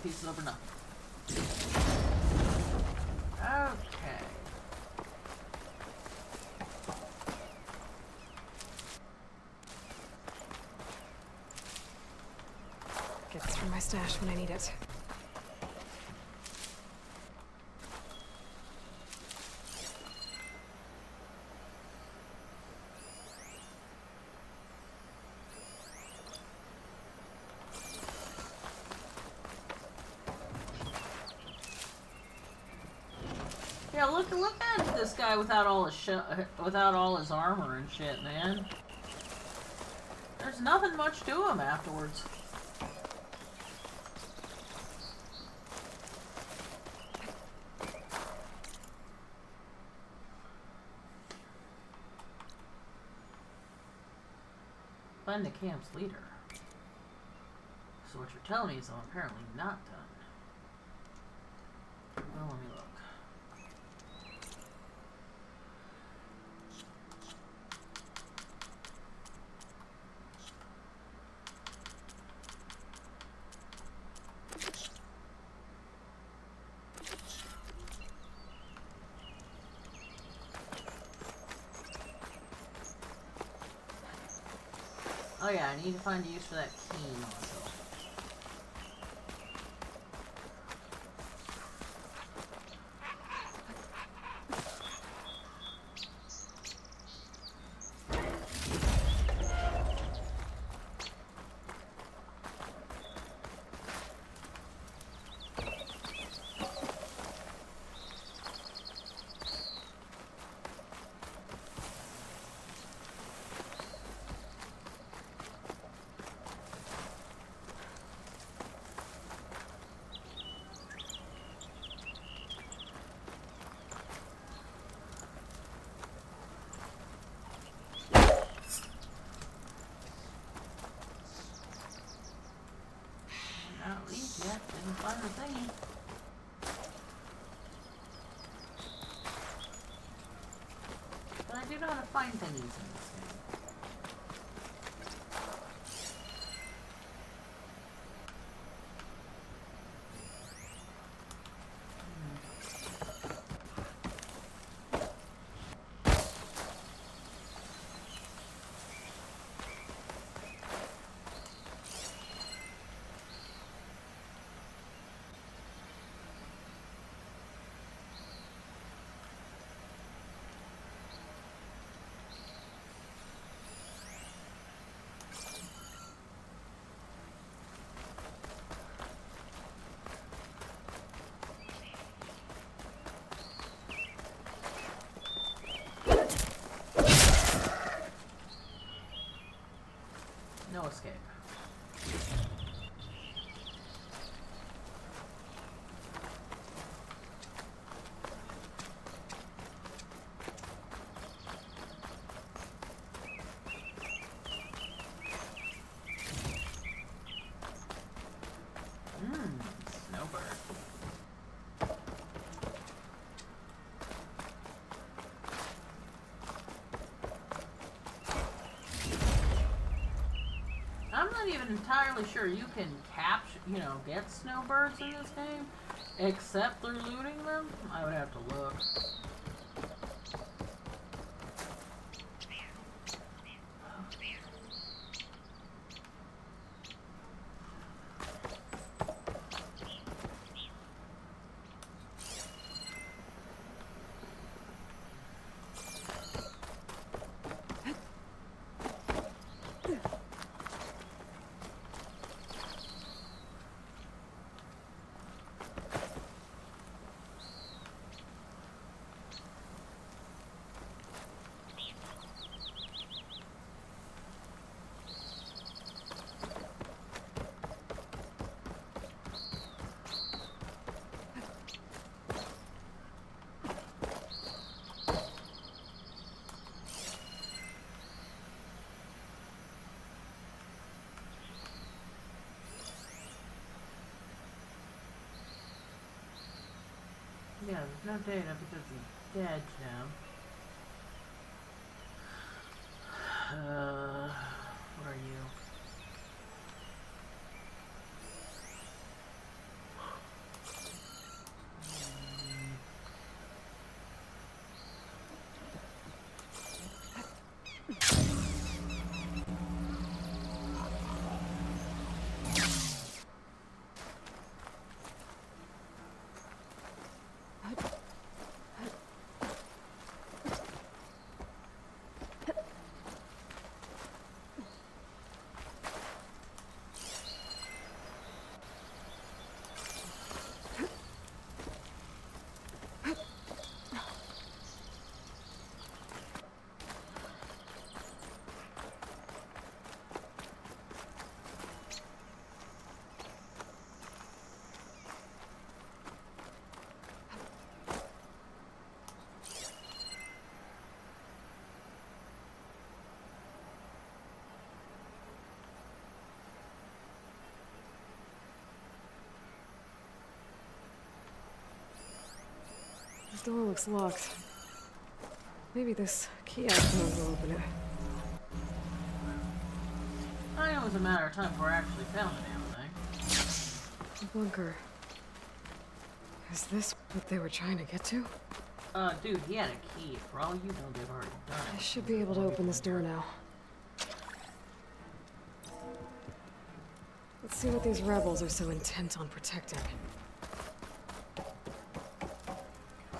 pieces over nothing. Okay. Get this from my stash when I need it. Yeah, look at this guy without all his armor and shit, man. There's nothing much to him afterwards. Find the camp's leader. So what you're telling me is I'm apparently not done. Well, let me look. Oh yeah, I need to find a use for that key module. Not leave yet, didn't find the thingy. But I do know how to find thingies in this game. No escape. Snowbird. I'm not even entirely sure you can capture, get snowbirds in this game, except through looting them. I would have to look. Yeah, there's no data because he's dead now. What are you? door looks locked. Maybe this key I found will open it. I know it was a matter of time before I actually found the damn thing. A bunker. Is this what they were trying to get to? Dude, he had a key. For all you know, they've already done I it. should be able to open this door now. Let's see what these rebels are so intent on protecting.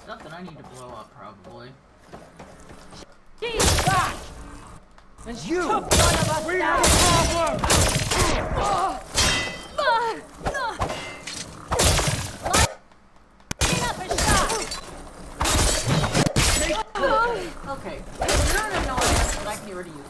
Nothing I need to blow up, probably. He's back! And you! We have a problem! Okay, you're not annoying, but I can get rid of you.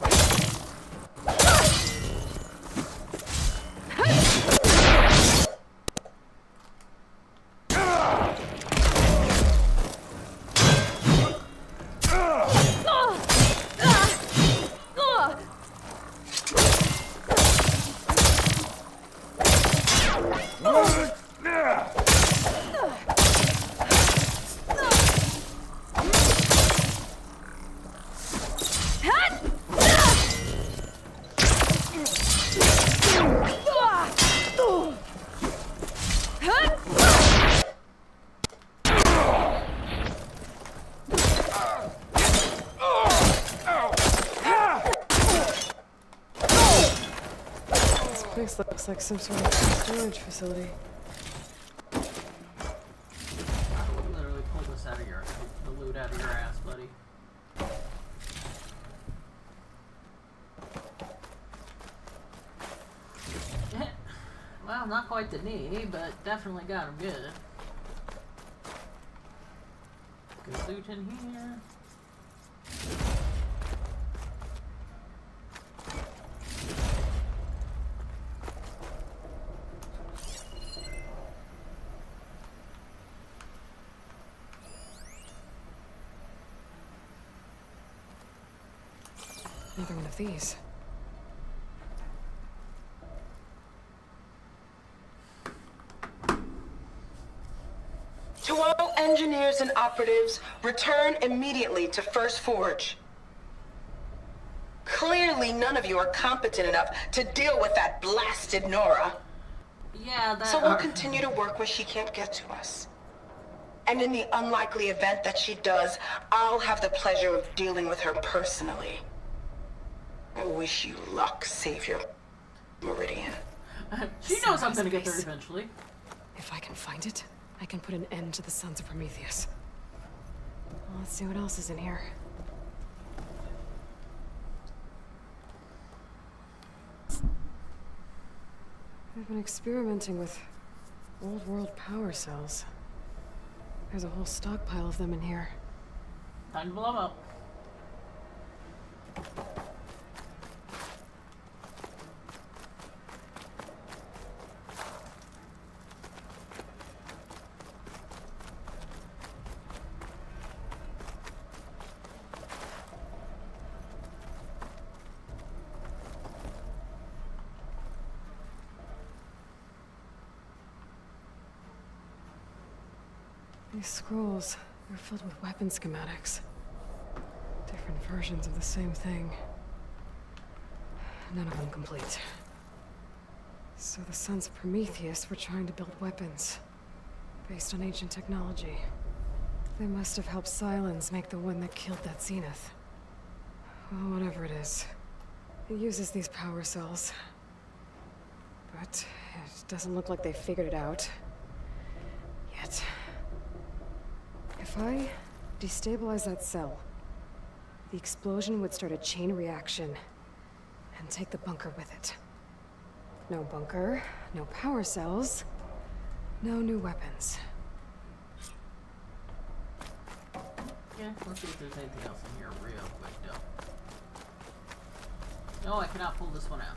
This place looks like some sort of storage facility. Literally pull this out of the loot out of your ass, buddy. Well, not quite the knee, but definitely got him good. Good loot in here. Another one of these. To all engineers and operatives, return immediately to First Forge. Clearly, none of you are competent enough to deal with that blasted Nora. Yeah, that. So we'll continue to work where she can't get to us. And in the unlikely event that she does, I'll have the pleasure of dealing with her personally. I wish you luck, Savior Meridian. She knows I'm gonna get there eventually. If I can find it, I can put an end to the Sons of Prometheus. Well, let's see what else is in here. I've been experimenting with old world power cells. There's a whole stockpile of them in here. Time to blow 'em up. These scrolls are filled with weapon schematics. Different versions of the same thing. None of them complete. So the Sons of Prometheus were trying to build weapons based on ancient technology. They must have helped Silence make the one that killed that Zenith. Well, whatever it is. It uses these power cells. But it doesn't look like they figured it out. Yet. If I destabilize that cell, the explosion would start a chain reaction and take the bunker with it. No bunker, no power cells, no new weapons. Yeah, let's see if there's anything else in here real quick, though. No, I cannot pull this one out.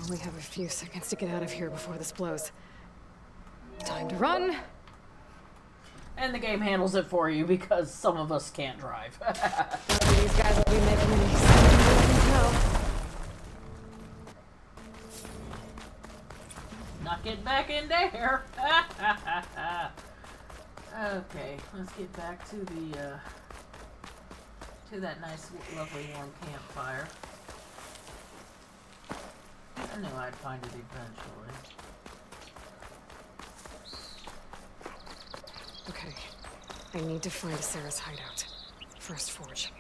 We have a few seconds to get out of here before this blows. Time to run! And the game handles it for you because some of us can't drive. These guys will be making me I can tell. Get back in there. Okay, let's get back to the to that nice, lovely, warm campfire. I knew I'd find it eventually. Okay, I need to find Sarah's hideout. First Forge.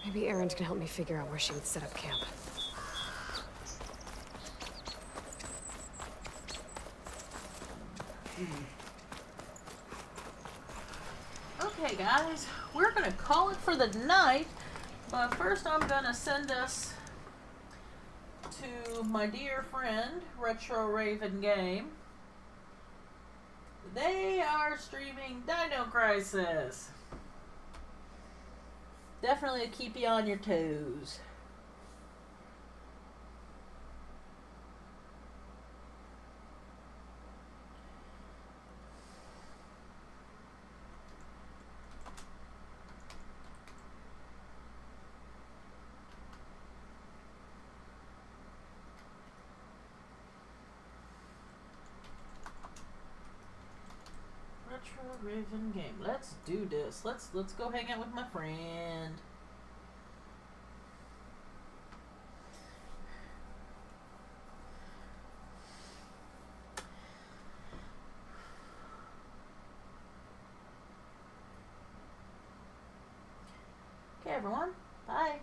Maybe Erend can help me figure out where she would set up camp. Okay, guys, we're gonna call it for the night, but first I'm gonna send us to my dear friend Retro Raven Game. They are streaming Dino Crisis. Definitely keep you on your toes. Retro Raven Game. Let's do this. Let's go hang out with my friend. Okay, everyone. Bye.